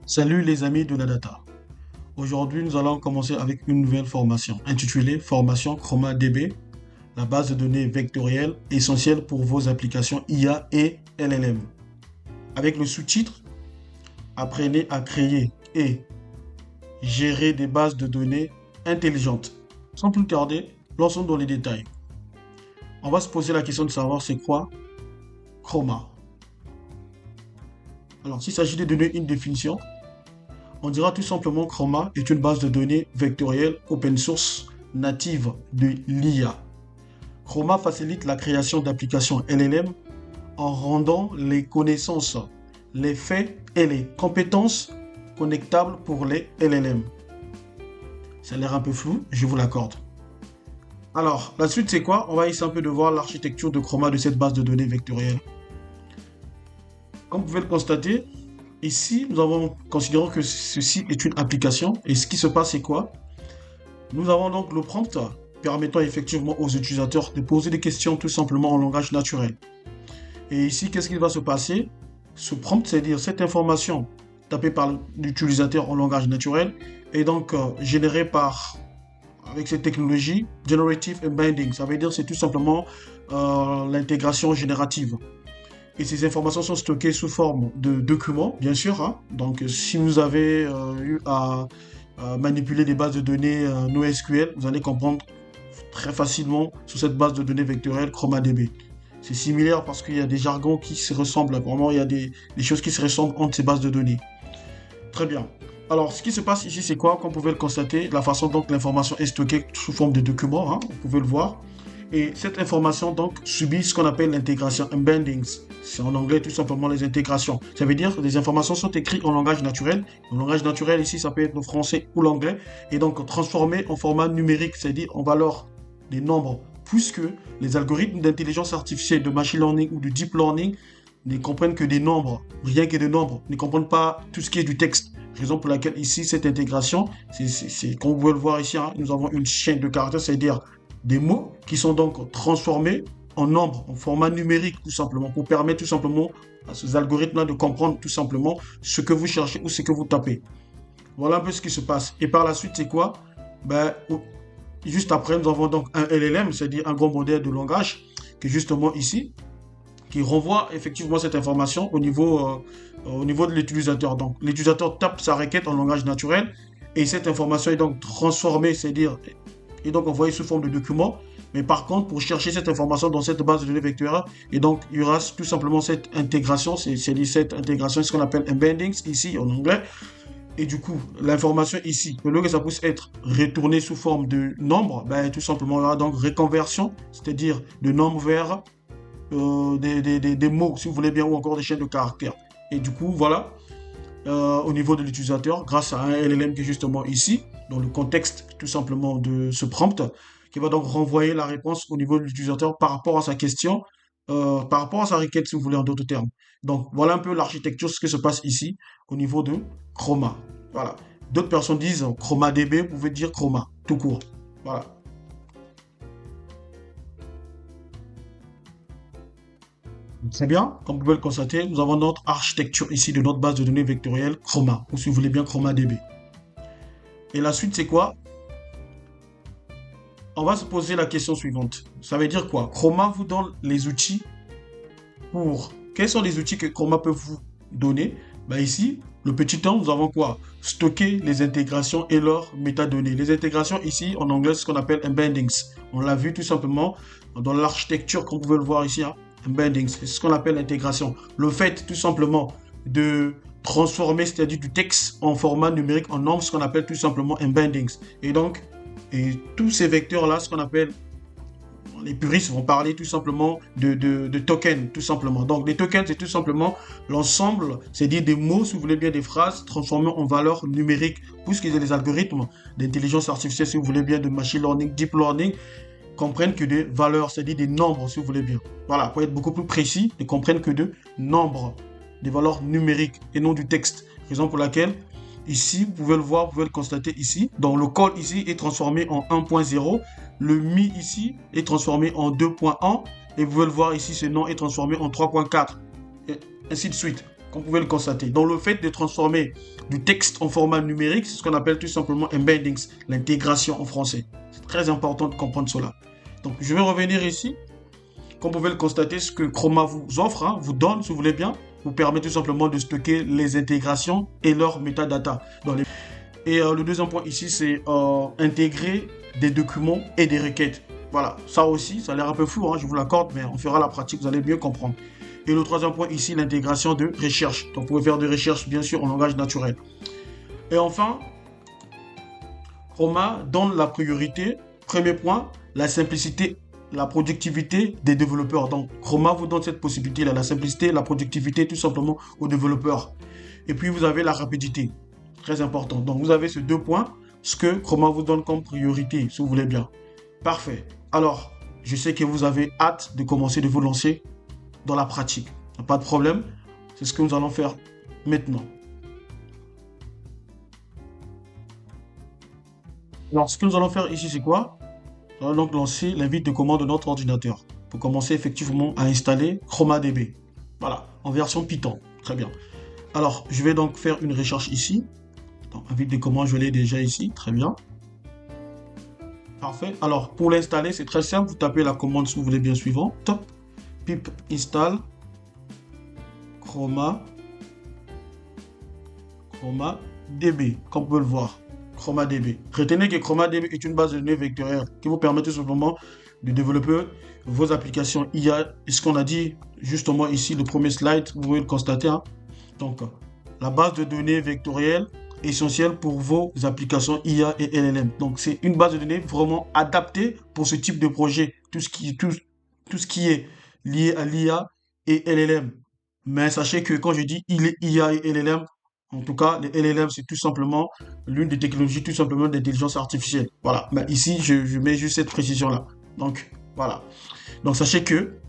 Salut les amis de la data. Aujourd'hui, nous allons commencer avec une nouvelle formation intitulée Formation ChromaDB, la base de données vectorielle essentielle pour vos applications IA et LLM. Avec le sous-titre Apprenez à créer et gérer des bases de données intelligentes. Sans plus tarder, lançons dans les détails. On va se poser la question de savoir c'est quoi Chroma. Alors, s'il s'agit de donner une définition, on dira tout simplement que Chroma est une base de données vectorielle open source native de l'IA. Chroma facilite la création d'applications LLM en rendant les connaissances, les faits et les compétences connectables pour les LLM. Ça a l'air un peu flou, je vous l'accorde. Alors, la suite c'est quoi? On va essayer un peu de voir l'architecture de Chroma de cette base de données vectorielle. Comme vous pouvez le constater, ici, considérons que ceci est une application. Et ce qui se passe, c'est quoi? Nous avons donc le prompt permettant effectivement aux utilisateurs de poser des questions tout simplement en langage naturel. Et ici, qu'est-ce qui va se passer? Ce prompt, c'est-à-dire cette information tapée par l'utilisateur en langage naturel, est donc générée avec cette technologie, Generative Embedding. Ça veut dire c'est tout simplement l'intégration générative. Et ces informations sont stockées sous forme de documents, bien sûr, hein. Donc, si vous avez eu à manipuler des bases de données NoSQL, vous allez comprendre très facilement sur cette base de données vectorielle ChromaDB. C'est similaire parce qu'il y a des jargons qui se ressemblent. Vraiment, il y a des choses qui se ressemblent entre ces bases de données. Très bien. Alors, ce qui se passe ici, c'est quoi? Comme vous pouvez le constater, la façon dont l'information est stockée sous forme de documents, hein, vous pouvez le voir. Et cette information donc subit ce qu'on appelle l'intégration embeddings. C'est en anglais tout simplement les intégrations. Ça veut dire que les informations sont écrites en langage naturel. Le langage naturel ici, ça peut être le français ou l'anglais. Et donc transformées en format numérique, c'est-à-dire en valeur des nombres. Puisque les algorithmes d'intelligence artificielle, de machine learning ou de deep learning ne comprennent que des nombres, rien que des nombres, ne comprennent pas tout ce qui est du texte. Raison pour laquelle ici, cette intégration, comme vous pouvez le voir ici, hein, nous avons une chaîne de caractères, c'est-à-dire des mots qui sont donc transformés en nombres, en format numérique tout simplement, pour permettre tout simplement à ces algorithmes-là de comprendre tout simplement ce que vous cherchez ou ce que vous tapez. Voilà un peu ce qui se passe. Et par la suite, c'est quoi? Juste après, nous avons donc un LLM, c'est-à-dire un grand modèle de langage, qui est justement ici, qui renvoie effectivement cette information au niveau de l'utilisateur. Donc, l'utilisateur tape sa requête en langage naturel, et cette information est donc transformée, c'est-à-dire et donc envoyé sous forme de document. Mais par contre, pour chercher cette information dans cette base de données vectorielle, et donc il y aura tout simplement cette intégration, cette intégration, ce qu'on appelle embeddings ici en anglais. Et du coup, l'information ici, au lieu que ça puisse être retourné sous forme de nombre, tout simplement il y aura donc réconversion, c'est-à-dire de nombres vers des mots, si vous voulez bien, ou encore des chaînes de caractères. Et du coup, voilà, au niveau de l'utilisateur, grâce à un LLM qui est justement ici, dans le contexte tout simplement de ce prompt, qui va donc renvoyer la réponse au niveau de l'utilisateur par rapport à sa question, par rapport à sa requête, si vous voulez, en d'autres termes. Donc, voilà un peu l'architecture, ce qui se passe ici, au niveau de Chroma. Voilà. D'autres personnes disent ChromaDB, vous pouvez dire Chroma, tout court. Voilà. Très bien, comme vous pouvez le constater, nous avons notre architecture ici de notre base de données vectorielle Chroma, ou si vous voulez bien ChromaDB. Et la suite, c'est quoi? On va se poser la question suivante. Ça veut dire quoi? Chroma vous donne les outils pour... Quels sont les outils que Chroma peut vous donner? Ici, le petit temps, nous avons quoi? Stocker les intégrations et leurs métadonnées. Les intégrations ici, en anglais, c'est ce qu'on appelle embeddings. On l'a vu tout simplement dans l'architecture, comme vous pouvez le voir ici, hein? Embeddings, c'est ce qu'on appelle l'intégration. Le fait tout simplement de transformer, c'est-à-dire du texte en format numérique, en nombre, ce qu'on appelle tout simplement embeddings. Et donc, tous ces vecteurs-là, ce qu'on appelle, les puristes vont parler tout simplement de tokens, tout simplement. Donc, les tokens, c'est tout simplement l'ensemble, c'est-à-dire des mots, si vous voulez bien, des phrases transformées en valeurs numériques, puisque les algorithmes d'intelligence artificielle, si vous voulez bien, de machine learning, deep learning, comprennent que des valeurs, c'est-à-dire des nombres, si vous voulez bien. Voilà, pour être beaucoup plus précis, ils comprennent que de nombres, des valeurs numériques et non du texte. Raison pour laquelle, ici, vous pouvez le voir, vous pouvez le constater ici. Donc, le code ici est transformé en 1.0. Le mi ici est transformé en 2.1. Et vous pouvez le voir ici, ce nom est transformé en 3.4. Et ainsi de suite. comme vous pouvez le constater. Donc le fait de transformer du texte en format numérique, c'est ce qu'on appelle tout simplement embeddings, l'intégration en français. C'est très important de comprendre cela. Donc je vais revenir ici. Comme vous pouvez le constater, ce que Chroma vous offre, hein, vous donne, si vous voulez bien, vous permet tout simplement de stocker les intégrations et leurs metadata. Et le deuxième point ici, c'est intégrer des documents et des requêtes. Voilà, ça aussi, ça a l'air un peu flou, hein, je vous l'accorde, mais on fera la pratique, vous allez mieux comprendre. Et le troisième point ici, l'intégration de recherche. Donc, vous pouvez faire des recherches, bien sûr, en langage naturel. Et enfin, Chroma donne la priorité. Premier point, la simplicité, la productivité des développeurs. Donc, Chroma vous donne cette possibilité-là, la simplicité, la productivité, tout simplement aux développeurs. Et puis, vous avez la rapidité. Très important. Donc, vous avez ces deux points, ce que Chroma vous donne comme priorité, si vous voulez bien. Parfait. Alors, je sais que vous avez hâte de commencer, de vous lancer dans la pratique. Pas de problème. C'est ce que nous allons faire maintenant. Alors, ce que nous allons faire ici, c'est quoi? Nous allons donc lancer l'invite de commande de notre ordinateur pour commencer effectivement à installer ChromaDB. Voilà, en version Python. Très bien. Alors, je vais donc faire une recherche ici. Donc, invite de commande, je l'ai déjà ici. Très bien. Parfait. Alors, pour l'installer, c'est très simple. Vous tapez la commande si vous voulez bien suivante. Pip install ChromaDB, comme vous pouvez le voir. ChromaDB. Retenez que ChromaDB est une base de données vectorielle qui vous permet tout simplement de développer vos applications IA. Et ce qu'on a dit justement ici, le premier slide, vous pouvez le constater. Hein. Donc, la base de données vectorielle essentielle pour vos applications IA et LLM. Donc, c'est une base de données vraiment adaptée pour ce type de projet. Tout ce qui est lié à l'IA et LLM. Mais sachez que quand je dis IA et LLM, en tout cas, les LLM, c'est tout simplement l'une des technologies tout simplement d'intelligence artificielle. Voilà. Mais ici, je mets juste cette précision-là. Donc, voilà. Donc, sachez que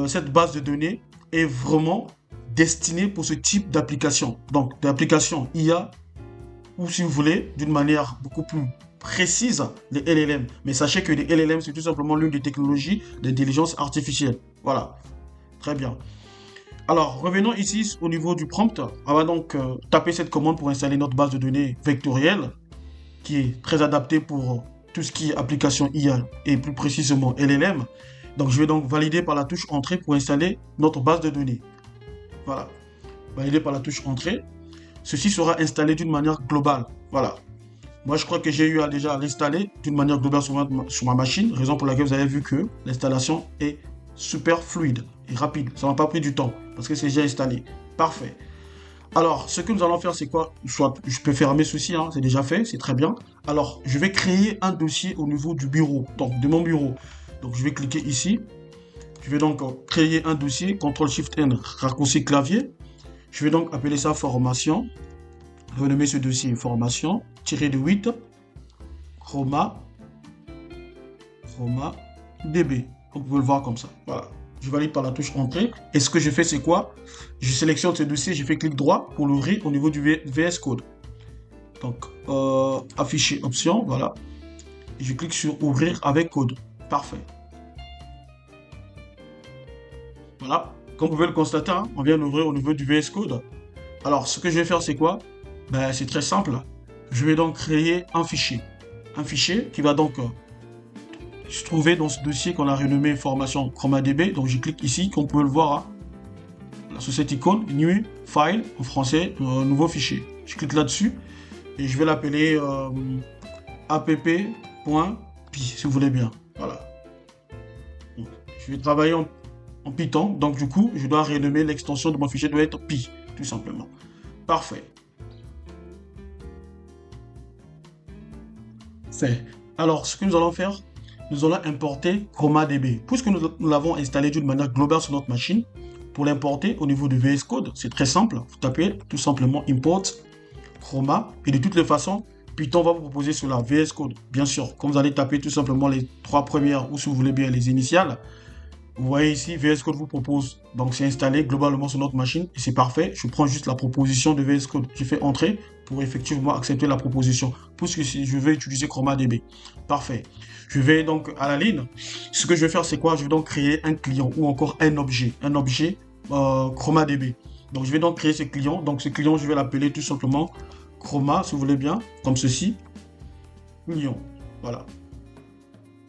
cette base de données est vraiment destinée pour ce type d'application. Donc, d'application IA ou si vous voulez, d'une manière beaucoup plus précise, les LLM. Mais sachez que les LLM, c'est tout simplement l'une des technologies d'intelligence artificielle. Voilà. Très bien. Alors, revenons ici au niveau du prompt. On va donc taper cette commande pour installer notre base de données vectorielle, qui est très adaptée pour tout ce qui est application IA et plus précisément LLM. Donc, je vais donc valider par la touche Entrée pour installer notre base de données. Voilà. Valider par la touche Entrée. Ceci sera installé d'une manière globale. Voilà. Moi, je crois que j'ai eu déjà à l'installer d'une manière globale sur ma machine, raison pour laquelle vous avez vu que l'installation est super fluide et rapide. Ça m'a pas pris du temps parce que c'est déjà installé. Parfait. Alors, ce que nous allons faire, c'est quoi? Soit je peux fermer ceci, hein, c'est déjà fait, c'est très bien. Alors, je vais créer un dossier au niveau du bureau, donc de mon bureau. Donc, je vais cliquer ici. Je vais donc créer un dossier, CTRL-SHIFT-N, raccourci clavier. Je vais donc appeler ça formation. Renommer ce dossier formation, tiré de 8, ChromaDB. Vous pouvez le voir comme ça. Voilà. Je valide par la touche Entrée. Et ce que je fais, c'est quoi? Je sélectionne ce dossier, je fais clic droit pour l'ouvrir au niveau du VS Code. Donc, afficher option, voilà. Et je clique sur ouvrir avec code. Parfait. Voilà. Comme vous pouvez le constater, hein, on vient d'ouvrir au niveau du VS Code. Alors, ce que je vais faire, c'est quoi? Ben, c'est très simple. Je vais donc créer un fichier. Un fichier qui va donc se trouver dans ce dossier qu'on a renommé formation ChromaDB. Donc, je clique ici, comme vous pouvez le voir, hein, sur cette icône, New File, en français, nouveau fichier. Je clique là-dessus et je vais l'appeler app.py, si vous voulez bien. Voilà. Donc, je vais travailler en Python, donc du coup, je dois renommer l'extension de mon fichier doit être pi, tout simplement. Parfait. Fait. Alors, ce que nous allons faire, nous allons importer ChromaDB. Puisque nous l'avons installé d'une manière globale sur notre machine, pour l'importer au niveau du VS Code, c'est très simple. Vous tapez tout simplement import Chroma, et de toutes les façons, Python va vous proposer cela, VS Code. Bien sûr, comme vous allez taper tout simplement les 3 premières, ou si vous voulez bien les initiales, vous voyez ici, VS Code vous propose, donc c'est installé globalement sur notre machine, et c'est parfait. Je prends juste la proposition de VS Code. Je fais entrer pour effectivement accepter la proposition, puisque je vais utiliser ChromaDB. Parfait. Je vais donc à la ligne. Ce que je vais faire, c'est quoi? Je vais donc créer un client ou encore un objet ChromaDB. Donc, je vais donc créer ce client. Donc, ce client, je vais l'appeler tout simplement Chroma, si vous voulez bien, comme ceci. Client. Voilà.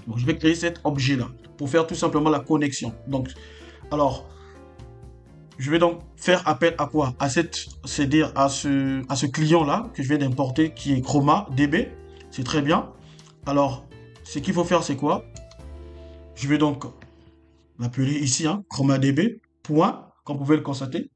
Donc, je vais créer cet objet-là pour faire tout simplement la connexion. Donc, alors, je vais donc faire appel à quoi? C'est-à-dire à ce client-là que je viens d'importer qui est Chroma DB. C'est très bien. Alors, ce qu'il faut faire, c'est quoi? Je vais donc l'appeler ici, hein, ChromaDB, point, comme vous pouvez le constater.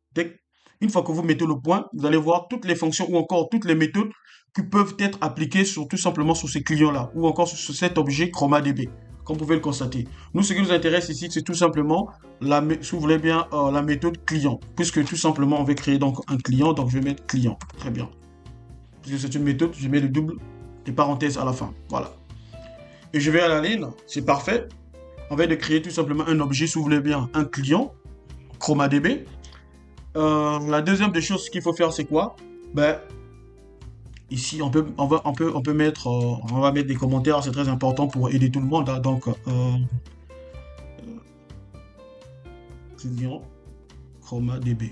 Une fois que vous mettez le point, vous allez voir toutes les fonctions ou encore toutes les méthodes qui peuvent être appliquées tout simplement sur ces clients-là ou encore sur cet objet ChromaDB, comme vous pouvez le constater. Nous, ce qui nous intéresse ici, c'est tout simplement, si vous voulez bien, la méthode client, puisque tout simplement, on va créer donc un client, donc je vais mettre client. Très bien. Puisque c'est une méthode, je mets le double des parenthèses à la fin. Voilà. Et je vais à la ligne, c'est parfait. On va de créer tout simplement un objet, si vous voulez bien, un client, ChromaDB. La deuxième des choses qu'il faut faire, c'est quoi? Ben, ici, on va mettre des commentaires, c'est très important pour aider tout le monde, hein. Donc, client, ChromaDB.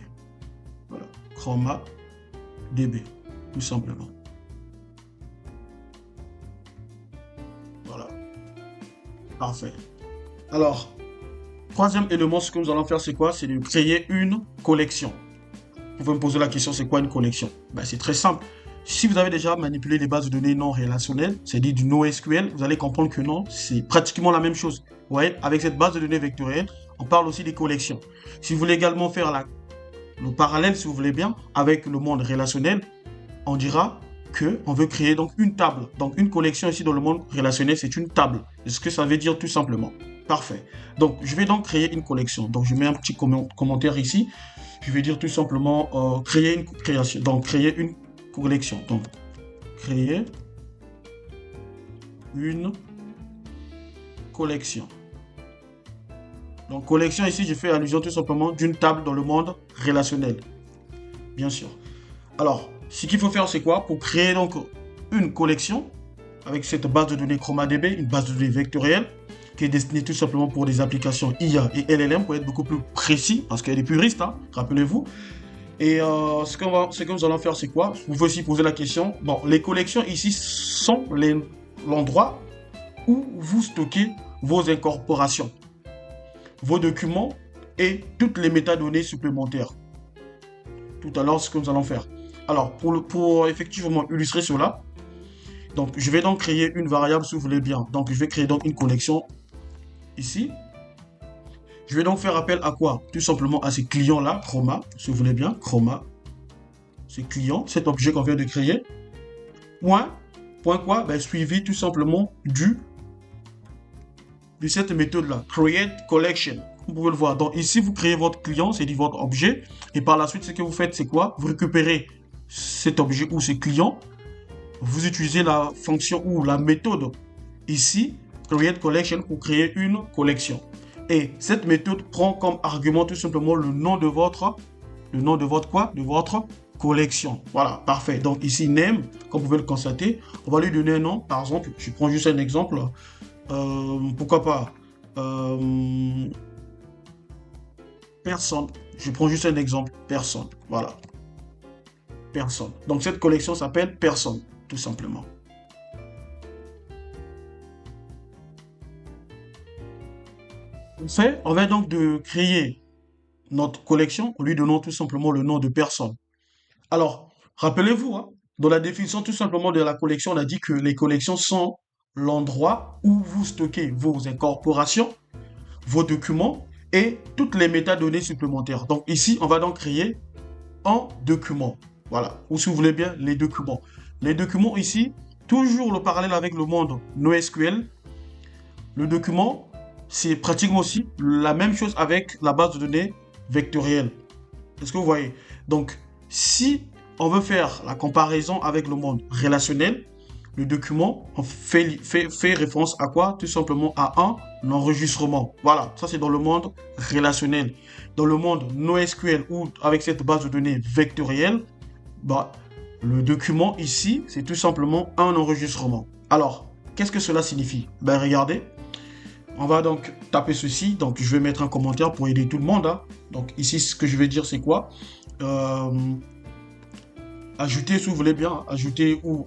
Voilà, ChromaDB, tout simplement. Voilà, parfait. Alors, troisième élément, ce que nous allons faire, c'est quoi? C'est de créer une collection. Vous pouvez me poser la question, c'est quoi une collection? Ben, c'est très simple. Si vous avez déjà manipulé les bases de données non relationnelles, c'est-à-dire du NoSQL, vous allez comprendre que non, c'est pratiquement la même chose. Vous voyez, avec cette base de données vectorielle, on parle aussi des collections. Si vous voulez également faire le parallèle, si vous voulez bien, avec le monde relationnel, on dira qu'on veut créer donc une table. Donc une collection ici dans le monde relationnel, c'est une table. C'est ce que ça veut dire tout simplement. Parfait. Donc je vais donc créer une collection. Donc je mets un petit commentaire ici. Je vais dire tout simplement créer une création. Donc créer une collection. Donc créer une collection. Donc collection ici, je fais allusion tout simplement d'une table dans le monde relationnel. Bien sûr. Alors, ce qu'il faut faire, c'est quoi? Pour créer donc une collection avec cette base de données ChromaDB, une base de données vectorielle qui est destinée tout simplement pour des applications IA et LLM pour être beaucoup plus précis parce qu'elle est puriste, hein, rappelez-vous. Et ce que nous allons faire, c'est quoi? Vous pouvez aussi poser la question. Bon, les collections ici sont l'endroit où vous stockez vos incorporations, vos documents et toutes les métadonnées supplémentaires. Tout à l'heure, ce que nous allons faire. Alors, pour effectivement illustrer cela, donc je vais donc créer une variable si vous voulez bien. Donc, je vais créer donc une collection ici. Je vais donc faire appel à quoi? Tout simplement à ces clients-là, Chroma, si vous voulez bien, Chroma, ces clients, cet objet qu'on vient de créer. Point quoi? Ben, suivi tout simplement de cette méthode-là, create collection. Vous pouvez le voir. Donc ici, vous créez votre client, c'est-à-dire votre objet. Et par la suite, ce que vous faites, c'est quoi? Vous récupérez cet objet ou ces clients. Vous utilisez la fonction ou la méthode ici, create collection, pour créer une collection. Et cette méthode prend comme argument tout simplement le nom de votre quoi? De votre collection. Voilà, parfait. Donc ici, name, comme vous pouvez le constater, on va lui donner un nom. Par exemple, je prends juste un exemple. Pourquoi pas personne. Je prends juste un exemple. Personne. Voilà. Personne. Donc cette collection s'appelle personne, tout simplement. On vient donc de créer notre collection en lui donnant tout simplement le nom de personne. Alors, rappelez-vous, hein, dans la définition tout simplement de la collection, on a dit que les collections sont l'endroit où vous stockez vos incorporations, vos documents et toutes les métadonnées supplémentaires. Donc ici, on va donc créer un document. Voilà, ou si vous voulez bien, les documents. Les documents ici, toujours le parallèle avec le monde NoSQL. Le document, c'est pratiquement aussi la même chose avec la base de données vectorielle. Est-ce que vous voyez? Donc, si on veut faire la comparaison avec le monde relationnel, le document fait référence à quoi? Tout simplement à un enregistrement. Voilà, ça c'est dans le monde relationnel. Dans le monde NoSQL ou avec cette base de données vectorielle, bah, le document ici, c'est tout simplement un enregistrement. Alors, qu'est-ce que cela signifie? Ben, regardez, on va donc taper ceci. Donc, je vais mettre un commentaire pour aider tout le monde, hein. Donc, ici, ce que je vais dire, c'est quoi? ajouter, si vous voulez bien, ajouter ou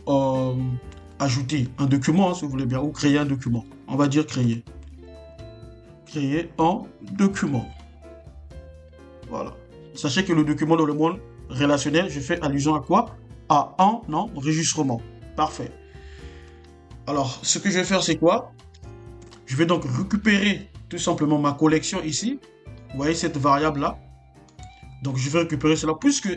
ajouter un document, si vous voulez bien, ou créer un document. On va dire créer. Créer un document. Voilà. Sachez que le document dans le monde relationnel, je fais allusion à quoi? À un enregistrement. Parfait. Alors, ce que je vais faire, c'est quoi? Je vais donc récupérer tout simplement ma collection ici. Vous voyez cette variable-là? Donc, je vais récupérer cela puisque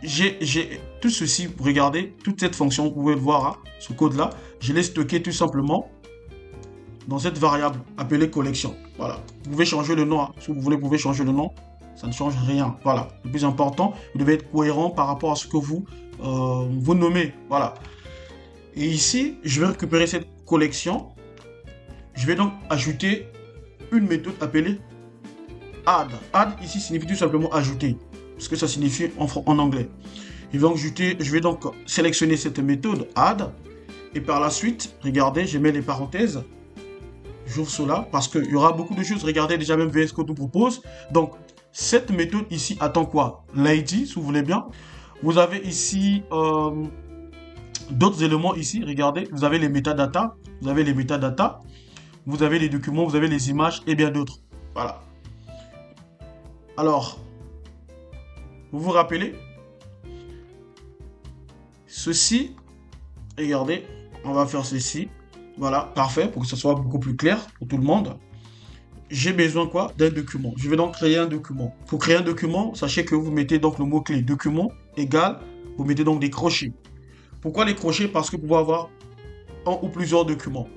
j'ai tout ceci. Regardez, toute cette fonction, vous pouvez le voir, hein, ce code-là, je l'ai stocké tout simplement dans cette variable appelée collection. Voilà. Vous pouvez changer le nom, hein. Si vous voulez, vous pouvez changer le nom. Ça ne change rien. Voilà. Le plus important, vous devez être cohérent par rapport à ce que vous nommez. Voilà. Et ici, je vais récupérer cette collection. Je vais donc ajouter une méthode appelée add. Add ici signifie tout simplement ajouter. Parce que ça signifie en anglais. Je vais donc sélectionner cette méthode add. Et par la suite, regardez, je mets les parenthèses. J'ouvre cela parce qu'il y aura beaucoup de choses. Regardez déjà même VS Code nous propose. Donc, cette méthode ici attend quoi? L'ID, si vous voulez bien. Vous avez ici d'autres éléments ici. Regardez, vous avez les métadatas. Vous avez les métadatas. Vous avez les documents, vous avez les images et bien d'autres. Voilà. Alors, vous vous rappelez? Ceci, regardez, on va faire ceci. Voilà, parfait, pour que ce soit beaucoup plus clair pour tout le monde. J'ai besoin quoi? D'un document. Je vais donc créer un document. Pour créer un document, sachez que vous mettez donc le mot-clé document égale, vous mettez donc des crochets. Pourquoi les crochets? Parce que vous pouvez avoir un ou plusieurs documents.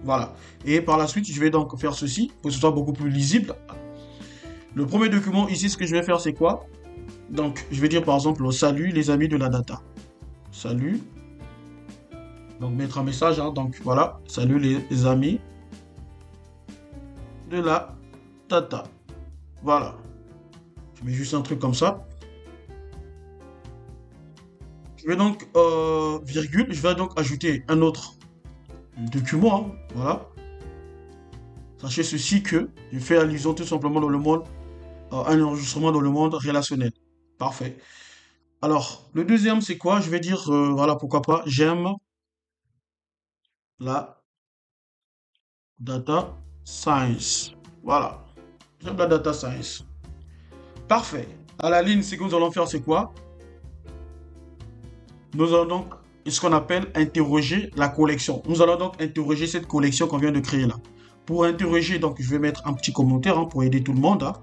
Voilà. Et par la suite, je vais donc faire ceci pour que ce soit beaucoup plus lisible. Le premier document ici, ce que je vais faire, c'est quoi? Donc, je vais dire par exemple, salut les amis de la data. Salut. Donc, mettre un message. Hein. Donc, voilà. Salut les amis de la data. Voilà. Je mets juste un truc comme ça. Je vais donc, virgule, je vais donc ajouter un autre document. Hein. Voilà. Sachez ceci que je fais allusion tout simplement dans le monde, un enregistrement dans le monde relationnel. Parfait. Alors, le deuxième, c'est quoi? Je vais dire, voilà, pourquoi pas, j'aime la data science. Voilà. J'aime la data science. Parfait. À la ligne, ce que nous allons faire, c'est quoi? Nous allons donc, ce qu'on appelle interroger la collection. Nous allons donc interroger cette collection qu'on vient de créer là. Pour interroger, donc, je vais mettre un petit commentaire hein, pour aider tout le monde. Hein.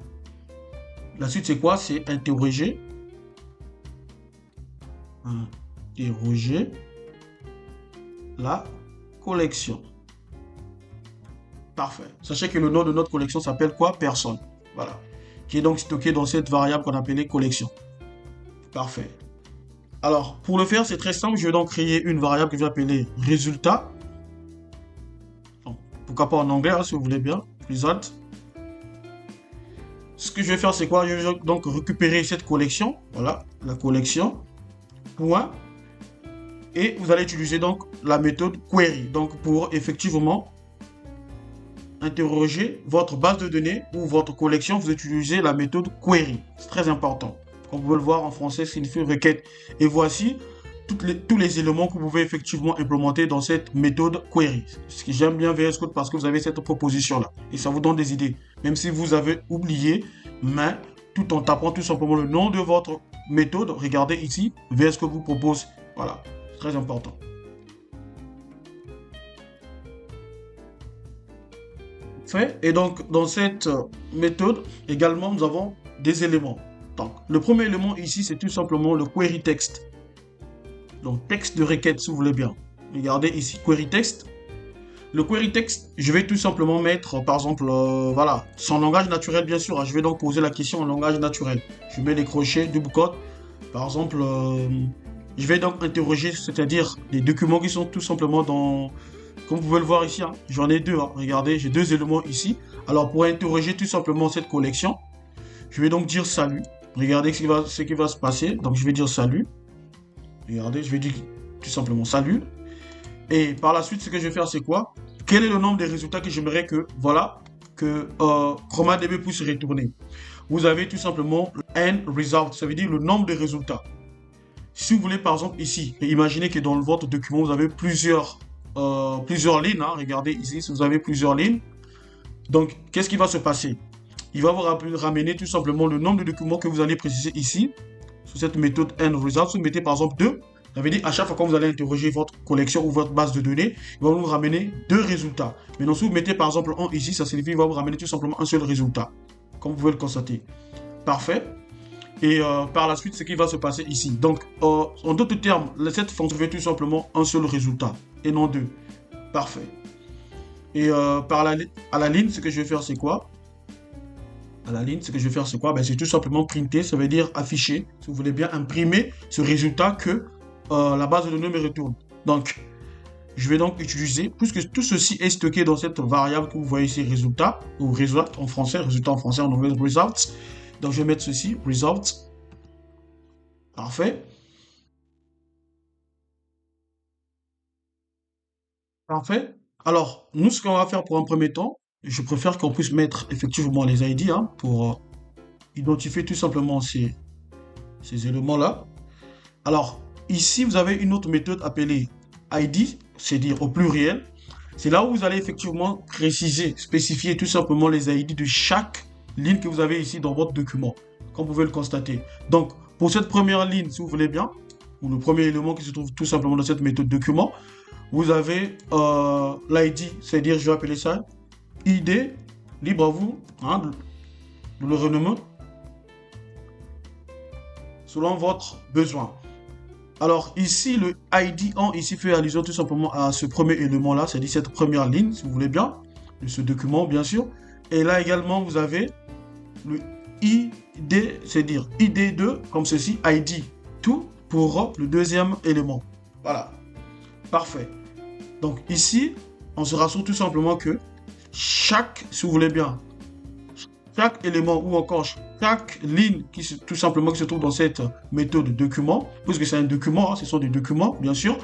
La suite, c'est quoi? C'est interroger. Interroger la collection. Parfait. Sachez que le nom de notre collection s'appelle quoi? Personne. Voilà. Qui est donc stocké dans cette variable qu'on appelait collection. Parfait. Alors, pour le faire, c'est très simple. Je vais donc créer une variable que je vais appeler résultat. Donc, pourquoi pas en anglais, hein, si vous voulez bien. Result. Ce que je vais faire, c'est quoi? Je vais donc récupérer cette collection. Voilà, la collection. Point. Et vous allez utiliser donc la méthode query. Donc, pour effectivement interroger votre base de données ou votre collection, vous utilisez la méthode query. C'est très important. Comme vous pouvez le voir en français, ça signifie requête. Et voici tous les éléments que vous pouvez effectivement implémenter dans cette méthode query. Ce que j'aime bien VS Code parce que vous avez cette proposition-là. Et ça vous donne des idées. Même si vous avez oublié, mais tout en tapant tout simplement le nom de votre méthode, regardez ici, VS Code vous propose. Voilà, c'est très important. Et donc, dans cette méthode, également, nous avons des éléments. Donc, le premier élément ici, c'est tout simplement le query text. Donc, texte de requête, si vous voulez bien. Regardez ici, query text. Le query text, je vais tout simplement mettre, par exemple, voilà, son langage naturel, bien sûr. Hein, je vais donc poser la question en langage naturel. Je mets les crochets, double quote. Par exemple, je vais donc interroger, c'est-à-dire les documents qui sont tout simplement dans... Comme vous pouvez le voir ici, hein, j'en ai deux. Hein, regardez, j'ai deux éléments ici. Alors, pour interroger tout simplement cette collection, je vais donc dire salut. Regardez ce qui va se passer. Donc, je vais dire salut. Regardez, je vais dire tout simplement salut. Et par la suite, ce que je vais faire, c'est quoi? Quel est le nombre de résultats que j'aimerais que, voilà, que ChromaDB puisse retourner? vous avez tout simplement end result, ça veut dire le nombre de résultats. Si vous voulez par exemple ici, imaginez que dans votre document, vous avez plusieurs lignes, hein. Regardez ici, si vous avez plusieurs lignes, donc qu'est-ce qui va se passer? Il va vous ramener tout simplement le nombre de documents que vous allez préciser ici, sur cette méthode end result. Si vous mettez par exemple 2, ça veut dire à chaque fois que vous allez interroger votre collection ou votre base de données, il va vous ramener 2 résultats. Maintenant, si vous mettez par exemple 1 ici, ça signifie qu'il va vous ramener tout simplement un seul résultat, comme vous pouvez le constater. Parfait. Et par la suite, ce qui va se passer ici. Donc, en d'autres termes, cette fonction veut tout simplement un seul résultat et non 2. Parfait. Et à la ligne, ce que je vais faire, c'est quoi? À la ligne, ce que je vais faire, c'est quoi? Ben, c'est tout simplement printer, ça veut dire afficher, si vous voulez bien imprimer ce résultat que la base de données me retourne. Donc, je vais donc utiliser, puisque tout ceci est stocké dans cette variable que vous voyez ici, résultat, ou result en français, en anglais, results. Donc, je vais mettre ceci, results. Parfait. Parfait. Alors, nous, ce qu'on va faire pour un premier temps, je préfère qu'on puisse mettre effectivement les ID, hein, pour identifier tout simplement ces éléments-là. Alors, ici, vous avez une autre méthode appelée ID, c'est-à-dire au pluriel. C'est là où vous allez effectivement préciser, spécifier tout simplement les ID de chaque ligne que vous avez ici dans votre document, comme vous pouvez le constater. Donc, pour cette première ligne, si vous voulez bien, ou le premier élément qui se trouve tout simplement dans cette méthode document, vous avez l'ID, c'est-à-dire, je vais appeler ça ID, libre à vous, hein, de le renommer selon votre besoin. Alors ici, le ID en ici fait allusion tout simplement à ce premier élément-là, c'est-à-dire cette première ligne, si vous voulez bien, de ce document, bien sûr. Et là également, vous avez le ID, c'est-à-dire ID2, comme ceci, ID2 pour le deuxième élément. Voilà, parfait. Donc ici, on se rassure tout simplement que chaque, si vous voulez bien, chaque élément ou encore chaque ligne tout simplement qui se trouve dans cette méthode document, puisque c'est un document, hein, ce sont des documents bien sûr,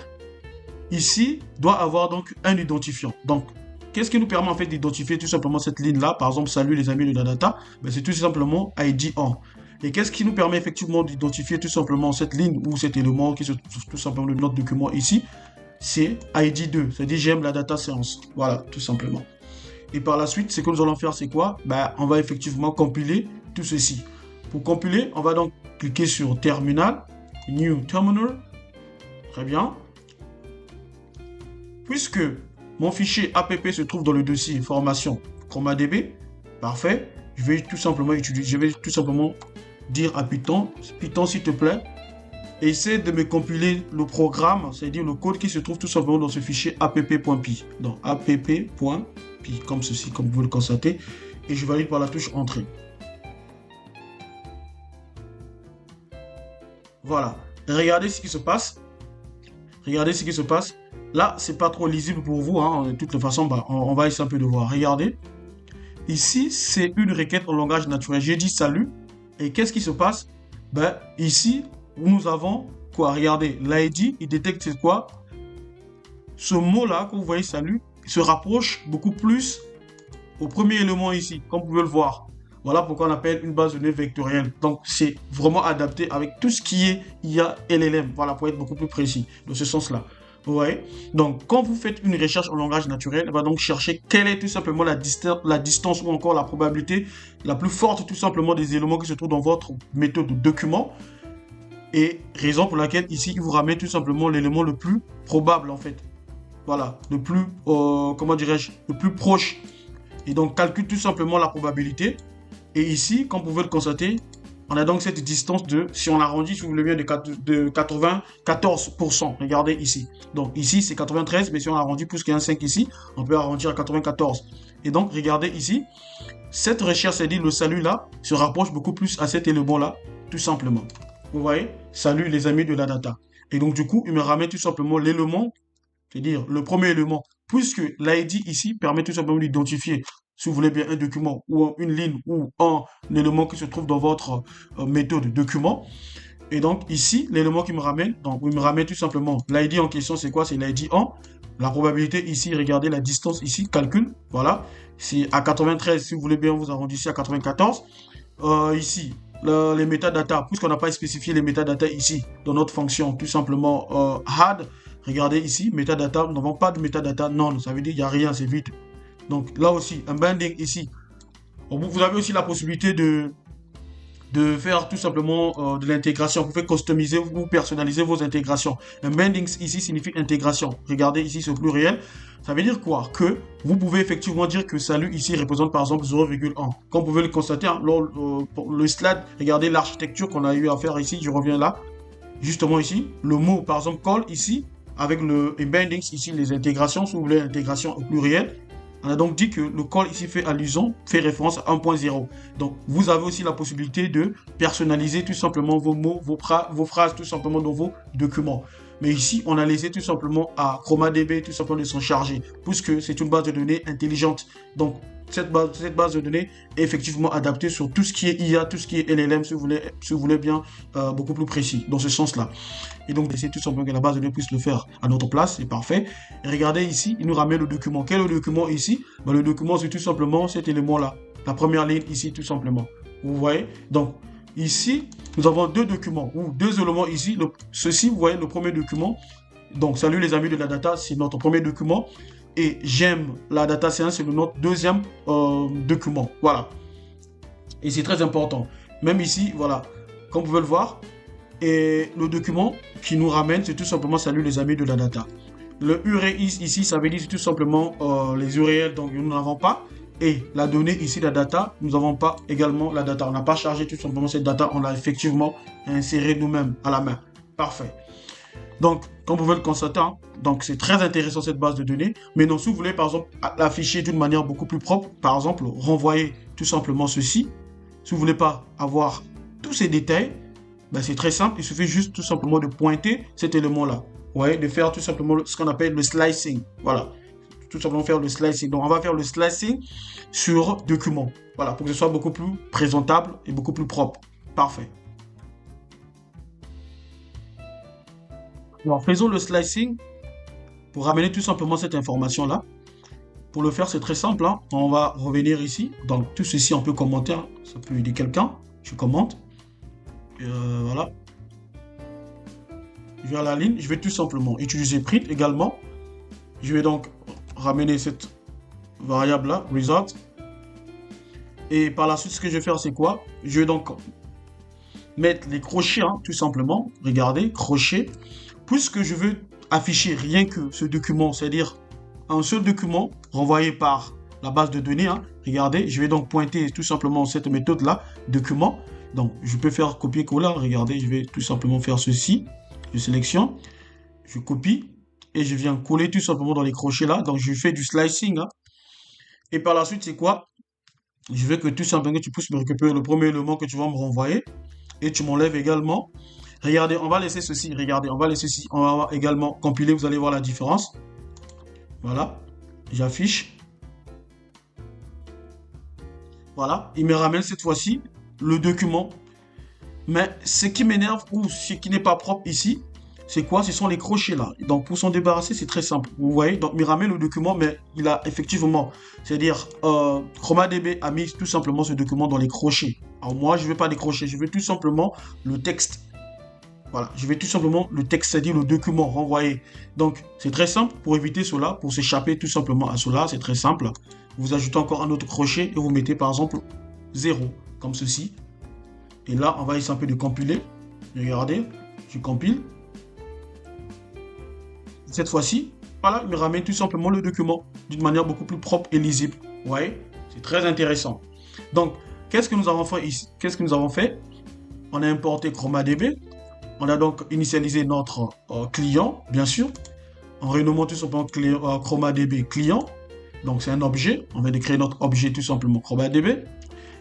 ici doit avoir donc un identifiant. Donc qu'est-ce qui nous permet en fait d'identifier tout simplement cette ligne là, par exemple salut les amis de la data, ben, c'est tout simplement ID1. Et qu'est-ce qui nous permet effectivement d'identifier tout simplement cette ligne ou cet élément qui se trouve tout simplement dans notre document ici, c'est ID2, c'est-à-dire j'aime la data science. Voilà, tout simplement. Et par la suite, ce que nous allons faire, c'est quoi? Ben, on va effectivement compiler tout ceci. Pour compiler, on va donc cliquer sur Terminal, New Terminal. Très bien. Puisque mon fichier app se trouve dans le dossier formation ChromaDB, parfait. Je vais tout simplement dire à Python, s'il te plaît, essaie de me compiler le programme, c'est-à-dire le code qui se trouve tout simplement dans ce fichier app.py. Donc app.py, comme ceci, comme vous pouvez le constater, et je valide par la touche Entrée. Voilà. Regardez ce qui se passe. Regardez ce qui se passe. Là, c'est pas trop lisible pour vous, hein. De toute façon, bah, on va essayer un peu de voir. Regardez. Ici, c'est une requête en langage naturel. J'ai dit salut. Et qu'est-ce qui se passe? Ben, ici, nous avons quoi? Regardez, l'ID, il détecte c'est quoi? Ce mot-là, que vous voyez, salut, se rapproche beaucoup plus au premier élément ici, comme vous pouvez le voir. Voilà pourquoi on appelle une base de données vectorielle. Donc, c'est vraiment adapté avec tout ce qui est IA LLM. Voilà, pour être beaucoup plus précis, dans ce sens-là. Vous voyez? Donc, quand vous faites une recherche en langage naturel, elle va donc chercher quelle est tout simplement la distance ou encore la probabilité la plus forte tout simplement des éléments qui se trouvent dans votre méthode de document. Et raison pour laquelle ici, il vous ramène tout simplement l'élément le plus probable en fait. Voilà, le plus, comment dirais-je, le plus proche. Et donc, calcule tout simplement la probabilité. Et ici, comme vous pouvez le constater, on a donc cette distance de, si on arrondit, si vous voulez bien, de 94%. Regardez ici. Donc ici, c'est 93, mais si on arrondit plus qu'un 5 ici, on peut arrondir à 94. Et donc, regardez ici, cette recherche, c'est-à-dire le salut là, se rapproche beaucoup plus à cet élément-là, tout simplement. Vous voyez? Salut les amis de la data. Et donc, du coup, il me ramène tout simplement l'élément, c'est-à-dire le premier élément, puisque l'ID ici permet tout simplement d'identifier, si vous voulez bien, un document ou une ligne ou un élément qui se trouve dans votre méthode document. Et donc ici, l'élément qui me ramène, donc il me ramène tout simplement l'ID en question, c'est quoi? C'est l'ID 1. La probabilité ici, regardez la distance ici, calcul, voilà. C'est à 93, si vous voulez bien, vous arrondissez à 94. ici les métadatas, puisqu'on n'a pas spécifié les métadatas ici dans notre fonction, tout simplement add. Regardez ici, metadata, nous n'avons pas de metadata, non, ça veut dire qu'il n'y a rien, c'est vide. Donc là aussi, un binding ici. Vous avez aussi la possibilité de faire tout simplement de l'intégration. Vous pouvez customiser ou personnaliser vos intégrations. Un binding ici signifie intégration. Regardez ici ce pluriel. Ça veut dire quoi? Que vous pouvez effectivement dire que salut ici représente par exemple 0,1. Comme vous pouvez le constater, hein, le slide, regardez l'architecture qu'on a eu à faire ici. Je reviens là. Justement ici, le mot par exemple call ici, avec le bindings ici, les intégrations, si vous voulez intégration au pluriel. On a donc dit que le call ici fait référence à 1.0. Donc, vous avez aussi la possibilité de personnaliser tout simplement vos mots, vos phrases, tout simplement dans vos documents. Mais ici, on a laissé tout simplement à ChromaDB tout simplement de s'en charger, puisque c'est une base de données intelligente. Donc, cette base de données est effectivement adaptée sur tout ce qui est IA, tout ce qui est LLM, si vous voulez bien, beaucoup plus précis, dans ce sens-là. Et donc, c'est tout simplement que la base de données puisse le faire à notre place, c'est parfait. Et regardez ici, il nous ramène le document. Quel est le document ici? Le document, c'est tout simplement cet élément-là. La première ligne ici, tout simplement. Vous voyez? Donc, ici, nous avons deux documents, ou deux éléments ici. Ceci, vous voyez, le premier document. Donc, salut les amis de la data, c'est notre premier document. Et j'aime la data science, c'est notre deuxième document. Voilà. Et c'est très important. Même ici, voilà, comme vous pouvez le voir, et le document qui nous ramène, c'est tout simplement salut les amis de la data. Le URL ici, ça veut dire tout simplement les URL, donc nous n'avons pas. Et la donnée ici, la data, nous n'avons pas également la data. On n'a pas chargé tout simplement cette data, on l'a effectivement inséré nous-mêmes à la main. Parfait. Donc, comme vous pouvez le constater, hein, donc c'est très intéressant cette base de données. Mais non, si vous voulez par exemple l'afficher d'une manière beaucoup plus propre, par exemple, renvoyer tout simplement ceci. Si vous ne voulez pas avoir tous ces détails, ben c'est très simple, il suffit juste tout simplement de pointer cet élément-là. Ouais, de faire tout simplement ce qu'on appelle le slicing. Voilà, tout simplement faire le slicing. Donc on va faire le slicing sur document. Voilà, pour que ce soit beaucoup plus présentable et beaucoup plus propre. Parfait. Alors faisons le slicing pour ramener tout simplement cette information-là. Pour le faire, c'est très simple. Hein. On va revenir ici. Donc tout ceci, on peut commenter. Hein. Ça peut aider quelqu'un. Je commente. Voilà. Je vais à la ligne. Je vais tout simplement utiliser print également. Je vais donc ramener cette variable-là, result. Et par la suite, ce que je vais faire, c'est quoi? Je vais donc mettre les crochets, hein, tout simplement. Regardez, crochet. Puisque je veux afficher rien que ce document, c'est-à-dire un seul document renvoyé par la base de données. Hein. Regardez, je vais donc pointer tout simplement cette méthode-là, document. Donc, je peux faire copier-coller. Regardez, je vais tout simplement faire ceci. Je sélectionne, je copie et je viens coller tout simplement dans les crochets là. Donc, je fais du slicing. Hein. Et par la suite, c'est quoi? Je veux que tout simplement tu puisses me récupérer le premier élément que tu vas me renvoyer et tu m'enlèves également. Regardez, on va laisser ceci. Regardez, on va laisser ceci. On va également compiler. Vous allez voir la différence. Voilà. J'affiche. Voilà. Il me ramène cette fois-ci le document. Mais ce qui m'énerve ou ce qui n'est pas propre ici, c'est quoi? Ce sont les crochets là. Donc pour s'en débarrasser, c'est très simple. Vous voyez, donc il me ramène le document, mais il a effectivement, c'est-à-dire ChromaDB a mis tout simplement ce document dans les crochets. Alors moi, je ne veux pas des crochets, je veux tout simplement le texte. Voilà, je vais tout simplement le texte, c'est-à-dire le document renvoyé. Donc, c'est très simple pour éviter cela, pour s'échapper tout simplement à cela, c'est très simple. Vous ajoutez encore un autre crochet et vous mettez par exemple 0, comme ceci. Et là, on va essayer un peu de compiler. Regardez, je compile. Cette fois-ci, voilà, il me ramène tout simplement le document d'une manière beaucoup plus propre et lisible. Vous voyez, c'est très intéressant. Donc, qu'est-ce que nous avons fait ici? Qu'est-ce que nous avons fait? On a importé ChromaDB. On a donc initialisé notre client, bien sûr, en renommant tout simplement ChromaDB client. Donc c'est un objet, on vient de créer notre objet tout simplement ChromaDB.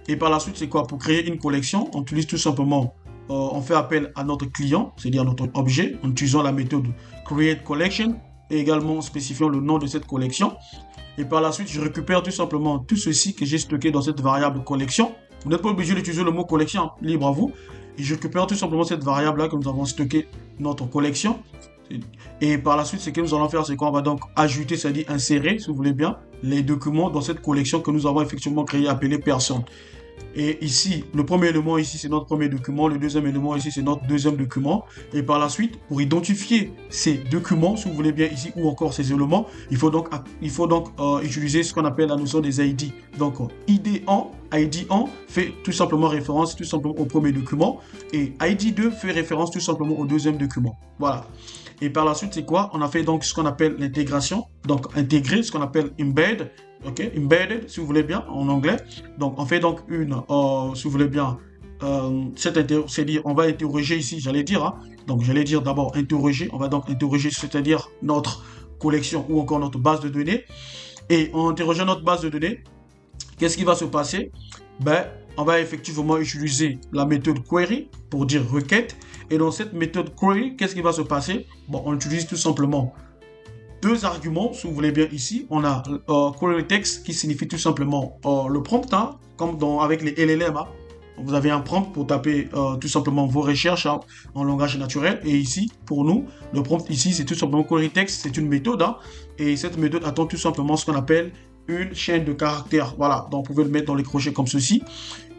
Et par la suite, c'est quoi? Pour créer une collection, on utilise tout simplement, on fait appel à notre client, c'est-à-dire notre objet, en utilisant la méthode create collection et également en spécifiant le nom de cette collection. Et par la suite, je récupère tout simplement tout ceci que j'ai stocké dans cette variable collection. Vous n'êtes pas obligé d'utiliser le mot collection, libre à vous. Et je récupère tout simplement cette variable-là que nous avons stocké notre collection. Et par la suite, ce que nous allons faire, c'est qu'on va donc ajouter, c'est-à-dire insérer, si vous voulez bien, les documents dans cette collection que nous avons effectivement créée, appelée personne. Et ici, le premier élément ici, c'est notre premier document. Le deuxième élément ici, c'est notre deuxième document. Et par la suite, pour identifier ces documents, si vous voulez bien ici, ou encore ces éléments, il faut donc utiliser ce qu'on appelle la notion des ID. Donc, ID1 fait tout simplement référence tout simplement au premier document. Et ID2 fait référence tout simplement au deuxième document. Voilà. Et par la suite, c'est quoi? On a fait donc ce qu'on appelle l'intégration. Donc, intégrer, ce qu'on appelle embed. OK, embedded, si vous voulez bien, en anglais. Donc, on fait donc si vous voulez bien, c'est-à-dire, on va interroger ici, j'allais dire, hein. Donc, j'allais dire d'abord interroger. On va donc interroger, c'est-à-dire notre collection ou encore notre base de données. Et en interrogeant notre base de données, qu'est-ce qui va se passer? Ben, on va effectivement utiliser la méthode query pour dire requête. Et dans cette méthode query, qu'est-ce qui va se passer? Bon, on utilise tout simplement deux arguments, si vous voulez bien ici. On a query text qui signifie tout simplement le prompt, hein, comme avec les LLM. Hein. Vous avez un prompt pour taper tout simplement vos recherches hein, en langage naturel. Et ici, pour nous, le prompt ici, c'est tout simplement query text. C'est une méthode. Hein, et cette méthode attend tout simplement ce qu'on appelle une chaîne de caractères. Voilà, donc vous pouvez le mettre dans les crochets comme ceci.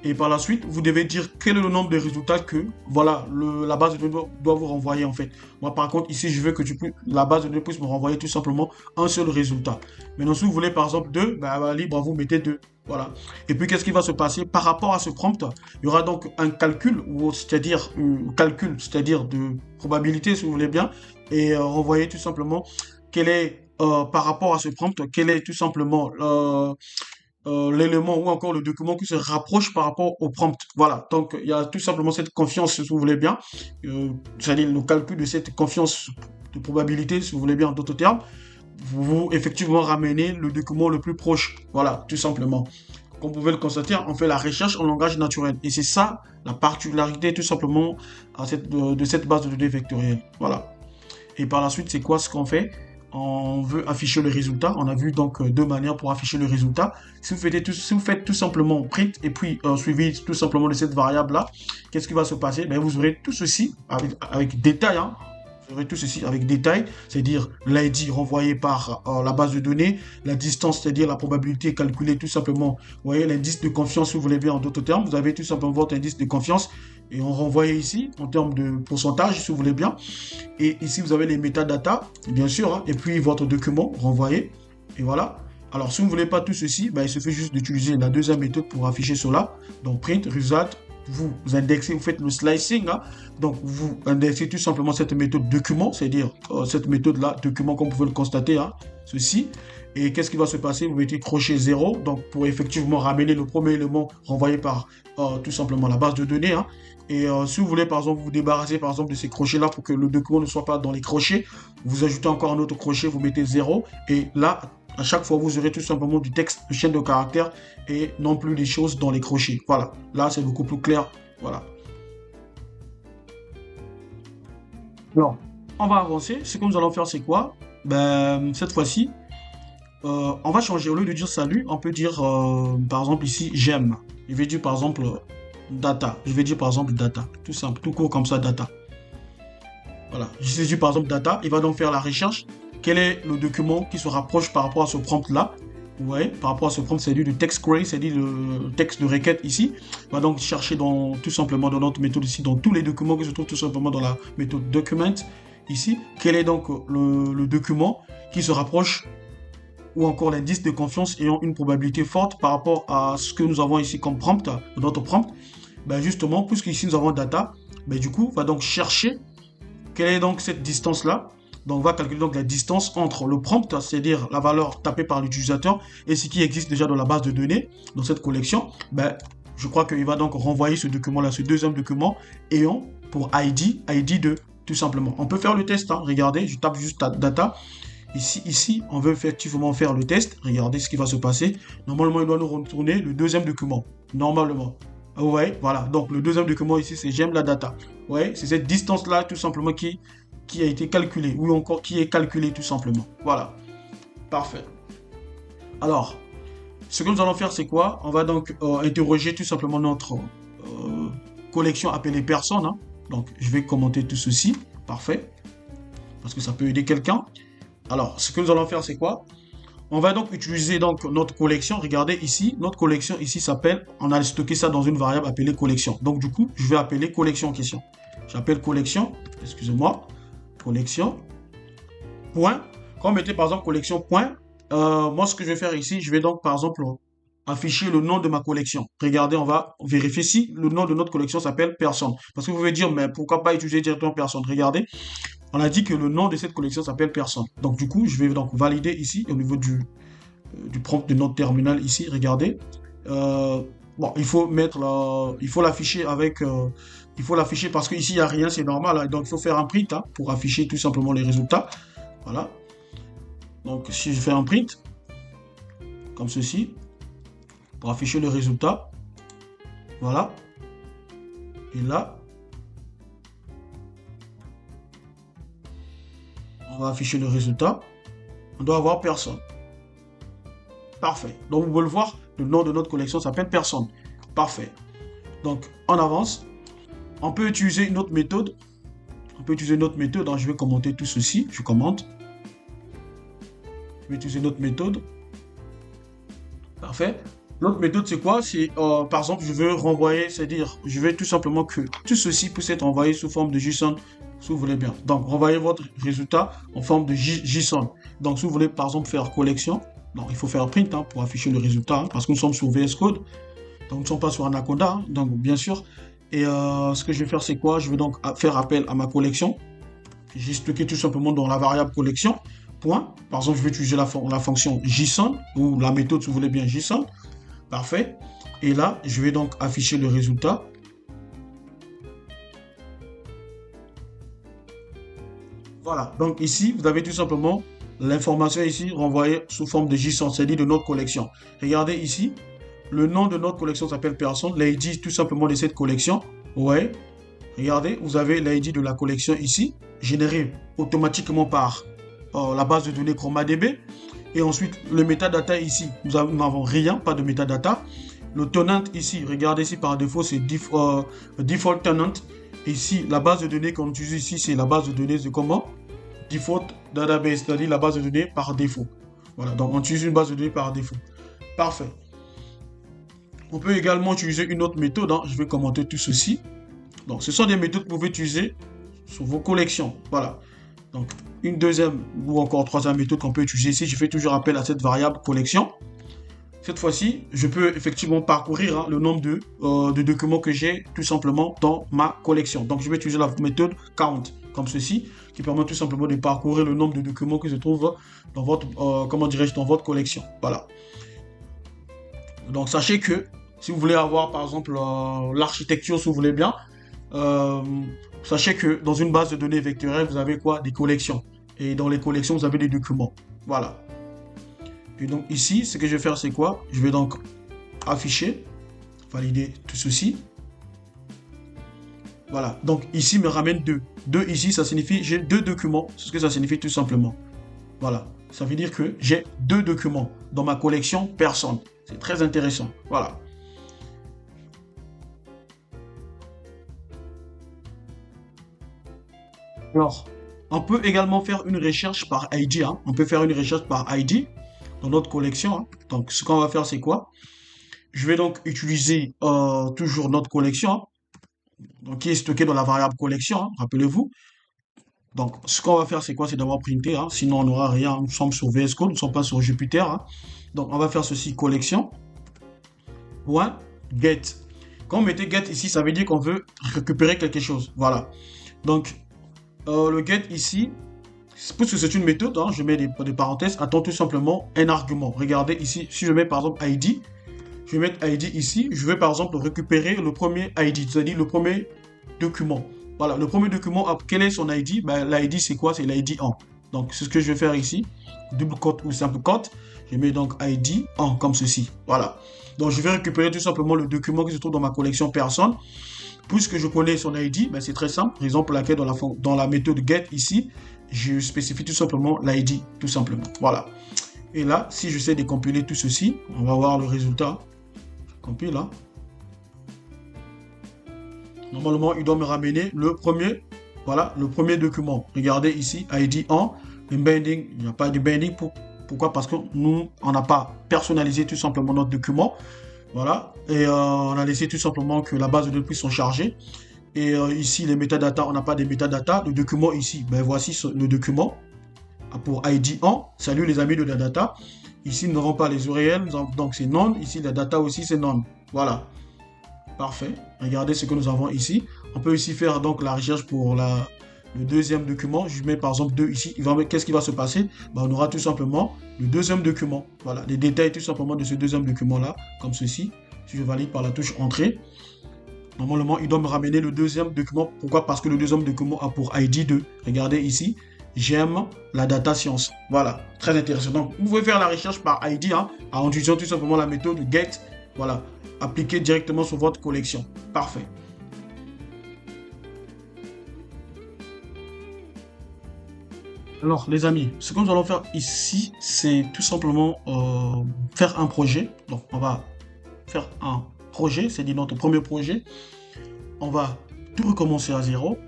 Et par la suite, vous devez dire quel est le nombre de résultats que voilà, la base de données doit vous renvoyer en fait. Moi par contre, ici, je veux que la base de données puisse me renvoyer tout simplement un seul résultat. Maintenant, si vous voulez par exemple 2, bah, libre, vous mettez 2. Voilà. Et puis, qu'est-ce qui va se passer par rapport à ce prompt? Il y aura donc un calcul, c'est-à-dire de probabilité, si vous voulez bien, et renvoyer tout simplement quel est, par rapport à ce prompt, quel est tout simplement l'élément ou encore le document qui se rapproche par rapport au prompt. Voilà, donc il y a tout simplement cette confiance, si vous voulez bien, c'est-à-dire le calcul de cette confiance de probabilité, si vous voulez bien, en d'autres termes, vous effectivement ramenez le document le plus proche. Voilà, tout simplement. Comme vous pouvez le constater, on fait la recherche en langage naturel. Et c'est ça la particularité tout simplement de cette base de données vectorielle. Voilà. Et par la suite, c'est quoi ce qu'on fait? On veut afficher le résultat. On a vu donc deux manières pour afficher le résultat. Si vous faites tout simplement print et puis suivi tout simplement de cette variable-là, qu'est-ce qui va se passer? Ben, vous aurez tout ceci avec détail. Hein. Vous aurez tout ceci avec détail, c'est-à-dire l'ID renvoyé par la base de données, la distance, c'est-à-dire la probabilité calculée tout simplement. Vous voyez l'indice de confiance, si vous voulez bien en d'autres termes. Vous avez tout simplement votre indice de confiance et on renvoie ici en termes de pourcentage, si vous voulez bien. Et ici, vous avez les métadatas, bien sûr, hein, et puis votre document renvoyé. Et voilà. Alors, si vous ne voulez pas tout ceci, ben, il suffit juste d'utiliser la deuxième méthode pour afficher cela. Donc, print, result, vous indexez, vous faites le slicing. Hein. Donc, vous indexez tout simplement cette méthode document, c'est-à-dire cette méthode-là, document, comme vous pouvez le constater, hein, ceci. Et qu'est-ce qui va se passer? Vous mettez crochet 0, donc pour effectivement ramener le premier élément renvoyé par tout simplement la base de données. Hein. Et si vous voulez, par exemple, vous débarrasser par exemple de ces crochets-là pour que le document ne soit pas dans les crochets, vous ajoutez encore un autre crochet, vous mettez 0. Et là, à chaque fois, vous aurez tout simplement du texte, une chaîne de caractères et non plus des choses dans les crochets. Voilà, là, c'est beaucoup plus clair. Voilà. Alors, on va avancer. Ce que nous allons faire, c'est quoi? Ben, cette fois-ci, on va changer. Au lieu de dire salut, on peut dire, par exemple, ici, j'aime. Je vais dire, par exemple, data. Je vais dire, par exemple, data. Tout simple, tout court comme ça, data. Voilà. Je saisis par exemple data. Il va donc faire la recherche. Quel est le document qui se rapproche par rapport à ce prompt-là? Ouais, par rapport à ce prompt, c'est-à-dire le text query, c'est-à-dire le texte de requête ici. On va donc chercher tout simplement dans notre méthode ici, dans tous les documents qui se trouvent tout simplement dans la méthode document ici. Quel est donc le document qui se rapproche ou encore l'indice de confiance ayant une probabilité forte par rapport à ce que nous avons ici comme prompt, notre prompt. Ben justement, puisqu'ici nous avons data, ben du coup, on va donc chercher quelle est donc cette distance-là. Donc, on va calculer donc la distance entre le prompt, c'est-à-dire la valeur tapée par l'utilisateur, et ce qui existe déjà dans la base de données, dans cette collection. Ben, je crois qu'il va donc renvoyer ce document-là, ce deuxième document, ayant pour ID2, tout simplement. On peut faire le test, hein. Regardez, je tape juste data. Ici, on veut effectivement faire le test. Regardez ce qui va se passer. Normalement, il doit nous retourner le deuxième document. Normalement. Vous voyez, voilà. Donc, le deuxième document ici, c'est j'aime la data. Vous voyez, c'est cette distance-là, tout simplement, qui a été calculée. Ou encore qui est calculée, tout simplement. Voilà. Parfait. Alors, ce que nous allons faire, c'est quoi? On va donc interroger tout simplement notre collection appelée personne. Hein. Donc, je vais commenter tout ceci. Parfait. Parce que ça peut aider quelqu'un. Alors, ce que nous allons faire, c'est quoi? On va donc utiliser donc notre collection. Regardez ici, notre collection ici s'appelle, on a stocké ça dans une variable appelée collection. Donc du coup, je vais appeler collection en question. J'appelle collection, excusez-moi, collection, point. Quand on mettait par exemple collection, point, moi ce que je vais faire ici, je vais donc par exemple afficher le nom de ma collection. Regardez, on va vérifier si le nom de notre collection s'appelle personne. Parce que vous pouvez dire, mais pourquoi pas utiliser directement personne? Regardez, on a dit que le nom de cette collection s'appelle personne. Donc du coup, je vais donc valider ici au niveau du prompt de notre terminal ici. Regardez. Bon, il faut l'afficher avec, il faut l'afficher parce qu'ici il n'y a rien, c'est normal. Hein, donc il faut faire un print hein, pour afficher tout simplement les résultats. Voilà. Donc si je fais un print, comme ceci, pour afficher le résultat. Voilà. Et là, on va afficher le résultat. On doit avoir personne. Parfait. Donc vous pouvez le voir, le nom de notre collection s'appelle personne. Parfait. Donc on avance. On peut utiliser une autre méthode. On peut utiliser une autre méthode. Donc, je vais commenter tout ceci. Je commente. Je vais utiliser une autre méthode. Parfait. L'autre méthode, c'est quoi? C'est, par exemple, je veux renvoyer, c'est-à-dire, je veux tout simplement que tout ceci puisse être envoyé sous forme de JSON, si vous voulez bien. Donc, renvoyez votre résultat en forme de JSON. Donc, si vous voulez, par exemple, faire collection, donc, il faut faire print hein, pour afficher le résultat, hein, parce que nous sommes sur VS Code, donc nous ne sommes pas sur Anaconda, hein, donc bien sûr. Et ce que je vais faire, c'est quoi? Je vais donc faire appel à ma collection. J'ai stocké tout simplement dans la variable collection. Point. Par exemple, je vais utiliser la fonction JSON, ou la méthode, si vous voulez bien, JSON. Parfait. Et là, je vais donc afficher le résultat. Voilà. Donc ici, vous avez tout simplement l'information ici renvoyée sous forme de JSON, c'est-à-dire de notre collection. Regardez ici, le nom de notre collection s'appelle personne. L'ID tout simplement de cette collection. Ouais. Regardez, vous avez l'ID de la collection ici, généré automatiquement par la base de données ChromaDB. Et ensuite, le metadata ici, nous n'avons rien, pas de metadata. Le tenant ici, regardez ici par défaut, c'est default tenant. Ici, la base de données qu'on utilise ici, c'est la base de données de comment? Default database, c'est-à-dire la base de données par défaut. Voilà, donc on utilise une base de données par défaut. Parfait. On peut également utiliser une autre méthode. Hein. Je vais commenter tout ceci. Donc, ce sont des méthodes que vous pouvez utiliser sur vos collections. Voilà. Donc, une deuxième ou encore troisième méthode qu'on peut utiliser ici, je fais toujours appel à cette variable collection. Cette fois-ci, je peux effectivement parcourir hein, le nombre de documents que j'ai tout simplement dans ma collection. Donc, je vais utiliser la méthode count, comme ceci, qui permet tout simplement de parcourir le nombre de documents qui se trouvent dans votre, dans votre collection. Voilà. Donc, sachez que si vous voulez avoir, par exemple, l'architecture, si vous voulez bien, sachez que dans une base de données vectorielle, vous avez quoi? Des collections. Et dans les collections, vous avez des documents. Voilà. Et donc ici, ce que je vais faire, c'est quoi? Je vais donc afficher, valider tout ceci. Voilà. Donc ici, me ramène 2. 2 ici, ça signifie j'ai 2 documents. C'est ce que ça signifie tout simplement. Voilà. Ça veut dire que j'ai 2 documents dans ma collection personne. C'est très intéressant. Voilà. Alors, on peut également faire une recherche par ID. Hein. On peut faire une recherche par ID dans notre collection. Hein. Donc, ce qu'on va faire, c'est quoi? Je vais donc utiliser toujours notre collection, hein, donc, qui est stockée dans la variable collection, hein, rappelez-vous. Donc, ce qu'on va faire, c'est quoi? C'est d'avoir printé, hein, sinon on n'aura rien. Nous sommes sur VS Code, nous ne sommes pas sur Jupyter. Hein. Donc, on va faire ceci, collection, point, get. Quand on mettait get ici, ça veut dire qu'on veut récupérer quelque chose. Voilà. Donc, le get ici, puisque c'est une méthode, hein, je mets des parenthèses, attend tout simplement un argument. Regardez ici, si je mets par exemple ID, je vais mettre ID ici, je vais par exemple récupérer le premier ID, c'est-à-dire le premier document. Voilà, le premier document, quel est son ID? Ben, l'ID c'est quoi? C'est l'ID 1. Donc c'est ce que je vais faire ici, double quote ou simple quote, je mets donc ID 1 comme ceci. Voilà, donc je vais récupérer tout simplement le document qui se trouve dans ma collection personne. Puisque je connais son ID, ben c'est très simple. Raison pour laquelle dans la méthode get ici, je spécifie tout simplement l'ID, tout simplement. Voilà. Et là, si j'essaie de compiler tout ceci, on va voir le résultat. Je compile là. Normalement, il doit me ramener le premier, voilà, le premier document. Regardez ici, ID 1, le binding, il n'y a pas de binding Pourquoi? Parce que nous, on n'a pas personnalisé tout simplement notre document. Voilà. Et on a laissé tout simplement que la base de données sont chargées. Et ici, les métadatas, on n'a pas des métadatas. Le document ici, ben voici le document pour ID 1. Salut les amis de la data. Ici, nous n'avons pas les URL, donc c'est non. Ici, la data aussi, c'est non. Voilà. Parfait. Regardez ce que nous avons ici. On peut ici faire donc la recherche pour le deuxième document. Je mets par exemple 2 ici. Qu'est-ce qui va se passer? Ben, on aura tout simplement le deuxième document. Voilà, les détails tout simplement de ce deuxième document-là, comme ceci. Si je valide par la touche Entrée, normalement, il doit me ramener le deuxième document. Pourquoi? Parce que le deuxième document a pour ID 2. Regardez ici. J'aime la data science. Voilà, très intéressant. Donc, vous pouvez faire la recherche par ID, hein, en utilisant tout simplement la méthode GET. Voilà, appliquée directement sur votre collection. Parfait. Alors, les amis, ce que nous allons faire ici, c'est tout simplement faire un projet. Donc, on va faire un projet, c'est-à-dire notre premier projet. On va tout recommencer à zéro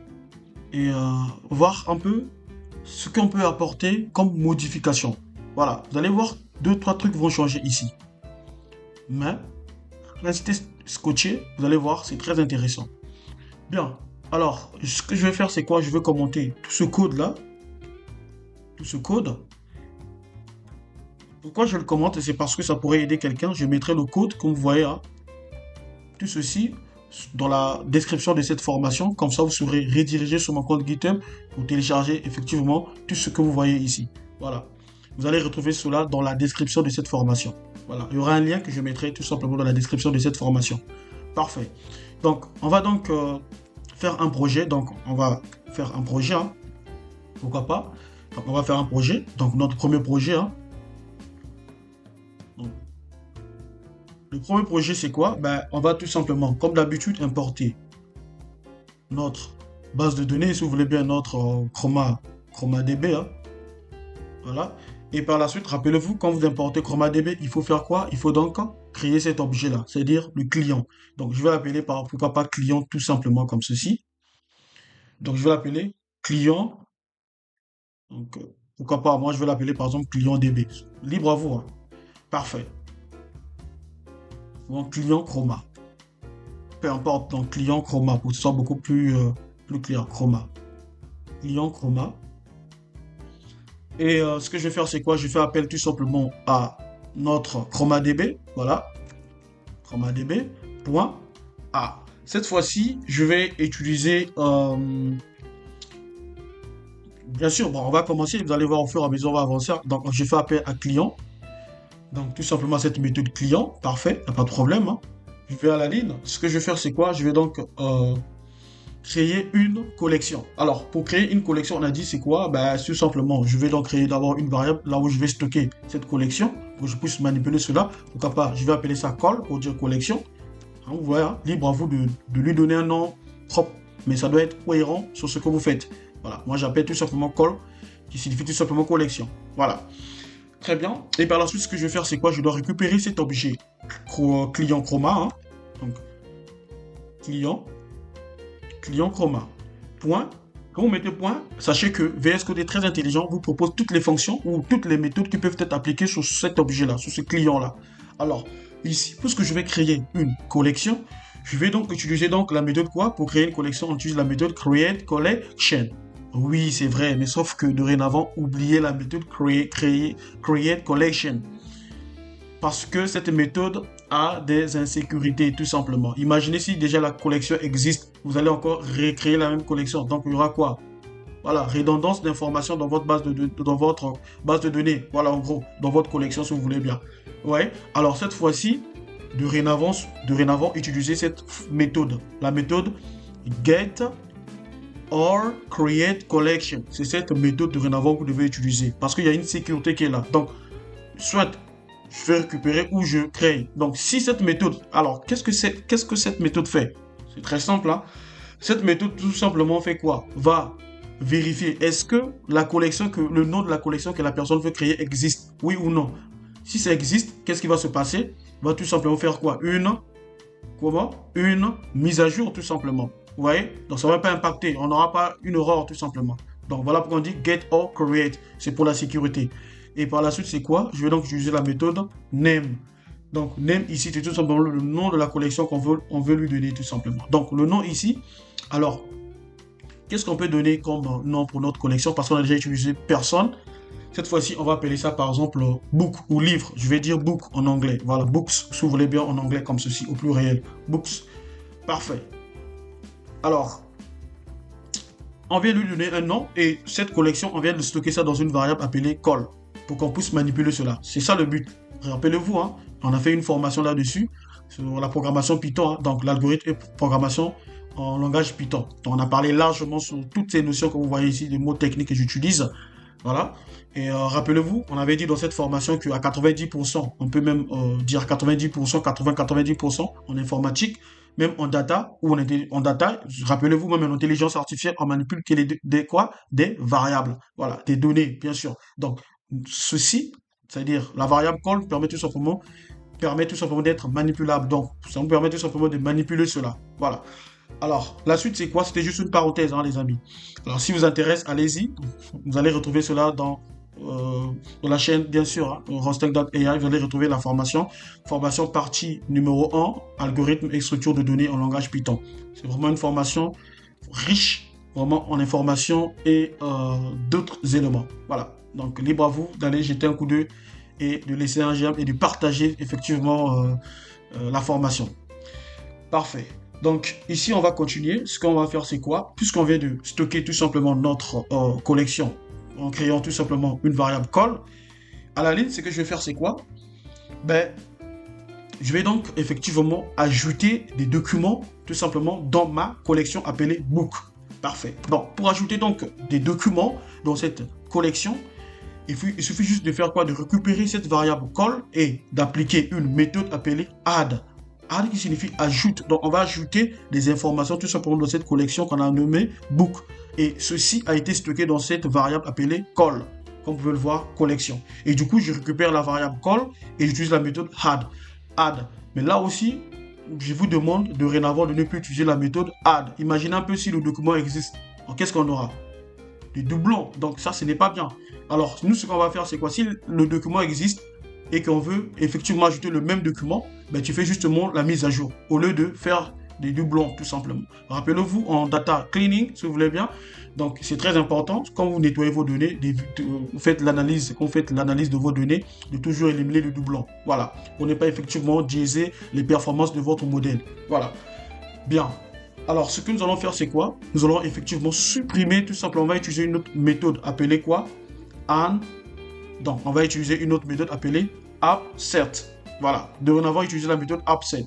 et voir un peu ce qu'on peut apporter comme modification. Voilà, vous allez voir, 2-3 trucs vont changer ici. Mais, restez scotché, vous allez voir, c'est très intéressant. Bien, alors, ce que je vais faire, c'est quoi? Je vais commenter tout ce code-là. Tout ce code. Pourquoi je le commente? C'est parce que ça pourrait aider quelqu'un. Je mettrai le code, comme vous voyez, hein, tout ceci dans la description de cette formation. Comme ça, vous serez redirigé sur mon compte GitHub pour télécharger effectivement tout ce que vous voyez ici. Voilà. Vous allez retrouver cela dans la description de cette formation. Voilà. Il y aura un lien que je mettrai tout simplement dans la description de cette formation. Parfait. Donc, on va donc faire un projet. Donc, on va faire un projet. Hein. Pourquoi pas? Donc, on va faire un projet. Donc, notre premier projet. Hein. Donc, le premier projet, c'est quoi? Ben, on va tout simplement, comme d'habitude, importer notre base de données, si vous voulez bien, notre ChromaDB. Hein. Voilà. Et par la suite, rappelez-vous, quand vous importez ChromaDB, il faut faire quoi? Il faut donc créer cet objet-là, c'est-à-dire le client. Donc, je vais l'appeler pourquoi pas client tout simplement comme ceci. Donc, je vais l'appeler client. Donc, pourquoi pas, moi, je vais l'appeler par exemple client DB. Libre à vous. Hein. Parfait. Donc, client Chroma. Peu importe, donc client Chroma, pour que ce soit beaucoup plus clair. Chroma. Client Chroma. Et ce que je vais faire, c'est quoi? Je fais appel tout simplement à notre ChromaDB. Voilà. ChromaDB.a. Cette fois-ci, je vais utiliser... bien sûr, bon, on va commencer. Vous allez voir au fur et à mesure, on va avancer. Donc, je fais appel à client. Donc, tout simplement, cette méthode client. Parfait, il n'y a pas de problème. Hein. Je vais à la ligne. Ce que je vais faire, c'est quoi? Je vais donc créer une collection. Alors, pour créer une collection, on a dit c'est quoi? Ben, tout simplement, je vais donc créer d'abord une variable là où je vais stocker cette collection pour que je puisse manipuler cela. Pourquoi pas? Je vais appeler ça call pour dire collection. Hein, vous voyez, hein, libre à vous de lui donner un nom propre, mais ça doit être cohérent sur ce que vous faites. Voilà, moi j'appelle tout simplement call, qui signifie tout simplement collection. Voilà. Très bien. Et par la suite, ce que je vais faire, c'est quoi? Je dois récupérer cet objet client Chroma. Hein. Donc, client Chroma. Point. Quand vous mettez point, sachez que VS Code est très intelligent, vous propose toutes les fonctions ou toutes les méthodes qui peuvent être appliquées sur cet objet-là, sur ce client-là. Alors, ici, puisque je vais créer une collection, je vais donc utiliser donc la méthode quoi? Pour créer une collection, on utilise la méthode create collection. Oui, c'est vrai, mais sauf que dorénavant, oubliez la méthode create collection. Parce que cette méthode a des insécurités, tout simplement. Imaginez si déjà la collection existe, vous allez encore recréer la même collection. Donc, il y aura quoi? Voilà, redondance d'informations dans votre base de données. Voilà, en gros, dans votre collection, si vous voulez bien. Ouais, alors cette fois-ci, dorénavant, utilisez cette méthode. La méthode get or create collection. C'est cette méthode dorénavant que vous devez utiliser. Parce qu'il y a une sécurité qui est là. Donc, soit je vais récupérer ou je crée. Donc, si cette méthode... Alors, qu'est-ce que cette méthode fait? C'est très simple. Hein? Cette méthode, tout simplement, fait quoi? Va vérifier est-ce que le nom de la collection que la personne veut créer existe, oui ou non. Si ça existe, qu'est-ce qui va se passer? Il va tout simplement faire quoi? Une mise à jour, tout simplement. Vous voyez? Donc, ça ne va pas impacter. On n'aura pas une erreur, tout simplement. Donc, voilà pourquoi on dit get or create. C'est pour la sécurité. Et par la suite, c'est quoi? Je vais donc utiliser la méthode name. Donc, name ici, c'est tout simplement le nom de la collection on veut lui donner tout simplement. Donc, le nom ici, alors, qu'est-ce qu'on peut donner comme nom pour notre collection? Parce qu'on a déjà utilisé personne. Cette fois-ci, on va appeler ça par exemple book ou livre. Je vais dire book en anglais. Voilà, books, si vous voulez bien en anglais comme ceci, au pluriel. Books. Parfait. Alors, on vient lui donner un nom et cette collection, on vient de stocker ça dans une variable appelée call pour qu'on puisse manipuler cela. C'est ça le but. Rappelez-vous, hein, on a fait une formation là-dessus sur la programmation Python, hein, donc l'algorithme et programmation en langage Python. Donc, on a parlé largement sur toutes ces notions que vous voyez ici, les mots techniques que j'utilise. Voilà. Et rappelez-vous, on avait dit dans cette formation qu'à 90%, on peut même dire 90%, 80-90% en informatique, même en data, ou en data, rappelez-vous, même en intelligence artificielle, on manipule que des quoi? Des variables. Voilà, des données, bien sûr. Donc, ceci, c'est-à-dire la variable call permet tout simplement d'être manipulable. Donc, ça nous permet tout simplement de manipuler cela. Voilà. Alors, la suite, c'est quoi? C'était juste une parenthèse, hein, les amis. Alors, si vous intéresse, allez-y. Vous allez retrouver cela dans la chaîne, bien sûr, hein, Rostec.ai. Vous allez retrouver la formation. Formation partie numéro 1, algorithme et structure de données en langage Python. C'est vraiment une formation riche, vraiment en informations et d'autres éléments. Voilà. Donc, libre à vous d'aller jeter un coup d'œil et de laisser un j'aime et de partager effectivement la formation. Parfait. Donc ici, on va continuer. Ce qu'on va faire, c'est quoi? Puisqu'on vient de stocker tout simplement notre collection en créant tout simplement une variable call, à la ligne, ce que je vais faire, c'est quoi? Ben, je vais donc effectivement ajouter des documents tout simplement dans ma collection appelée book. Parfait. Donc, pour ajouter donc des documents dans cette collection, il suffit juste de faire quoi? De récupérer cette variable call et d'appliquer une méthode appelée add. Add qui signifie ajoute. Donc, on va ajouter des informations tout simplement dans cette collection qu'on a nommée book. Et ceci a été stocké dans cette variable appelée call. Comme vous pouvez le voir, collection. Et du coup, je récupère la variable call et j'utilise la méthode add. Mais là aussi, je vous demande dorénavant de ne plus utiliser la méthode add. Imaginez un peu si le document existe. Alors, qu'est-ce qu'on aura? Des doublons. Donc ça, ce n'est pas bien. Alors, nous, ce qu'on va faire, c'est quoi? Si le document existe et qu'on veut effectivement ajouter le même document, ben, tu fais justement la mise à jour au lieu de faire des doublons, tout simplement. Rappelez-vous, en data cleaning, si vous voulez bien, donc c'est très important, quand vous nettoyez vos données, vous faites l'analyse, quand vous faites l'analyse de vos données, de toujours éliminer le doublon. Voilà, pour ne pas effectivement biaiser les performances de votre modèle. Voilà, bien. Alors, ce que nous allons faire, c'est quoi? Nous allons effectivement supprimer, tout simplement, on va utiliser une autre méthode appelée quoi? Donc, on va utiliser une autre méthode appelée appset. Voilà, dorénavant, utiliser la méthode appset.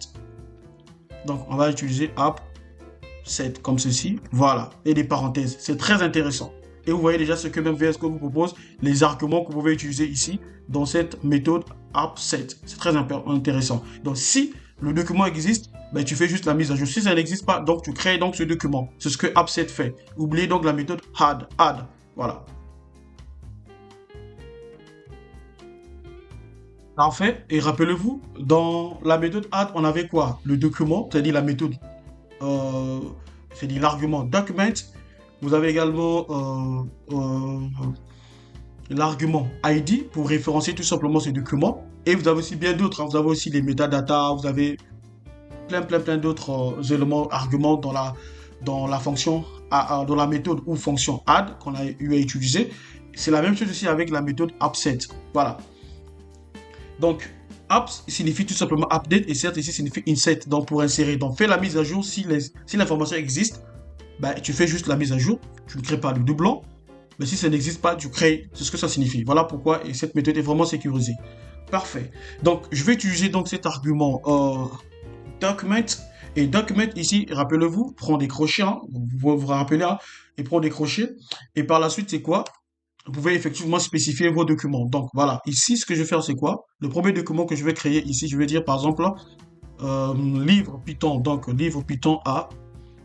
Donc, on va utiliser appset comme ceci. Voilà, et des parenthèses. C'est très intéressant. Et vous voyez déjà ce que même VS Code vous propose, les arguments que vous pouvez utiliser ici dans cette méthode appset. C'est très intéressant. Donc, si le document existe, ben, tu fais juste la mise à jour. Si ça n'existe pas, donc tu crées donc ce document. C'est ce que appset fait. Oubliez donc la méthode add. Voilà. Parfait. Et rappelez-vous, dans la méthode add, on avait quoi? Le document, c'est-à-dire la méthode, euh, c'est-à-dire l'argument document. Vous avez également l'argument ID pour référencer tout simplement ces documents. Et vous avez aussi bien d'autres, hein. Vous avez aussi les metadata, vous avez plein d'autres éléments, arguments dans la fonction, dans la méthode ou fonction add qu'on a eu à utiliser. C'est la même chose aussi avec la méthode appset. Voilà. Donc, apps signifie tout simplement update et set ici signifie insert, donc pour insérer. Donc, fais la mise à jour si l'information existe, ben, tu fais juste la mise à jour, tu ne crées pas le doublon. Mais si ça n'existe pas, tu crées, c'est ce que ça signifie. Voilà pourquoi et cette méthode est vraiment sécurisée. Parfait. Donc, je vais utiliser donc cet argument document. Et document ici, rappelez-vous, prend des crochets, hein, vous rappelez, hein, et prend des crochets. Et par la suite, c'est quoi? Vous pouvez effectivement spécifier vos documents. Donc voilà, ici ce que je vais faire c'est quoi? Le premier document que je vais créer ici, je vais dire par exemple livre Python. Donc livre Python A,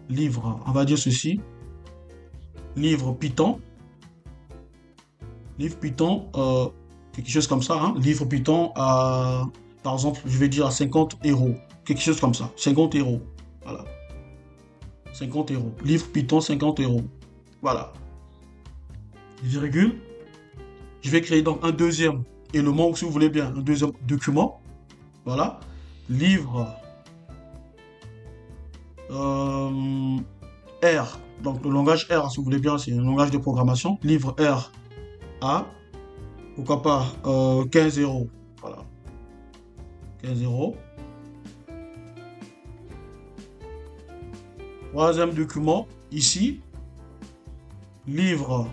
livre, on va dire ceci, livre Python, quelque chose comme ça, hein, livre Python à, par exemple, je vais dire à 50 euros, quelque chose comme ça, 50 euros, voilà, 50 euros, livre Python 50 euros, voilà, virgule. Je vais créer donc un deuxième élément, ou si vous voulez bien, un deuxième document. Voilà. Livre R. Donc le langage R, si vous voulez bien, c'est un langage de programmation. Livre R A. Pourquoi pas 15 euros. Voilà. 15 euros. Troisième document, ici. Livre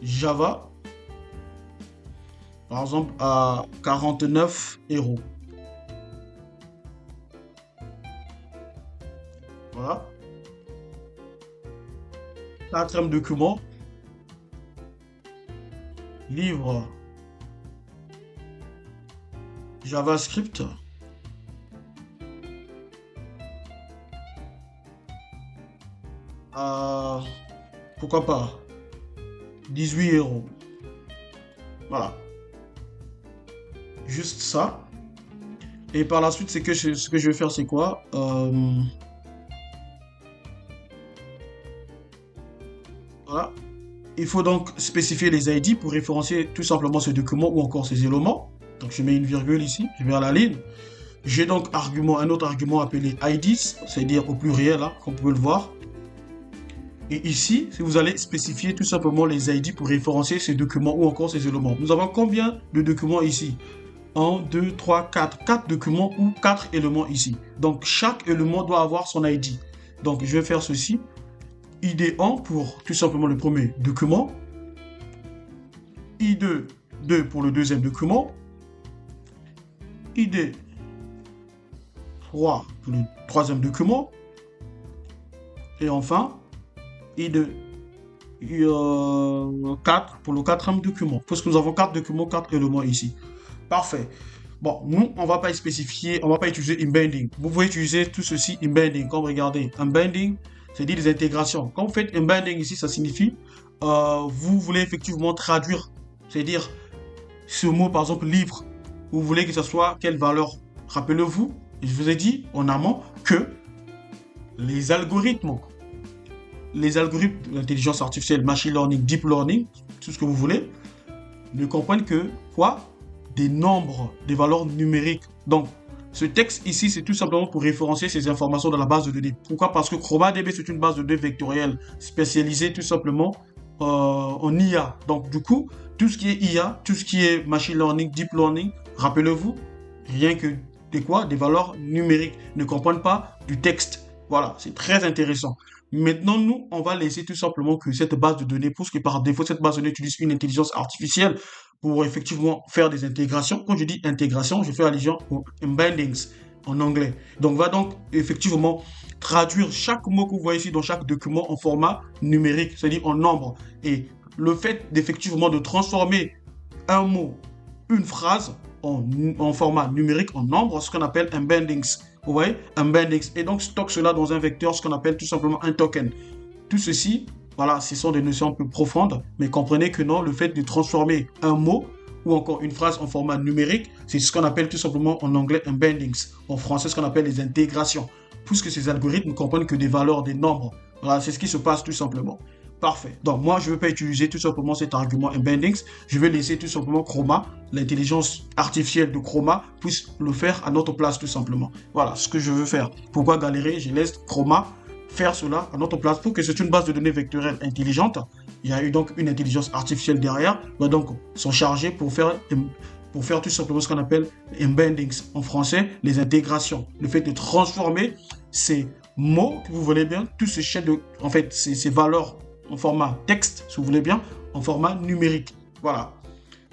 Java. Par exemple, à 49 euros. Voilà. Quatrième document, livre JavaScript à, pourquoi pas, 18 euros. Voilà. Juste ça. Et par la suite, ce que je vais faire, c'est quoi? Voilà. Il faut donc spécifier les ID pour référencier tout simplement ce document ou encore ces éléments. Donc je mets une virgule ici, je vais à la ligne. J'ai donc un autre argument appelé IDs, c'est-à-dire au pluriel, hein, comme vous pouvez le voir. Et ici, vous allez spécifier tout simplement les ID pour référencier ces documents ou encore ces éléments. Nous avons combien de documents ici? 1, 2, 3, 4. 4 documents ou 4 éléments ici. Donc chaque élément doit avoir son ID. Donc je vais faire ceci. ID1 pour tout simplement le premier document. ID2 pour le deuxième document. ID3 pour le troisième document. Et enfin, ID 4 pour le quatrième document. Parce que nous avons 4 documents, 4 éléments ici. Parfait. Bon, nous, on va pas spécifier, on va pas utiliser embedding. Vous pouvez utiliser tout ceci embedding. Comme regardez, embedding, c'est dire des intégrations. Quand vous faites embedding ici, ça signifie vous voulez effectivement traduire, c'est-à-dire ce mot par exemple livre. Vous voulez que ce soit quelle valeur? Rappelez-vous, je vous ai dit en amont que les algorithmes de l'intelligence artificielle, machine learning, deep learning, tout ce que vous voulez, ne comprennent que quoi? Des nombres, des valeurs numériques. Donc, ce texte ici, c'est tout simplement pour référencier ces informations dans la base de données. Pourquoi? Parce que ChromaDB, c'est une base de données vectorielle spécialisée tout simplement en IA. Donc, du coup, tout ce qui est IA, tout ce qui est machine learning, deep learning, rappelez-vous, rien que des quoi? Des valeurs numériques, ne comprennent pas du texte. Voilà, c'est très intéressant. Maintenant, nous, on va laisser tout simplement que cette base de données, parce que par défaut, cette base de données utilise une intelligence artificielle pour effectivement faire des intégrations. Quand je dis intégration, je fais allusion aux embeddings en anglais. Donc, va donc effectivement traduire chaque mot que vous voyez ici dans chaque document en format numérique, c'est-à-dire en nombre. Et le fait d'effectivement de transformer un mot, une phrase en format numérique, en nombre, ce qu'on appelle embeddings. Vous voyez, embeddings. Et donc, stocke cela dans un vecteur, ce qu'on appelle tout simplement un token. Tout ceci, voilà, ce sont des notions un peu profondes, mais comprenez que non, le fait de transformer un mot ou encore une phrase en format numérique, c'est ce qu'on appelle tout simplement en anglais embeddings. En français, ce qu'on appelle les intégrations. Puisque ces algorithmes ne comprennent que des valeurs, des nombres. Voilà, c'est ce qui se passe tout simplement. Parfait. Donc, moi, je ne vais pas utiliser tout simplement cet argument embeddings. Je vais laisser tout simplement Chroma, l'intelligence artificielle de Chroma, puisse le faire à notre place tout simplement. Voilà ce que je veux faire. Pourquoi galérer? Je laisse Chroma faire cela à notre place pour que c'est une base de données vectorielle intelligente. Il y a eu donc une intelligence artificielle derrière, va donc s'en charger pour faire tout simplement ce qu'on appelle embeddings en français, les intégrations. Le fait de transformer ces mots, que vous voulez bien, tous ces chaînes en fait, ces valeurs en format texte, si vous voulez bien, en format numérique. Voilà.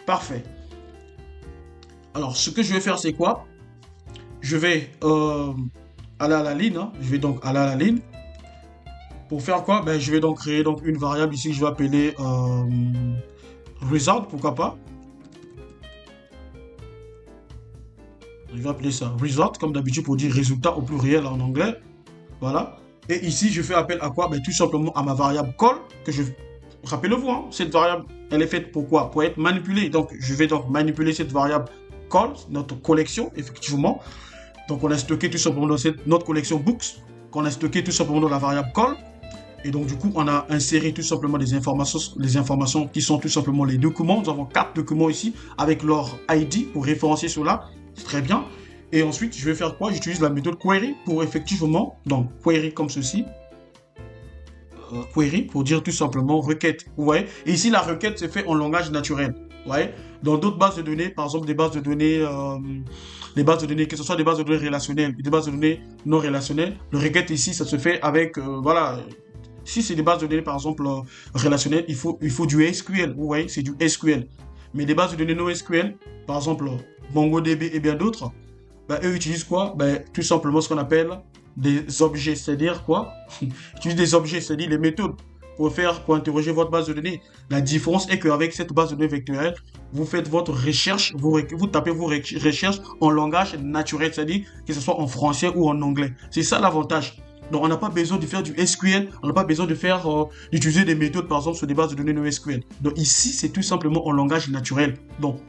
Parfait. Alors, ce que je vais faire, c'est quoi? Je vais aller à la ligne. Hein. Je vais donc aller à la ligne. Pour faire quoi? Ben, je vais donc créer donc une variable ici que je vais appeler result, pourquoi pas. Je vais appeler ça result, comme d'habitude pour dire résultat au pluriel en anglais. Voilà. Et ici, je fais appel à quoi? Ben, tout simplement à ma variable call, que je... Rappelez-vous, hein, cette variable, elle est faite pour quoi? Pour être manipulée. Donc, je vais donc manipuler cette variable call, notre collection, effectivement. Donc, on a stocké tout simplement dans notre collection books, qu'on a stocké tout simplement dans la variable call. Et donc, du coup, on a inséré tout simplement les informations qui sont tout simplement les documents. Nous avons 4 documents ici avec leur ID pour référencer cela. C'est très bien. Et ensuite, je vais faire quoi? J'utilise la méthode query pour effectivement, donc query comme ceci, query pour dire tout simplement requête. Vous voyez? Et ici, la requête se fait en langage naturel. Vous voyez? Dans d'autres bases de données, par exemple des bases de données, que ce soit des bases de données relationnelles, des bases de données non relationnelles, le requête ici, ça se fait avec, voilà, si c'est des bases de données, par exemple, relationnelles, il faut du SQL. Vous voyez, c'est du SQL. Mais des bases de données non SQL, par exemple, MongoDB et bien d'autres, ben, eux utilisent quoi? Ben, tout simplement ce qu'on appelle des objets. C'est-à-dire quoi? Ils utilisent des objets, c'est-à-dire les méthodes pour interroger votre base de données. La différence est qu'avec cette base de données vectorielle, vous faites votre recherche, vous tapez vos recherches en langage naturel, c'est-à-dire que ce soit en français ou en anglais. C'est ça l'avantage. Donc, on n'a pas besoin de faire du SQL, on n'a pas besoin d'utiliser des méthodes, par exemple, sur des bases de données non SQL. Donc, ici, c'est tout simplement en langage naturel. Donc,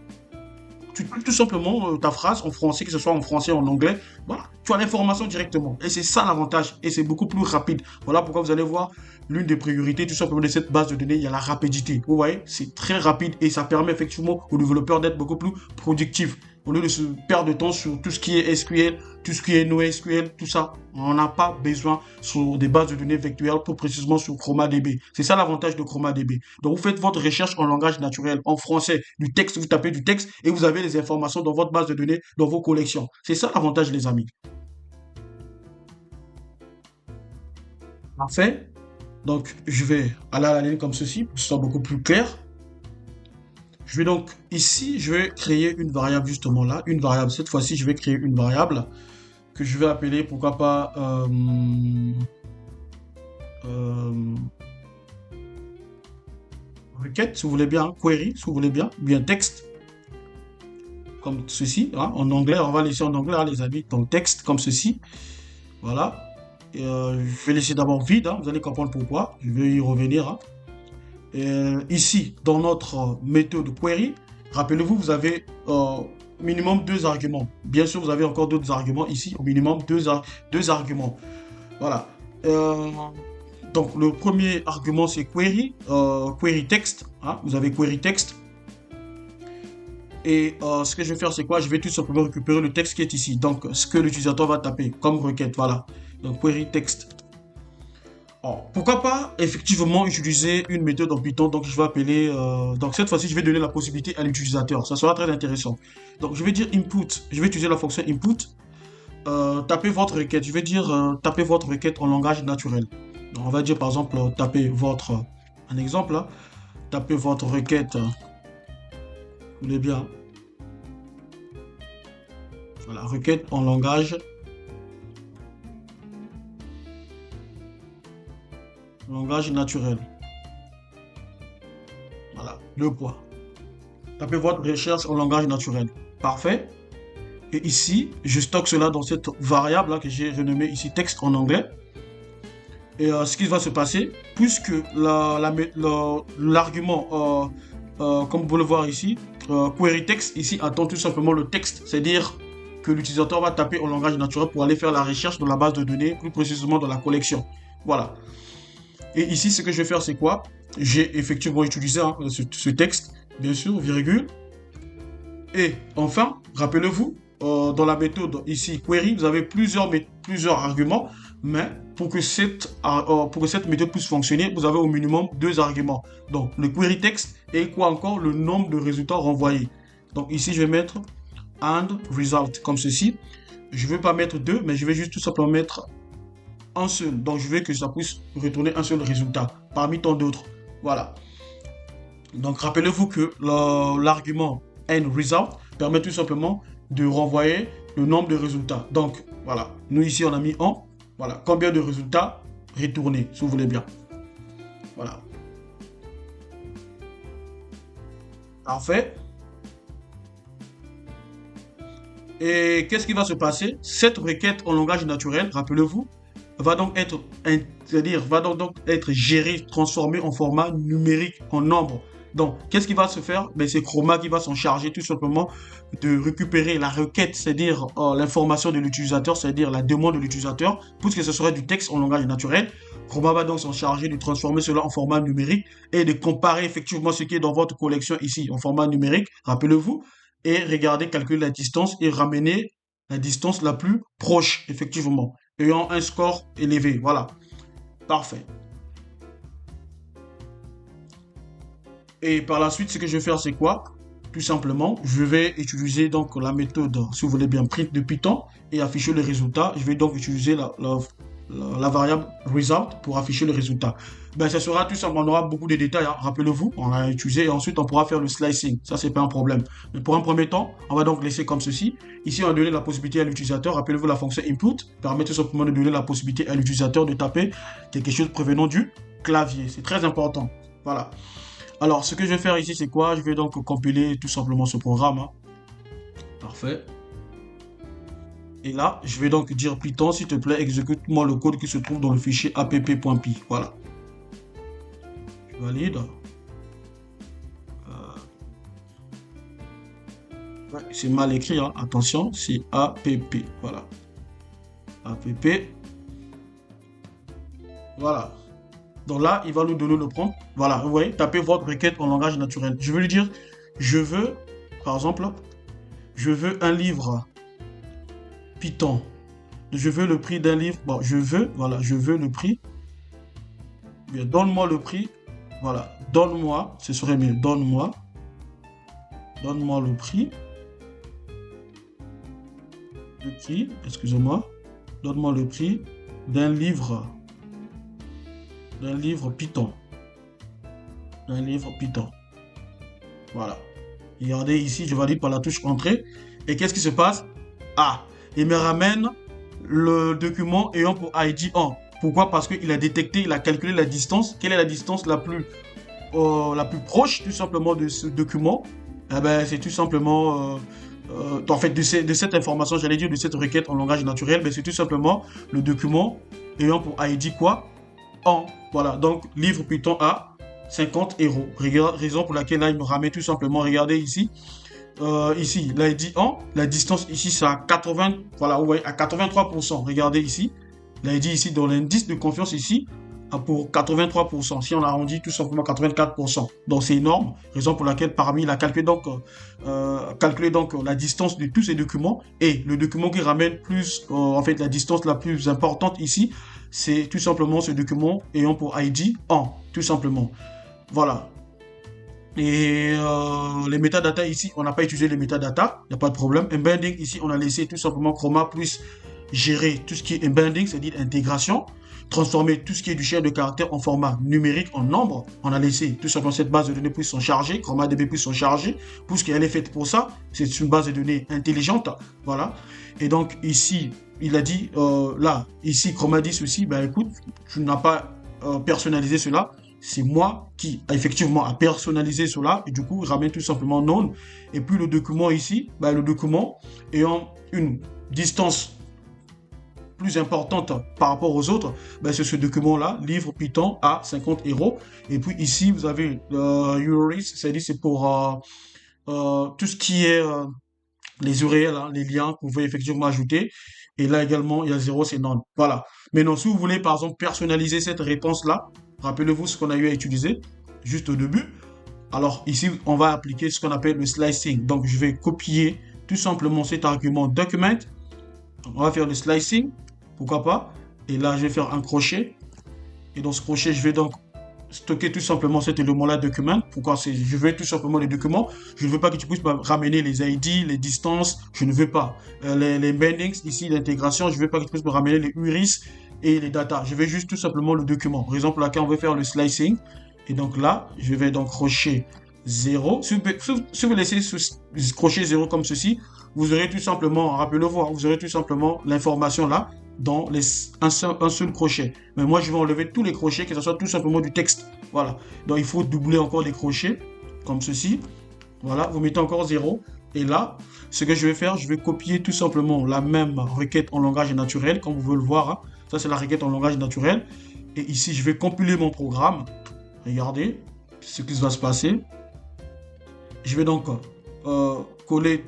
tu tapes tout simplement ta phrase en français, que ce soit en français ou en anglais. Voilà, tu as l'information directement. Et c'est ça l'avantage. Et c'est beaucoup plus rapide. Voilà pourquoi vous allez voir l'une des priorités tout simplement de cette base de données, il y a la rapidité. Vous voyez, c'est très rapide et ça permet effectivement aux développeurs d'être beaucoup plus productifs. Au lieu de se perdre de temps sur tout ce qui est SQL, tout ce qui est NoSQL, tout ça, on n'a pas besoin sur des bases de données vectorielles, plus précisément sur ChromaDB. C'est ça l'avantage de ChromaDB. Donc vous faites votre recherche en langage naturel, en français, du texte, vous tapez du texte et vous avez les informations dans votre base de données, dans vos collections. C'est ça l'avantage, les amis. Parfait. Donc je vais aller à la ligne comme ceci pour que ce soit beaucoup plus clair. Je vais donc ici, je vais créer une variable justement là, une variable. Cette fois-ci, je vais créer une variable que je vais appeler, pourquoi pas, euh, requête, si vous voulez bien, query, si vous voulez bien, ou bien texte, comme ceci, hein, en anglais, on va laisser en anglais, hein, les amis, donc texte comme ceci, voilà. Et, je vais laisser d'abord vide, hein, vous allez comprendre pourquoi, je vais y revenir, hein. Ici, dans notre méthode query, rappelez-vous, vous avez minimum 2 arguments. Bien sûr, vous avez encore d'autres arguments ici, au minimum deux arguments. Voilà. Donc, le premier argument, c'est query, query text, hein. Vous avez query text. Et ce que je vais faire, c'est quoi? Je vais tout simplement récupérer le texte qui est ici. Donc, ce que l'utilisateur va taper comme requête, voilà. Donc, query text. Alors, pourquoi pas effectivement utiliser une méthode en Python. Donc je vais appeler, donc cette fois-ci je vais donner la possibilité à l'utilisateur, ça sera très intéressant. Donc je vais dire input, je vais utiliser la fonction input, tapez votre requête, je vais dire tapez votre requête en langage naturel. Donc on va dire par exemple tapez votre, un exemple là, tapez votre requête, vous voulez bien, voilà, requête en langage naturel, voilà, 2 points. Tapez votre recherche en langage naturel. Parfait. Et ici, je stocke cela dans cette variable là que j'ai renommée ici texte en anglais. Et ce qui va se passer, puisque l'argument, comme vous pouvez le voir ici, query text, ici attend tout simplement le texte, c'est-à-dire que l'utilisateur va taper en langage naturel pour aller faire la recherche dans la base de données, plus précisément dans la collection. Voilà. Et ici, ce que je vais faire, c'est quoi? J'ai effectivement utilisé hein, ce texte, bien sûr, virgule. Et enfin, rappelez-vous, dans la méthode ici, query, vous avez plusieurs arguments, mais pour que cette méthode puisse fonctionner, vous avez au minimum 2 arguments. Donc, le query text et quoi encore? Le nombre de résultats renvoyés. Donc ici, je vais mettre and result, comme ceci. Je ne vais pas mettre 2, mais je vais juste tout simplement mettre un seul. Donc, je veux que ça puisse retourner un seul résultat, parmi tant d'autres. Voilà. Donc, rappelez-vous que l'argument and result permet tout simplement de renvoyer le nombre de résultats. Donc, voilà. Nous, ici, on a mis 1. Voilà. Combien de résultats retournés, si vous voulez bien. Voilà. Parfait. Et qu'est-ce qui va se passer? Cette requête en langage naturel, rappelez-vous, va donc être, c'est-à-dire va donc être gérée, transformée en format numérique, en nombre. Donc, qu'est-ce qui va se faire? Ben, c'est Chroma qui va s'en charger tout simplement de récupérer la requête, c'est-à-dire l'information de l'utilisateur, c'est-à-dire la demande de l'utilisateur, puisque ce serait du texte en langage naturel. Chroma va donc s'en charger de transformer cela en format numérique et de comparer effectivement ce qui est dans votre collection ici en format numérique, rappelez-vous, et regarder, calculer la distance et ramener la distance la plus proche, effectivement, ayant un score élevé. Voilà, parfait. Et par la suite, ce que je vais faire, c'est quoi? Tout simplement, je vais utiliser donc la méthode, si vous voulez bien, print de Python et afficher le résultat. Je vais donc utiliser la variable result pour afficher le résultat. Ben, ça sera tout simple, on aura beaucoup de détails, hein. Rappelez-vous, on l'a utilisé et ensuite on pourra faire le slicing. Ça, c'est pas un problème. Mais pour un premier temps, on va donc laisser comme ceci. Ici, on va donner la possibilité à l'utilisateur. Rappelez-vous, la fonction input permet tout simplement de donner la possibilité à l'utilisateur de taper quelque chose provenant du clavier. C'est très important. Voilà. Alors, ce que je vais faire ici, c'est quoi? Je vais donc compiler tout simplement ce programme, hein. Parfait. Et là, je vais donc dire Python, s'il te plaît, exécute-moi le code qui se trouve dans le fichier app.py. Voilà. Je valide. Ouais, c'est mal écrit, hein. Attention, c'est app. Voilà. App. Voilà. Donc là, il va nous donner le prompt. Voilà, vous voyez, tapez votre requête en langage naturel. Je vais lui dire, je veux, par exemple, je veux un livre Python. Je veux le prix d'un livre. Bon, voilà, je veux le prix. Bien, donne-moi le prix. Voilà, donne-moi, ce serait mieux, donne-moi excusez-moi, donne-moi le prix d'un livre Python. D'un livre Python. Voilà. Regardez ici, je valide par la touche entrée. Et qu'est-ce qui se passe? Ah, il me ramène le document ayant pour ID 1. Pourquoi? Parce qu'il a détecté, il a calculé la distance. Quelle est la distance la plus proche, tout simplement, de ce document? Eh ben, c'est tout simplement... en fait, de cette information, j'allais dire de cette requête en langage naturel, mais c'est tout simplement le document ayant pour ID quoi? En. Voilà, donc livre Python à 50 €. Raison pour laquelle là, il me ramène tout simplement, regardez ici, ici, là il dit en, la distance ici c'est à 80, voilà, vous voyez, à 83%. Regardez ici, là il dit ici dans l'indice de confiance ici, pour 83%. Si on arrondit tout simplement 84%. Donc c'est énorme, raison pour laquelle parmi il a calculé donc, la distance de tous ces documents et le document qui ramène plus, en fait la distance la plus importante ici, c'est tout simplement ce document ayant pour ID en, tout simplement. Voilà. Et les métadatas ici, on n'a pas utilisé les métadatas, il n'y a pas de problème. Embedding ici, on a laissé tout simplement Chroma plus gérer tout ce qui est embedding, c'est-à-dire intégration, transformer tout ce qui est du champ de caractère en format numérique, en nombre. On a laissé tout simplement cette base de données puisse s'en charger, ChromaDB puisse s'en charger, puisqu'elle est faite pour ça. C'est une base de données intelligente, voilà. Et donc ici, il a dit, là, ici, Chroma dit ceci, ben écoute, tu n'as pas personnalisé cela, c'est moi qui effectivement a personnalisé cela, et du coup, il ramène tout simplement non. Et puis le document ici, ben, le document ayant une distance plus importante par rapport aux autres, ben c'est ce document-là, livre Python à 50 €. Et puis ici, vous avez URIs, c'est-à-dire c'est pour tout ce qui est les URL, hein, les liens que vous pouvez effectivement ajouter. Et là également, il y a 0, c'est non. Voilà. Maintenant, si vous voulez par exemple personnaliser cette réponse-là, rappelez-vous ce qu'on a eu à utiliser juste au début. Alors ici, on va appliquer ce qu'on appelle le slicing. Donc, je vais copier tout simplement cet argument document. On va faire le slicing, pourquoi pas. Et là, je vais faire un crochet. Et dans ce crochet, je vais donc stocker tout simplement cet élément-là document. Pourquoi? Je veux tout simplement les documents. Je ne veux pas que tu puisses ramener les ID, les distances. Je ne veux pas. Les embeddings, ici, l'intégration. Je ne veux pas que tu puisses me ramener les URIs et les data. Je veux juste tout simplement le document. Raison pour laquelle on va faire le slicing. Et donc là, je vais donc crochet 0. Si vous laissez ce crochet 0 comme ceci, vous aurez tout simplement, rappelez-vous, vous aurez tout simplement l'information là dans un seul crochet. Mais moi, je vais enlever tous les crochets, que ce soit tout simplement du texte. Voilà. Donc, il faut doubler encore les crochets, comme ceci. Voilà, vous mettez encore 0. Et là, ce que je vais faire, je vais copier tout simplement la même requête en langage naturel, comme vous pouvez le voir, hein. Ça, c'est la requête en langage naturel. Et ici, je vais compiler mon programme. Regardez ce qui va se passer. Je vais donc coller,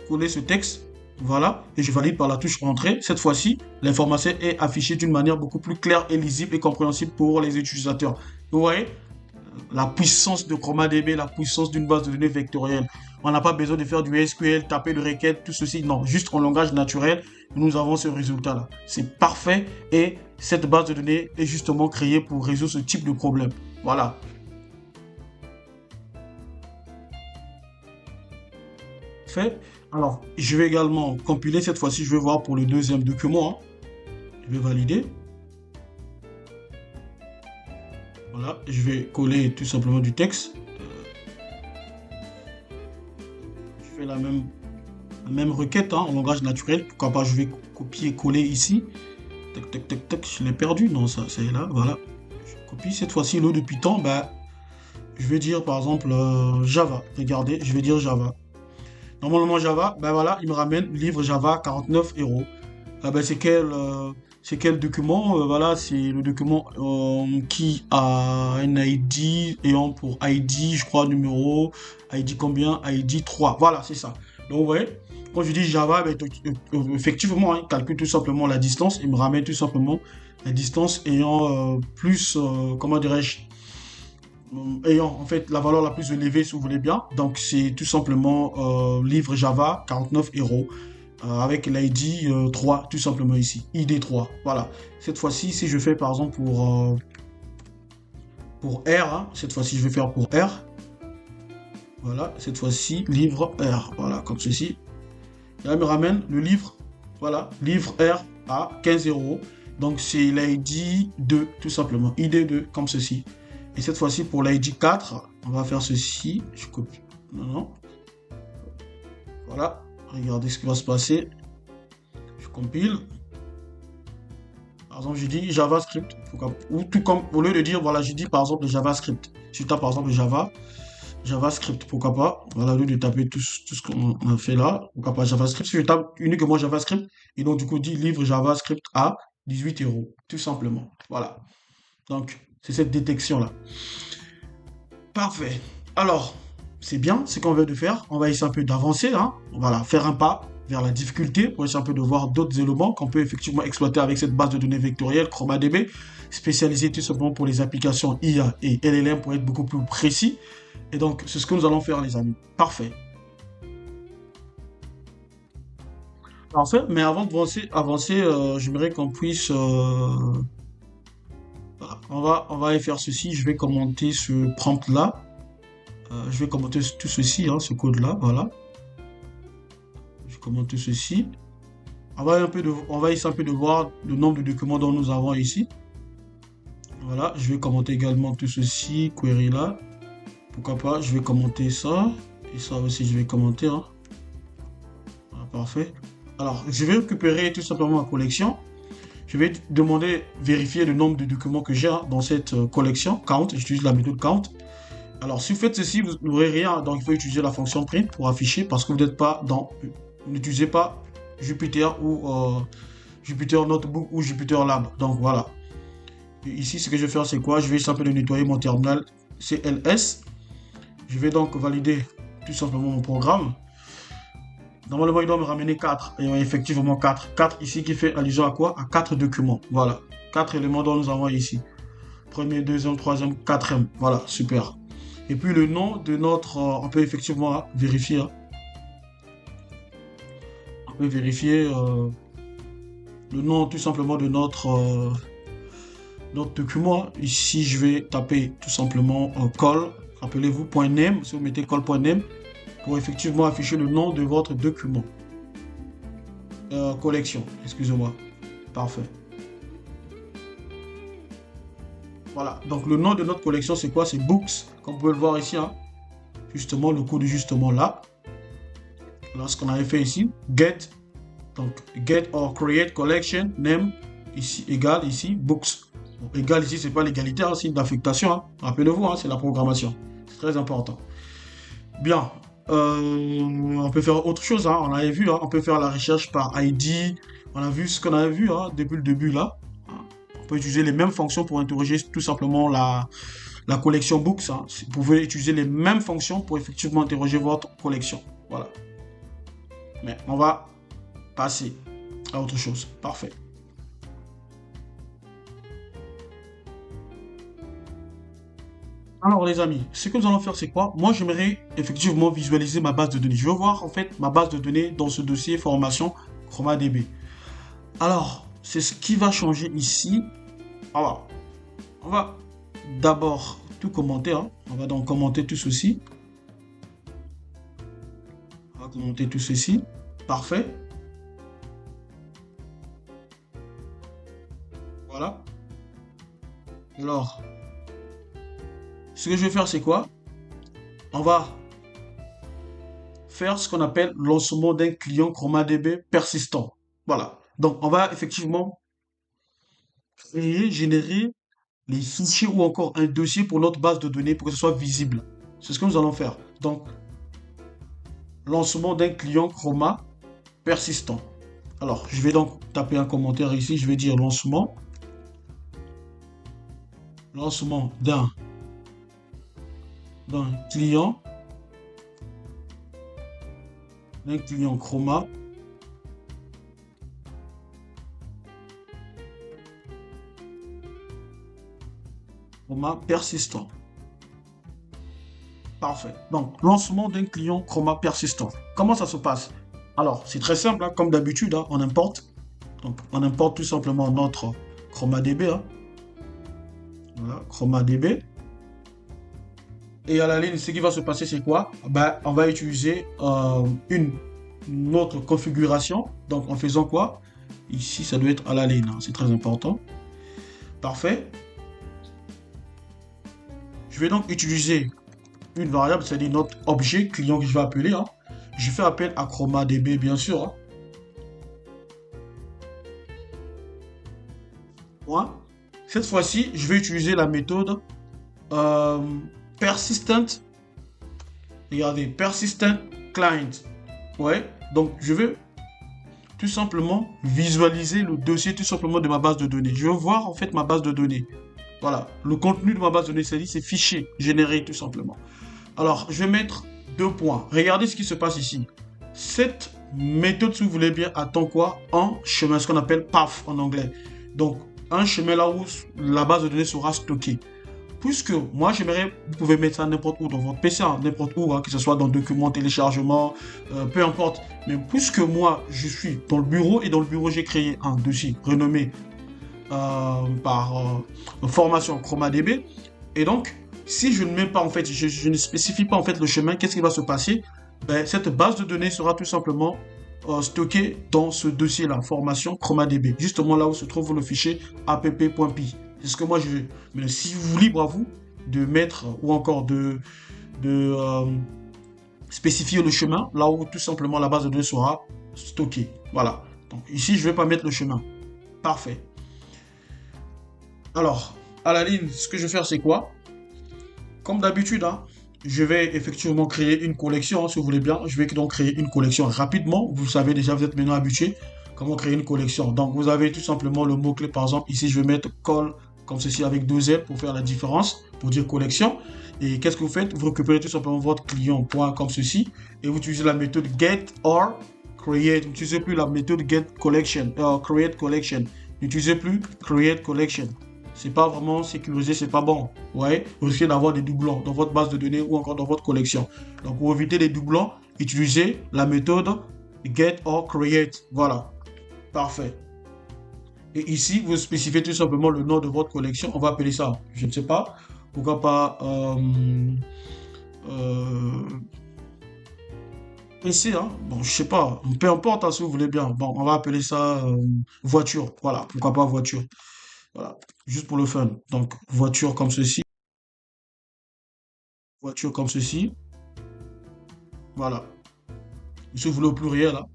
coller ce texte. Voilà, et je valide par la touche Entrée. Cette fois-ci, l'information est affichée d'une manière beaucoup plus claire et lisible et compréhensible pour les utilisateurs. Vous voyez, la puissance de ChromaDB, la puissance d'une base de données vectorielle. On n'a pas besoin de faire du SQL, taper de requêtes, tout ceci. Non, juste en langage naturel, nous avons ce résultat-là. C'est parfait et cette base de données est justement créée pour résoudre ce type de problème. Voilà. Fait. Alors, je vais également compiler. Cette fois-ci, je vais voir pour le deuxième document, hein. Je vais valider. Voilà, je vais coller tout simplement du texte. Je fais la même requête, hein, en langage naturel. Pourquoi pas, je vais copier-coller ici. Tac, tac, tac, tac, je l'ai perdu. Non, ça est là, voilà. Je copie cette fois-ci le de Python. Ben, je vais dire par exemple Java. Regardez, je vais dire Java. Normalement Java, ben voilà, il me ramène livre Java 49 €. Ah ben c'est quel document? Voilà, c'est le document qui a un ID ayant pour ID, je crois, numéro, ID combien? ID 3. Voilà, c'est ça. Donc, vous voyez, quand je dis Java, ben, effectivement, hein, il calcule tout simplement la distance. Il me ramène tout simplement la distance ayant plus, comment dirais-je, ayant en fait la valeur la plus élevée, si vous voulez bien. Donc, c'est tout simplement livre Java 49 € avec l'ID 3, tout simplement ici, ID 3. Voilà. Cette fois-ci, si je fais par exemple pour R, hein, cette fois-ci, je vais faire pour R. Voilà, cette fois-ci, livre R. Voilà, comme ceci. Et là, il me ramène le livre. Voilà, livre R à 15 €. Donc, c'est l'ID 2, tout simplement. ID 2, comme ceci. Et cette fois-ci, pour l'ID 4, on va faire ceci. Je copie. Non, non. Voilà. Regardez ce qui va se passer. Je compile. Par exemple, je dis JavaScript. Ou tout comme, au lieu de dire, voilà, je dis par exemple JavaScript. Si tu tapes par exemple JavaScript, pourquoi pas. Voilà, au lieu de taper tout ce qu'on a fait là. Pourquoi pas JavaScript. Si je tape uniquement JavaScript, et donc du coup, dit livre JavaScript à 18 €. Tout simplement. Voilà. Donc, c'est cette détection-là. Parfait. Alors, c'est bien ce qu'on veut de faire. On va essayer un peu d'avancer, hein. Voilà, faire un pas vers la difficulté pour essayer un peu de voir d'autres éléments qu'on peut effectivement exploiter avec cette base de données vectorielle ChromaDB, spécialisée tout simplement pour les applications IA et LLM pour être beaucoup plus précis. Et donc, c'est ce que nous allons faire, les amis. Parfait. Parfait. Mais avant avancer, j'aimerais qu'on puisse... voilà. On va faire ceci. Je vais commenter ce prompt-là. Je vais commenter tout ceci, hein, ce code-là. Voilà. Je commente ceci. On va essayer un peu de voir le nombre de documents dont nous avons ici. Voilà, je vais commenter également tout ceci, query là. Pourquoi pas, je vais commenter ça. Et ça aussi, je vais commenter, hein. Voilà, parfait. Alors, je vais récupérer tout simplement ma collection. Je vais demander, vérifier le nombre de documents que j'ai, hein, dans cette collection. Count, j'utilise la méthode count. Alors, si vous faites ceci, vous n'aurez rien. Donc, il faut utiliser la fonction print pour afficher parce que vous n'êtes pas dans... Vous n'utilisez pas Jupyter ou Jupyter Notebook ou Jupyter Lab. Donc, voilà. Et ici, ce que je vais faire, c'est quoi? Je vais simplement nettoyer mon terminal CLS. Je vais donc valider tout simplement mon programme. Normalement, il doit me ramener 4. Et effectivement, 4. 4 ici qui fait allusion à quoi? À 4 documents. Voilà. 4 éléments dont nous avons ici. Premier, deuxième, troisième, quatrième. Voilà, super. Et puis le nom de notre... on peut effectivement vérifier. Hein. On peut vérifier le nom tout simplement de notre document. Ici, je vais taper tout simplement call. Rappelez-vous, .name. Si vous mettez call.name, pour effectivement afficher le nom de votre document. Collection, excusez-moi. Parfait. Voilà, donc le nom de notre collection, c'est quoi? C'est Books, comme vous pouvez le voir ici, hein. Justement, le code justement là. Là, ce qu'on avait fait ici, get, donc get or create collection, name, ici, égal, ici, books. Bon, égal ici, c'est pas l'égalité, hein, c'est une affectation, hein. Rappelez-vous, hein, c'est la programmation. C'est très important. Bien, on peut faire autre chose, hein. On avait vu, hein, on peut faire la recherche par ID. On a vu ce qu'on avait vu, hein, depuis le début là. On peut utiliser les mêmes fonctions pour interroger tout simplement la collection Books. Hein. Vous pouvez utiliser les mêmes fonctions pour effectivement interroger votre collection. Voilà. Mais on va passer à autre chose. Parfait. Alors les amis, ce que nous allons faire c'est quoi? Moi j'aimerais effectivement visualiser ma base de données. Je veux voir en fait ma base de données dans ce dossier formation ChromaDB. Alors, c'est ce qui va changer ici. Alors, on va d'abord tout commenter. Hein. On va donc commenter tout ceci. On va commenter tout ceci. Parfait. Voilà. Alors, ce que je vais faire, c'est quoi? On va faire ce qu'on appelle lancement d'un client ChromaDB persistant. Voilà. Donc, on va effectivement créer, générer les fichiers ou encore un dossier pour notre base de données pour que ce soit visible. C'est ce que nous allons faire. Donc, lancement d'un client Chroma persistant. Alors, je vais donc taper un commentaire ici. Je vais dire lancement d'un client Chroma persistant. Parfait. Donc, lancement d'un client Chroma persistant. Comment ça se passe? Alors, c'est très simple, hein, comme d'habitude, hein, on importe. Donc, on importe tout simplement notre ChromaDB. Hein. Voilà, ChromaDB. Et à la ligne, ce qui va se passer, c'est quoi? Ben, on va utiliser une autre configuration. Donc, en faisant quoi? Ici, ça doit être à la ligne. Hein, c'est très important. Parfait. Je vais donc utiliser une variable, c'est-à-dire notre objet client que je vais appeler. Hein. Je fais appel à ChromaDB, bien sûr. Hein. Point. Cette fois-ci, je vais utiliser la méthode persistent. Regardez, persistent client. Ouais. Donc, je vais tout simplement visualiser le dossier tout simplement de ma base de données. Je veux voir en fait ma base de données. Voilà, le contenu de ma base de données, c'est fichier généré tout simplement. Alors, je vais mettre 2 points. Regardez ce qui se passe ici. Cette méthode, si vous voulez bien, attend quoi? Un chemin, ce qu'on appelle path en anglais. Donc, un chemin là où la base de données sera stockée. Puisque moi, j'aimerais, vous pouvez mettre ça n'importe où dans votre PC, hein, n'importe où, hein, que ce soit dans document, téléchargement, peu importe. Mais puisque moi, je suis dans le bureau et dans le bureau, j'ai créé un dossier renommé par formation ChromaDB. Et donc, si je ne mets pas en fait, je ne spécifie pas en fait le chemin, qu'est-ce qui va se passer? Ben, cette base de données sera tout simplement stockée dans ce dossier-là, formation ChromaDB, justement là où se trouve le fichier app.py. C'est ce que moi je veux. Mais si vous libre à vous de mettre ou encore de spécifier le chemin, là où tout simplement la base de données sera stockée. Voilà. Donc ici, je ne vais pas mettre le chemin. Parfait. Alors, à la ligne, ce que je vais faire, c'est quoi? Comme d'habitude, hein, je vais effectivement créer une collection, hein, si vous voulez bien. Je vais donc créer une collection rapidement. Vous savez déjà, vous êtes maintenant habitué comment créer une collection. Donc, vous avez tout simplement le mot-clé, par exemple. Ici, je vais mettre call comme ceci avec 2 L pour faire la différence, pour dire collection. Et qu'est-ce que vous faites? Vous récupérez tout simplement votre client point comme ceci et vous utilisez la méthode get or create. Vous n'utilisez plus la méthode get collection, create collection. N'utilisez plus create collection. C'est pas vraiment sécurisé, c'est pas bon. Ouais, vous risquez d'avoir des doublons dans votre base de données ou encore dans votre collection. Donc pour éviter les doublons, utilisez la méthode get or create. Voilà. Parfait. Et ici, vous spécifiez tout simplement le nom de votre collection. On va appeler ça, je ne sais pas, pourquoi pas PC, hein. Bon, je sais pas, peu importe hein, si vous voulez bien. Bon, on va appeler ça voiture. Voilà, pourquoi pas voiture. Voilà, juste pour le fun. Donc, voiture comme ceci. Voilà. Si vous voulez au pluriel, là.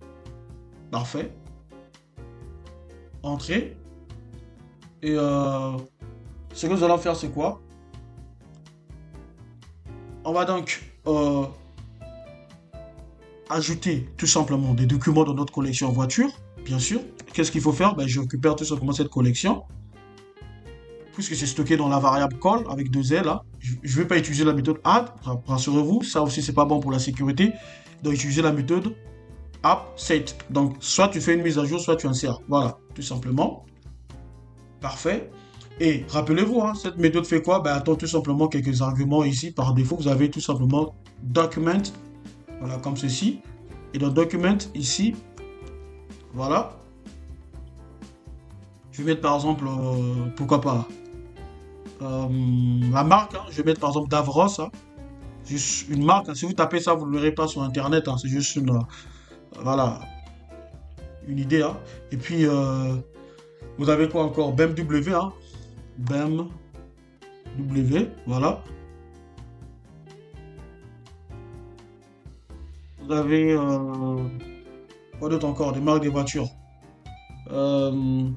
Parfait. Entrée. Et ce que nous allons faire, c'est quoi? On va donc ajouter tout simplement des documents dans notre collection voiture, bien sûr. Qu'est-ce qu'il faut faire? Ben, je récupère tout simplement cette collection. Puisque c'est stocké dans la variable call avec 2 L, là, je vais pas utiliser la méthode add, rassurez-vous, ça aussi c'est pas bon pour la sécurité. Donc utiliser la méthode app set. Donc soit tu fais une mise à jour, soit tu insères. Voilà, tout simplement. Parfait. Et rappelez-vous, hein, cette méthode fait quoi? Ben, attend tout simplement quelques arguments ici. Par défaut, vous avez tout simplement document, voilà, comme ceci. Et dans document, ici, voilà. Je vais mettre par exemple, pourquoi pas, la marque, hein. Je vais mettre par exemple Davros, hein. Juste une marque, hein. Si vous tapez ça, vous ne le verrez pas sur Internet, hein. C'est juste une, voilà, une idée, hein. Et puis, vous avez quoi encore? BMW, hein. BMW, voilà. Vous avez, quoi d'autre encore? Des marques des voitures. Euh,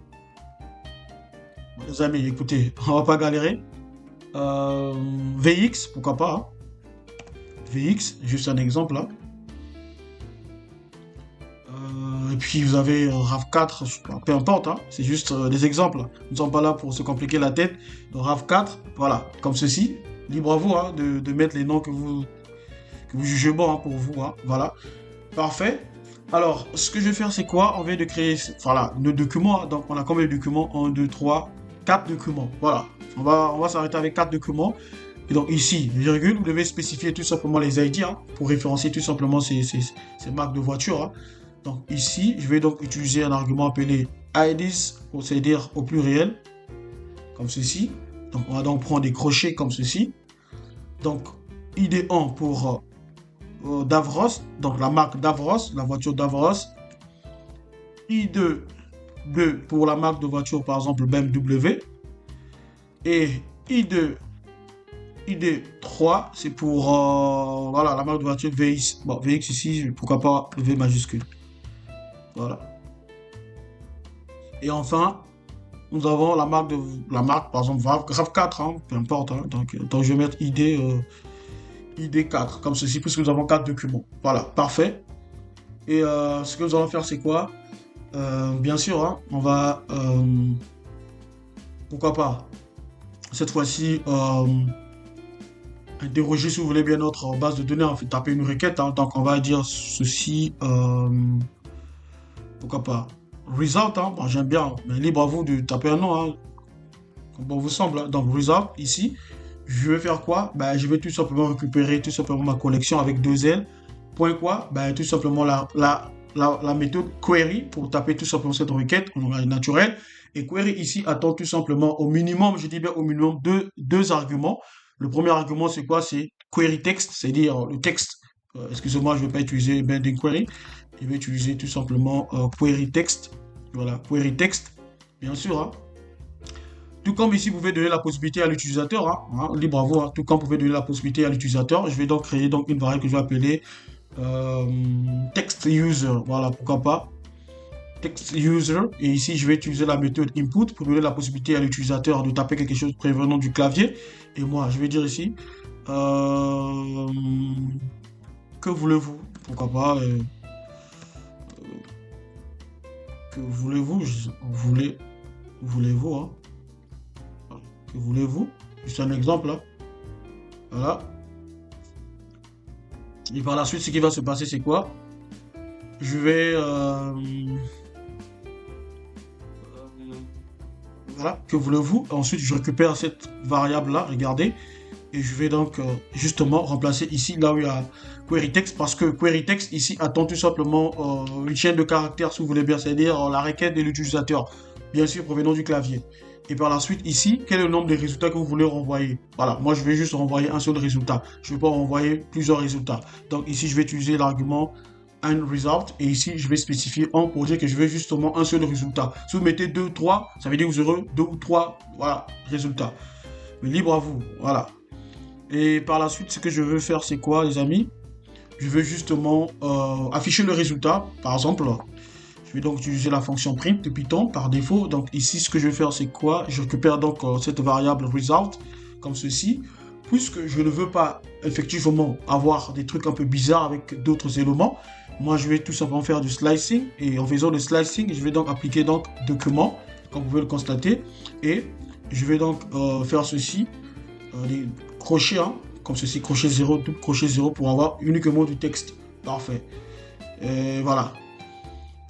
les amis, écoutez, on va pas galérer. Euh, VX, pourquoi pas, hein. VX, juste un exemple là. Et puis vous avez RAV4, peu importe, hein, c'est juste des exemples. Nous ne sommes pas là pour se compliquer la tête. Donc RAV4, voilà, comme ceci. Libre à vous, hein, de mettre les noms que vous jugez bon, hein, pour vous, hein, voilà. Parfait. Alors, ce que je vais faire, c'est quoi? On vient de créer, voilà, nos documents, hein. Donc on a combien de documents? Un, 2, 3, 4 documents. Voilà. On va s'arrêter avec 4 documents. Et donc ici, virgule, vous devez spécifier tout simplement les ID, hein, pour référencier tout simplement ces marques de voitures, hein. Donc ici, je vais donc utiliser un argument appelé IDs, c'est-à-dire au pluriel, comme ceci. Donc on va donc prendre des crochets comme ceci. Donc ID1 pour Davros, donc la marque Davros, la voiture Davros. I2 pour la marque de voiture, par exemple BMW. Et I2 ID3, c'est pour voilà, la marque de voiture VX. Bon, VX ici, pourquoi pas le V majuscule. Voilà. Et enfin, nous avons la marque par exemple RAV4, hein, peu importe, hein. Donc je vais mettre ID4, comme ceci, puisque nous avons 4 documents. Voilà, parfait. Et ce que nous allons faire, c'est quoi? Bien sûr, hein, on va, pourquoi pas, cette fois-ci, interroger, si vous voulez bien, notre base de données, on fait taper une requête, hein. Donc on va dire ceci, pourquoi pas, result, hein. Bon, j'aime bien, mais libre à vous de taper un nom, hein, comme bon vous semble, hein. Donc result, ici, je vais faire quoi? Ben, je vais tout simplement récupérer tout simplement ma collection avec deux L. Point quoi? Ben, tout simplement la méthode query pour taper tout simplement cette requête en langage naturel. Et query ici attend tout simplement au minimum, je dis bien au minimum, deux arguments. Le premier argument, c'est quoi? C'est query text, c'est-à-dire le texte. Excusez-moi, je ne vais pas utiliser binding query. Je vais utiliser tout simplement query text. Voilà, query text, bien sûr, hein. Tout comme ici, vous pouvez donner la possibilité à l'utilisateur, hein, libre à vous, hein. Tout comme vous pouvez donner la possibilité à l'utilisateur. Je vais donc créer donc une variable que je vais appeler text user. Voilà, pourquoi pas. Text user. Et ici, je vais utiliser la méthode input pour donner la possibilité à l'utilisateur de taper quelque chose prévenant du clavier. Et moi, je vais dire ici, que voulez-vous? Pourquoi pas, que voulez-vous? Voulez-vous, hein? Que voulez-vous? Juste un exemple, là. Voilà. Et par la suite, ce qui va se passer, c'est quoi? Je vais, voilà, que voulez-vous? Ensuite, je récupère cette variable-là, regardez. Et je vais donc justement remplacer ici, là où il y a query text, parce que query text ici attend tout simplement une chaîne de caractères, si vous voulez bien, c'est-à-dire la requête de l'utilisateur, bien sûr provenant du clavier. Et par la suite ici, quel est le nombre de résultats que vous voulez renvoyer? Voilà, moi je vais juste renvoyer un seul résultat. Je ne vais pas renvoyer plusieurs résultats. Donc ici, je vais utiliser l'argument un result, et ici je vais spécifier en pour dire que je veux justement un seul résultat. Si vous mettez 2, 3, ça veut dire que vous aurez 2 ou 3, voilà, résultats. Mais libre à vous, voilà. Et par la suite, ce que je veux faire, c'est quoi, les amis? Je veux justement afficher le résultat. Par exemple, je vais donc utiliser la fonction print de Python par défaut. Donc ici, ce que je vais faire, c'est quoi? Je récupère donc cette variable result, comme ceci. Puisque je ne veux pas effectivement avoir des trucs un peu bizarres avec d'autres éléments, moi je vais tout simplement faire du slicing. Et en faisant le slicing, je vais donc appliquer donc document, comme vous pouvez le constater. Et je vais donc faire ceci. crochet, hein, comme ceci, crochet 0, double crochet 0 pour avoir uniquement du texte. Parfait. Et voilà.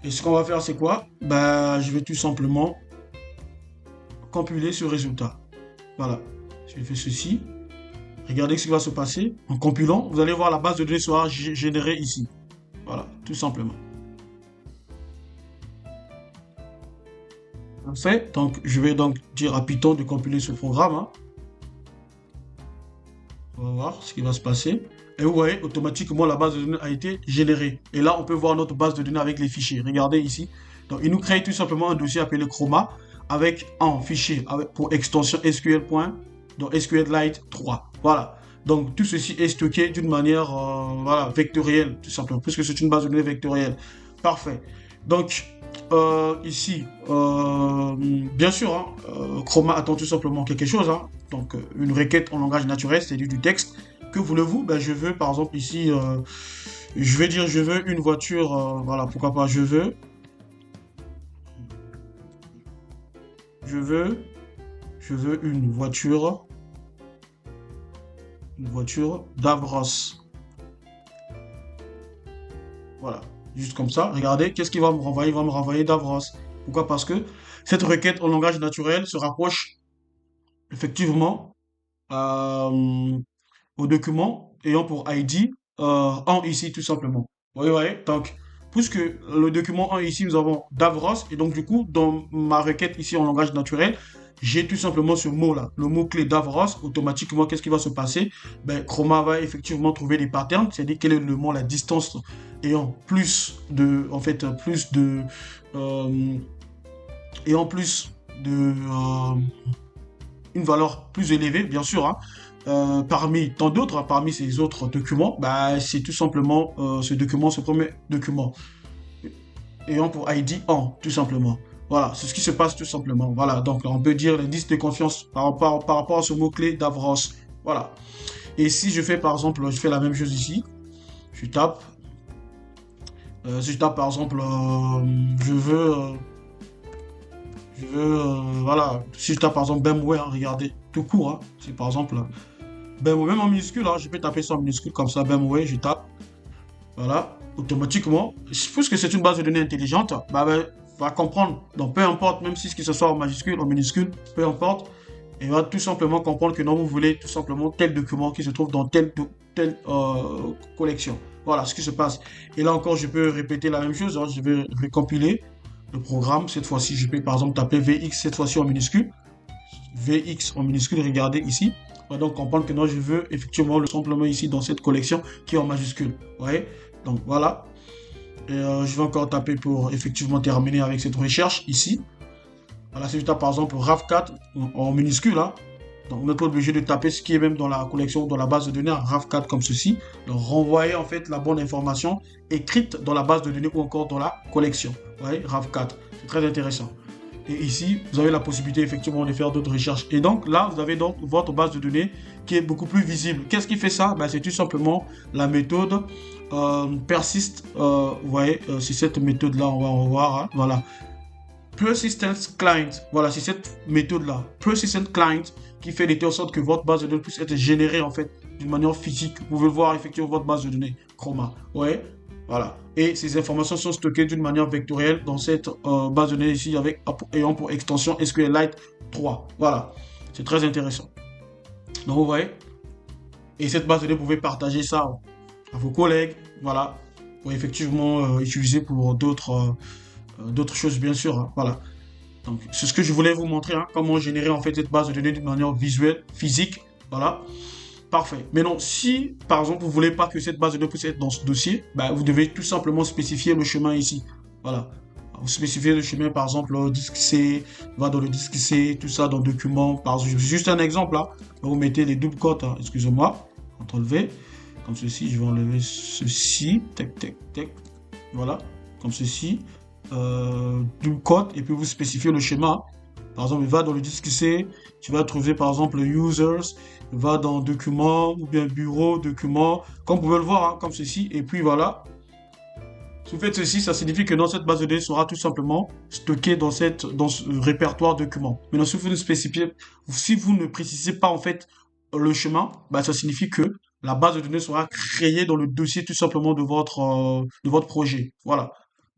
Et ce qu'on va faire, c'est quoi? Bah, je vais tout simplement compiler ce résultat. Voilà. Je fais ceci. Regardez ce qui va se passer. En compilant, vous allez voir la base de données sera générée ici. Voilà, tout simplement. Fait, donc je vais donc dire à Python de compiler ce programme, hein. On va voir ce qui va se passer. Et vous voyez, automatiquement, la base de données a été générée. Et là, on peut voir notre base de données avec les fichiers. Regardez ici. Donc, il nous crée tout simplement un dossier appelé Chroma avec un fichier pour extension SQL. Donc, SQLite 3. Voilà. Donc, tout ceci est stocké d'une manière voilà, vectorielle, tout simplement, puisque c'est une base de données vectorielle. Parfait. Donc, ici, bien sûr, hein, Chroma attend tout simplement quelque chose, hein. Donc, une requête en langage naturel, c'est du texte. Que voulez-vous? Ben, je veux, par exemple, ici, je vais dire, je veux une voiture, voilà, pourquoi pas, je veux, je veux une voiture d'Avros. Voilà, juste comme ça. Regardez, qu'est-ce qu'il va me renvoyer? Il va me renvoyer Davros. Pourquoi? Parce que cette requête en langage naturel se rapproche effectivement euh, au document ayant pour ID en ici tout simplement. Vous voyez, donc, puisque le document en ici, nous avons Davros, et donc du coup, dans ma requête ici en langage naturel, j'ai tout simplement ce mot-là, le mot-clé Davros. Automatiquement, qu'est-ce qui va se passer? Ben, Chroma va effectivement trouver des patterns, c'est-à-dire quel est le mot, la distance ayant plus de, en fait, plus de, euh, ayant plus de, une valeur plus élevée, bien sûr, hein, parmi tant d'autres, hein, parmi ces autres documents, bah, c'est tout simplement ce document, ce premier document, ayant pour ID en, tout simplement. Voilà, c'est ce qui se passe tout simplement. Voilà, donc on peut dire l'indice de confiance par rapport à ce mot-clé d'Avros. Voilà. Et si je fais par exemple, je fais la même chose ici, je tape, si je tape par exemple, voilà, si je tape par exemple BEMWay, hein, regardez, tout court, hein, c'est par exemple BEMWay, même en minuscule, hein, je peux taper ça en minuscule comme ça, BEMWay, je tape, voilà, automatiquement, puisque c'est une base de données intelligente, bah, va comprendre, donc peu importe, même si ce que ce soit en majuscule, en minuscule, peu importe, et va tout simplement comprendre que non, vous voulez tout simplement tel document qui se trouve dans telle collection. Voilà ce qui se passe. Et là encore, je peux répéter la même chose, hein, je vais recompiler le programme. Cette fois-ci, je peux par exemple taper VX, cette fois-ci en minuscule. VX en minuscule, regardez ici. On va donc comprendre que non, je veux effectivement le simplement ici dans cette collection qui est en majuscule. Vous voyez? Donc voilà. Et je vais encore taper pour effectivement terminer avec cette recherche ici. Voilà, si je tape par exemple RAV4 en minuscule, hein, donc on n'est pas obligé de taper ce qui est même dans la collection, dans la base de données, RAV4 comme ceci. Donc renvoyer en fait la bonne information écrite dans la base de données ou encore dans la collection. Vous voyez, RAV4, c'est très intéressant. Et ici, vous avez la possibilité effectivement de faire d'autres recherches. Et donc là, vous avez donc votre base de données qui est beaucoup plus visible. Qu'est-ce qui fait ça? Ben, c'est tout simplement la méthode persist. Vous voyez, c'est cette méthode-là, on va en voir. Hein, voilà. Persistent Client, voilà, c'est cette méthode-là, Persistent Client, qui fait de telle sorte que votre base de données puisse être générée en fait d'une manière physique. Vous pouvez voir effectivement votre base de données Chroma, ouais, voilà. Et ces informations sont stockées d'une manière vectorielle dans cette base de données ici avec ayant pour extension SQLite 3. Voilà, c'est très intéressant. Donc vous voyez, et cette base de données, vous pouvez partager ça à vos collègues, voilà, pour effectivement utiliser pour d'autres choses bien sûr, hein, voilà. Donc c'est ce que je voulais vous montrer, hein, comment générer en fait cette base de données d'une manière visuelle, physique, voilà. Parfait. Maintenant, si par exemple vous voulez pas que cette base de données puisse être dans ce dossier, bah, vous devez tout simplement spécifier le chemin ici, voilà. Vous spécifiez le chemin, par exemple, le disque C, va dans le disque C, tout ça dans le document. Juste un exemple, là. Vous mettez les doubles cotes, hein, excusez-moi, CTRL V, comme ceci, je vais enlever ceci, tac, tac, tac, voilà, comme ceci. Du code et puis vous spécifiez le schéma. Par exemple, il va dans le disque C, tu vas trouver par exemple users, il va dans documents ou bien bureau, documents, comme vous pouvez le voir, hein, comme ceci. Et puis voilà. Si vous faites ceci, ça signifie que dans cette base de données sera tout simplement stocké dans ce répertoire document. Maintenant, si vous ne précisez pas en fait le chemin, bah, ça signifie que la base de données sera créée dans le dossier tout simplement de votre projet. Voilà.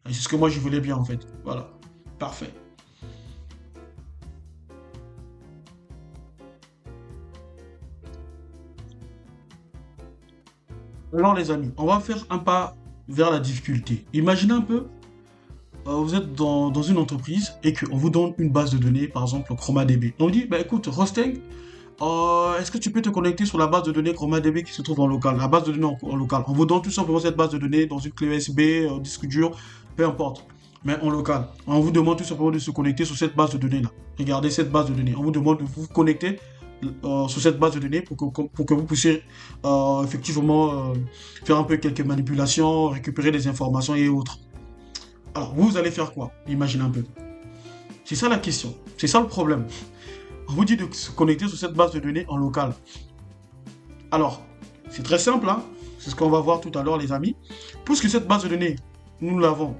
Et c'est ce que moi je voulais bien en fait. Voilà. Parfait. Alors les amis, on va faire un pas vers la difficulté. Imaginez un peu, vous êtes dans une entreprise et qu'on vous donne une base de données, par exemple ChromaDB. On vous dit, bah écoute, Rosteng, est-ce que tu peux te connecter sur la base de données ChromaDB qui se trouve en local, la base de données en local. On vous donne tout simplement cette base de données dans une clé USB, disque dur, peu importe, mais en local. On vous demande tout simplement de se connecter sur cette base de données-là. Regardez cette base de données. On vous demande de vous connecter sur cette base de données pour que vous puissiez effectivement faire un peu quelques manipulations, récupérer des informations et autres. Alors, vous allez faire quoi? Imaginez un peu. C'est ça la question. C'est ça le problème. On vous dit de se connecter sur cette base de données en local. Alors, c'est très simple, hein. C'est ce qu'on va voir tout à l'heure, les amis. Puisque cette base de données, nous l'avons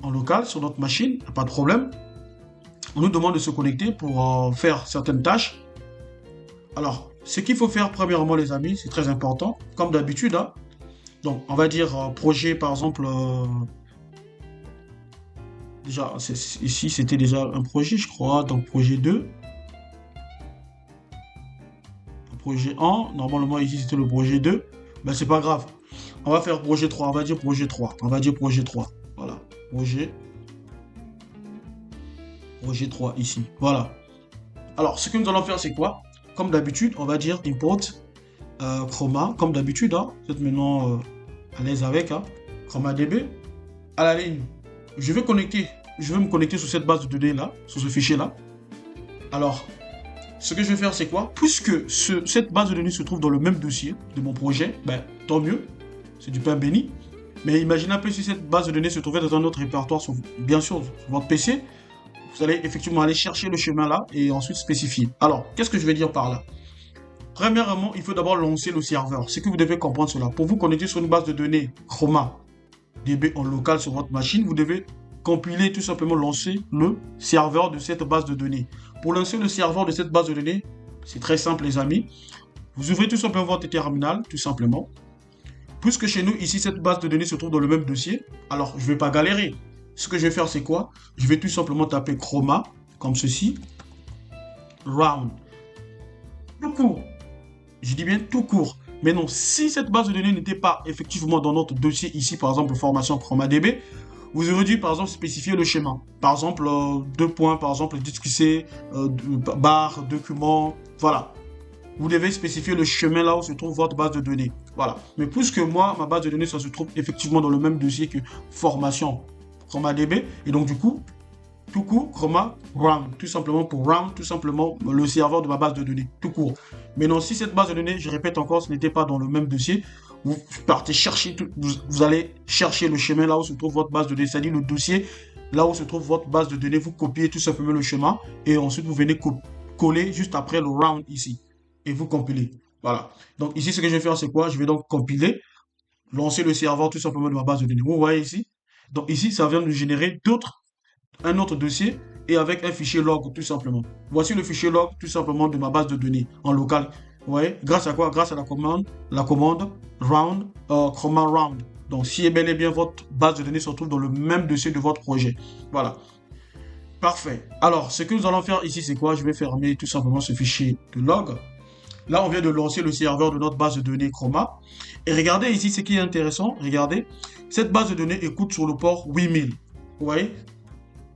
en local sur notre machine, pas de problème. On nous demande de se connecter pour faire certaines tâches. Alors, ce qu'il faut faire premièrement, les amis, c'est très important, comme d'habitude, hein. Donc, on va dire projet, par exemple. Déjà, ici, c'était déjà un projet, je crois. Donc, projet 2. Projet 1. Normalement, ici, c'était le projet 2. Ben, c'est pas grave. On va faire projet 3. On va dire projet 3. On va dire projet 3. Voilà. Projet 3 ici. Voilà. Alors, ce que nous allons faire, c'est quoi? Comme d'habitude, on va dire import Chroma. Comme d'habitude, hein. Vous êtes maintenant à l'aise avec, hein. ChromaDB. À la ligne. Je vais me connecter sur cette base de données là, sur ce fichier là. Alors, ce que je vais faire, c'est quoi? Puisque cette base de données se trouve dans le même dossier de mon projet, ben, tant mieux, c'est du pain béni. Mais imaginez un peu si cette base de données se trouvait dans un autre répertoire, bien sûr, sur votre PC, vous allez effectivement aller chercher le chemin là et ensuite spécifier. Alors, qu'est-ce que je vais dire par là? Premièrement, il faut d'abord lancer le serveur. C'est que vous devez comprendre cela. Pour vous connecter sur une base de données Chroma DB en local sur votre machine, vous devez compiler, tout simplement lancer le serveur de cette base de données. Pour lancer le serveur de cette base de données, c'est très simple les amis. Vous ouvrez tout simplement votre terminal, tout simplement. Puisque chez nous, ici, cette base de données se trouve dans le même dossier, alors je ne vais pas galérer. Ce que je vais faire, c'est quoi? Je vais tout simplement taper Chroma, comme ceci, round. Tout court. Je dis bien tout court. Mais non, si cette base de données n'était pas effectivement dans notre dossier ici, par exemple, formation ChromaDB, vous aurez dû, par exemple, spécifier le schéma. Par exemple, deux points, par exemple, discuter, barre, document, voilà. Vous devez spécifier le chemin là où se trouve votre base de données. Voilà. Mais puisque moi, ma base de données, ça se trouve effectivement dans le même dossier que formation ChromaDB. Et donc, du coup, tout court, Chroma, round. Tout simplement pour round, tout simplement le serveur de ma base de données. Tout court. Maintenant, si cette base de données, je répète encore, ce n'était pas dans le même dossier, vous partez chercher, vous allez chercher le chemin là où se trouve votre base de données, c'est-à-dire le dossier là où se trouve votre base de données, vous copiez tout simplement le schéma et ensuite vous venez coller juste après le round ici et vous compilez. Voilà. Donc ici, ce que je vais faire, c'est quoi? Je vais donc compiler, lancer le serveur tout simplement de ma base de données. Vous voyez ici? Donc ici, ça vient de générer un autre dossier et avec un fichier log tout simplement. Voici le fichier log tout simplement de ma base de données en local. Vous voyez, grâce à quoi? Grâce à la commande round, chroma round. Donc si bel et bien votre base de données se trouve dans le même dossier de votre projet. Voilà. Parfait. Alors, ce que nous allons faire ici, c'est quoi? Je vais fermer tout simplement ce fichier de log. Là, on vient de lancer le serveur de notre base de données Chroma. Et regardez ici ce qui est intéressant. Regardez, cette base de données écoute sur le port 8000. Vous voyez?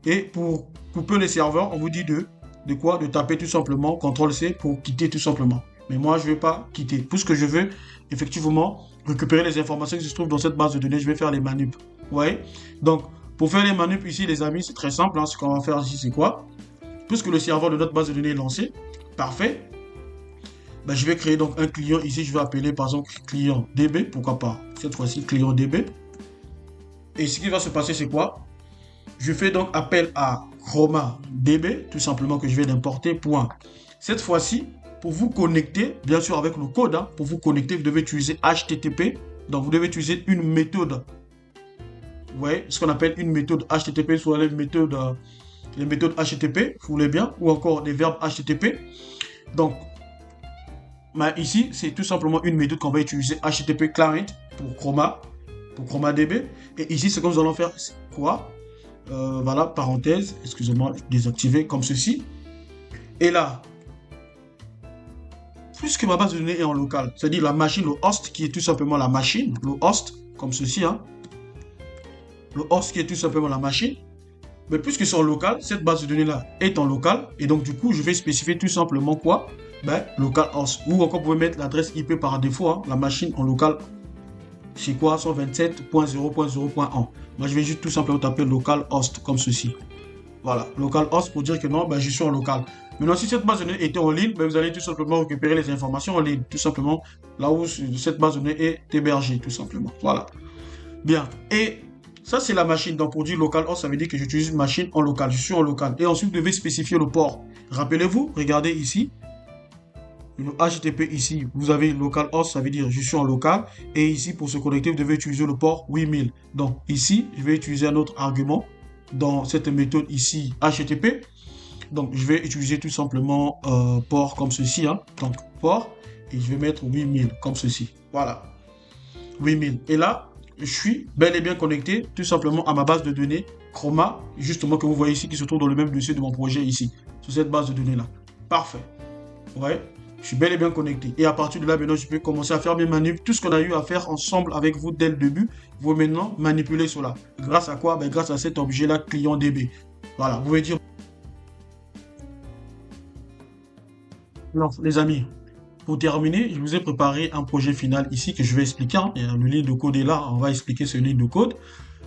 Et pour couper le serveur, on vous dit de quoi? De taper tout simplement CTRL-C pour quitter tout simplement. Mais moi, je ne vais pas quitter. Puisque je veux effectivement récupérer les informations qui se trouvent dans cette base de données, je vais faire les manips. Vous voyez? Donc, pour faire les manips ici, les amis, c'est très simple. Hein. Ce qu'on va faire ici, c'est quoi? Puisque le serveur de notre base de données est lancé, parfait. Ben, je vais créer donc un client ici. Je vais appeler par exemple client DB. Pourquoi pas? Cette fois-ci, client DB. Et ce qui va se passer, c'est quoi? Je fais donc appel à ChromaDB, tout simplement que je vais d'importer, point. Cette fois-ci, pour vous connecter, bien sûr avec le code, hein, pour vous connecter, vous devez utiliser HTTP. Donc, vous devez utiliser une méthode. Vous voyez, ce qu'on appelle une méthode HTTP, soit les méthodes HTTP, vous voulez bien, ou encore des verbes HTTP. Donc, Mais ici, c'est tout simplement une méthode qu'on va utiliser HTTP client pour ChromaDB. Et ici, ce que nous allons faire, c'est quoi? Voilà, parenthèse, excusez-moi, désactiver comme ceci. Et là, puisque ma base de données est en local, c'est-à-dire la machine, le host qui est tout simplement la machine, le host, comme ceci, hein, le host qui est tout simplement la machine, mais puisque c'est en local, cette base de données-là est en local, et donc du coup, je vais spécifier tout simplement quoi? Ben, localhost. Ou encore, vous pouvez mettre l'adresse IP par défaut, hein, la machine en local, c'est quoi? 127.0.0.1. Moi, je vais juste tout simplement taper localhost comme ceci. Voilà, localhost pour dire que non, ben, je suis en local. Maintenant, si cette base de données était en ligne, ben, vous allez tout simplement récupérer les informations en ligne, tout simplement là où cette base de données est hébergée, tout simplement. Voilà. Bien. Et ça, c'est la machine. Donc, pour dire localhost, ça veut dire que j'utilise une machine en local. Je suis en local. Et ensuite, vous devez spécifier le port. Rappelez-vous, regardez ici. Le HTTP ici, vous avez localhost, ça veut dire je suis en local. Et ici, pour se connecter, vous devez utiliser le port 8000. Donc, ici, je vais utiliser un autre argument dans cette méthode ici, HTTP. Donc, je vais utiliser tout simplement port comme ceci. Hein. Donc, port. Et je vais mettre 8000 comme ceci. Voilà. 8000. Et là, je suis bel et bien connecté tout simplement à ma base de données Chroma, justement que vous voyez ici, qui se trouve dans le même dossier de mon projet ici, sur cette base de données là. Parfait. Vous voyez, je suis bel et bien connecté. Et à partir de là, maintenant, je peux commencer à faire mes manip. Tout ce qu'on a eu à faire ensemble avec vous dès le début, vous pouvez maintenant manipuler cela. Grâce à quoi? Ben, grâce à cet objet-là, client DB. Voilà, vous pouvez dire. Non, les amis, pour terminer, je vous ai préparé un projet final ici que je vais expliquer. Hein. Le livre de code est là, on va expliquer ce livre de code.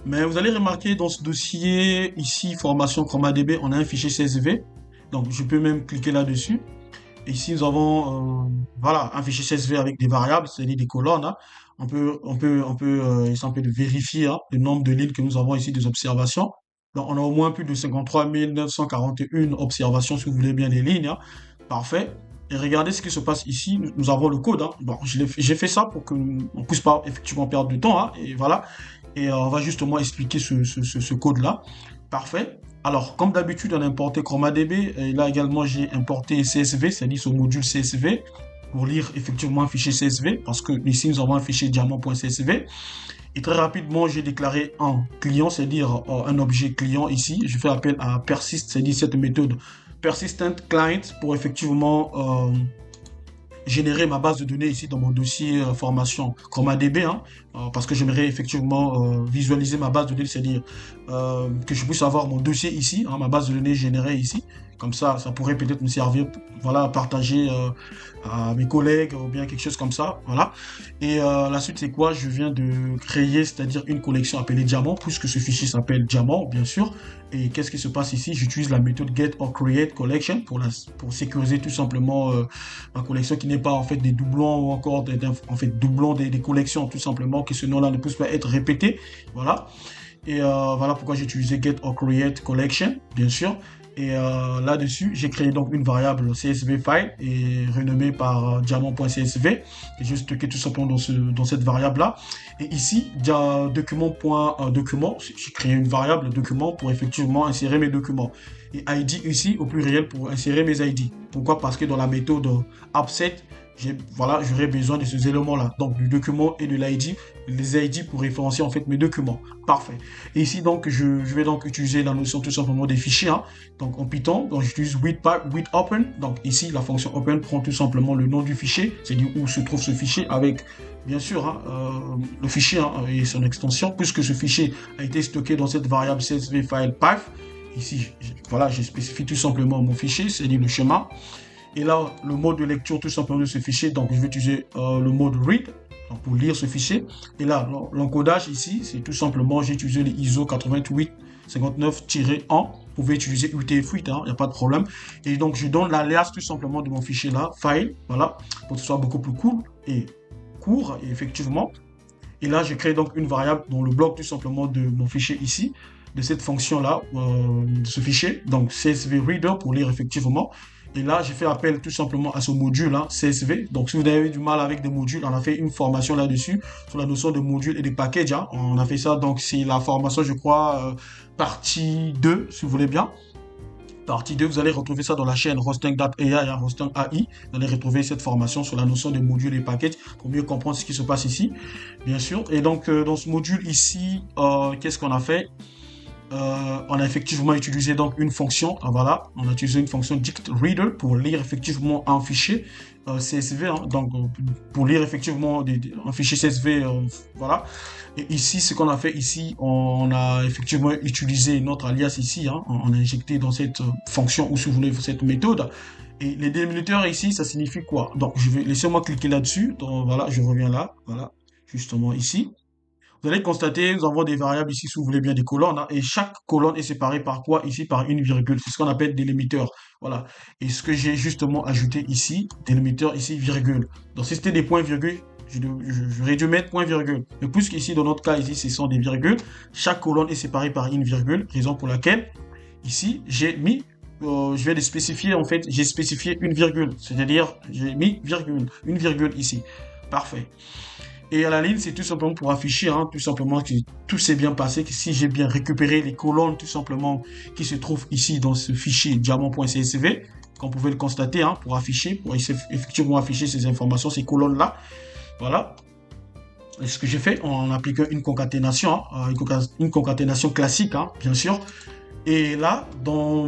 Mais vous allez remarquer dans ce dossier ici, formation ChromaDB, on a un fichier CSV. Donc je peux même cliquer là-dessus. Ici, nous avons voilà, un fichier CSV avec des variables, c'est-à-dire des colonnes. Hein. On peut de vérifier hein, le nombre de lignes que nous avons ici des observations. Donc, on a au moins plus de 53 941 observations, si vous voulez bien les lignes. Hein. Parfait. Et regardez ce qui se passe ici. Nous avons le code. Hein. Bon, j'ai fait ça pour qu'on ne puisse pas effectivement perdre du temps. Hein. Et voilà. Et on va justement expliquer ce code-là. Parfait. Alors, comme d'habitude, on a importé ChromaDB. Et là également, j'ai importé CSV, c'est-à-dire ce module CSV, pour lire effectivement un fichier CSV, parce que ici, nous avons un fichier diamant.csv. Et très rapidement, j'ai déclaré un client, c'est-à-dire un objet client ici. Je fais appel à persist, c'est-à-dire cette méthode persistent client pour effectivement générer ma base de données ici dans mon dossier formation ChromaDB, hein, parce que j'aimerais effectivement visualiser ma base de données, c'est-à-dire que je puisse avoir mon dossier ici, hein, ma base de données générée ici. Comme ça pourrait peut-être me servir, voilà, à partager à mes collègues ou bien quelque chose comme ça, voilà. Et la suite, c'est quoi? Je viens de créer, c'est-à-dire une collection appelée Diamant, puisque ce fichier s'appelle Diamant, bien sûr. Et qu'est-ce qui se passe ici? J'utilise la méthode get or create collection pour sécuriser tout simplement ma collection qui n'est pas en fait des doublons ou encore en fait doublons des collections, tout simplement, que ce nom-là ne puisse pas être répété, voilà. Et voilà pourquoi j'ai utilisé get or create collection, bien sûr. Et là-dessus, j'ai créé donc une variable CSV file et renommée par diamant.csv que j'ai stocké tout simplement dans cette variable-là. Et ici, document.document, j'ai créé une variable document pour effectivement insérer mes documents. Et ID ici, au pluriel, pour insérer mes ID. Pourquoi? Parce que dans la méthode upset, voilà, j'aurais besoin de ces éléments-là. Donc, du document et de l'ID, les ID pour référencier en fait mes documents. Parfait. Et ici, donc, je vais donc utiliser la notion tout simplement des fichiers. Hein. Donc, en Python, donc j'utilise with open. Donc, ici, la fonction open prend tout simplement le nom du fichier, c'est-à-dire où se trouve ce fichier avec, bien sûr, hein, le fichier hein, et son extension, puisque ce fichier a été stocké dans cette variable CSV file path. Ici, voilà, je spécifie tout simplement mon fichier, c'est-à-dire le schéma. Et là, le mode de lecture tout simplement de ce fichier, donc je vais utiliser le mode read donc pour lire ce fichier. Et là, l'encodage ici, c'est tout simplement, j'ai utilisé les ISO 8859-1. Vous pouvez utiliser UTF-8, hein, il n'y a pas de problème. Et donc, je donne l'alias tout simplement de mon fichier là, file, voilà, pour que ce soit beaucoup plus court, et effectivement. Et là, je crée donc une variable dans le bloc tout simplement de mon fichier ici, de cette fonction-là, de ce fichier, donc CSV Reader pour lire effectivement. Et là, j'ai fait appel tout simplement à ce module hein, CSV. Donc, si vous avez du mal avec des modules, on a fait une formation là-dessus sur la notion de modules et de packages. Hein. On a fait ça, donc c'est la formation, je crois, partie 2, si vous voulez bien. Partie 2, vous allez retrouver ça dans la chaîne Rosting.ai, Rosting AI. Vous allez retrouver cette formation sur la notion de modules et packages pour mieux comprendre ce qui se passe ici, bien sûr. Et donc, dans ce module ici, qu'est-ce qu'on a fait? On a effectivement utilisé donc une fonction, voilà, on a utilisé une fonction dict reader pour lire effectivement un fichier CSV, hein, donc pour lire effectivement un fichier CSV, voilà. Et ici, ce qu'on a fait ici, on a effectivement utilisé notre alias ici, hein, on a injecté dans cette fonction, ou si vous voulez, cette méthode. Et les délimiteurs ici, ça signifie quoi? Donc, laissez-moi cliquer là-dessus, donc voilà, je reviens là, voilà, justement ici. Vous allez constater, nous avons des variables ici, si vous voulez bien, des colonnes, hein, et chaque colonne est séparée par quoi? Ici, par une virgule. C'est ce qu'on appelle délimiteur. Voilà. Et ce que j'ai justement ajouté ici, délimiteur ici, virgule. Donc, si c'était des points virgules, j'aurais dû mettre point virgule. Mais puisqu'ici, dans notre cas, ici, ce sont des virgules, chaque colonne est séparée par une virgule, raison pour laquelle, ici, j'ai mis je vais les spécifier, en fait, j'ai spécifié une virgule, c'est-à-dire j'ai mis virgule, une virgule ici. Parfait. Et à la ligne, c'est tout simplement pour afficher, hein, tout simplement que tout s'est bien passé, que si j'ai bien récupéré les colonnes, tout simplement, qui se trouvent ici dans ce fichier diamant.csv, qu'on pouvait le constater, hein, pour afficher, pour effectivement afficher ces informations, ces colonnes-là. Voilà. Et ce que j'ai fait en appliquant une concaténation, hein, une concaténation classique, hein, bien sûr. Et là,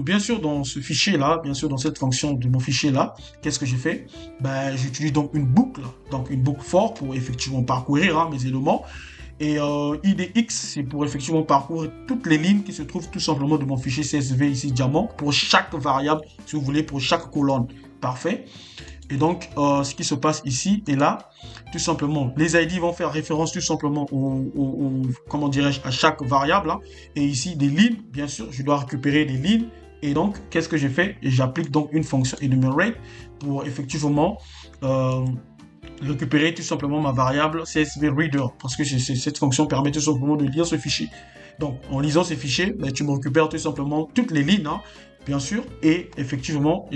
bien sûr, dans ce fichier-là, bien sûr, dans cette fonction de mon fichier-là, qu'est-ce que j'ai fait? Ben, j'utilise donc une boucle for pour effectivement parcourir, hein, mes éléments. Et IDX, c'est pour effectivement parcourir toutes les lignes qui se trouvent tout simplement de mon fichier CSV ici, diamant, pour chaque variable, si vous voulez, pour chaque colonne. Parfait. Et donc, ce qui se passe ici et là, tout simplement, les ID vont faire référence tout simplement comment dirais-je, à chaque variable, hein. Et ici, des lignes, bien sûr, je dois récupérer des lignes. Et donc, qu'est-ce que j'ai fait? J'applique donc une fonction enumerate pour effectivement récupérer tout simplement ma variable CSV reader, parce que cette fonction permet tout simplement de lire ce fichier. Donc, en lisant ce fichier, ben, tu me récupères tout simplement toutes les lignes, hein, bien sûr, et effectivement,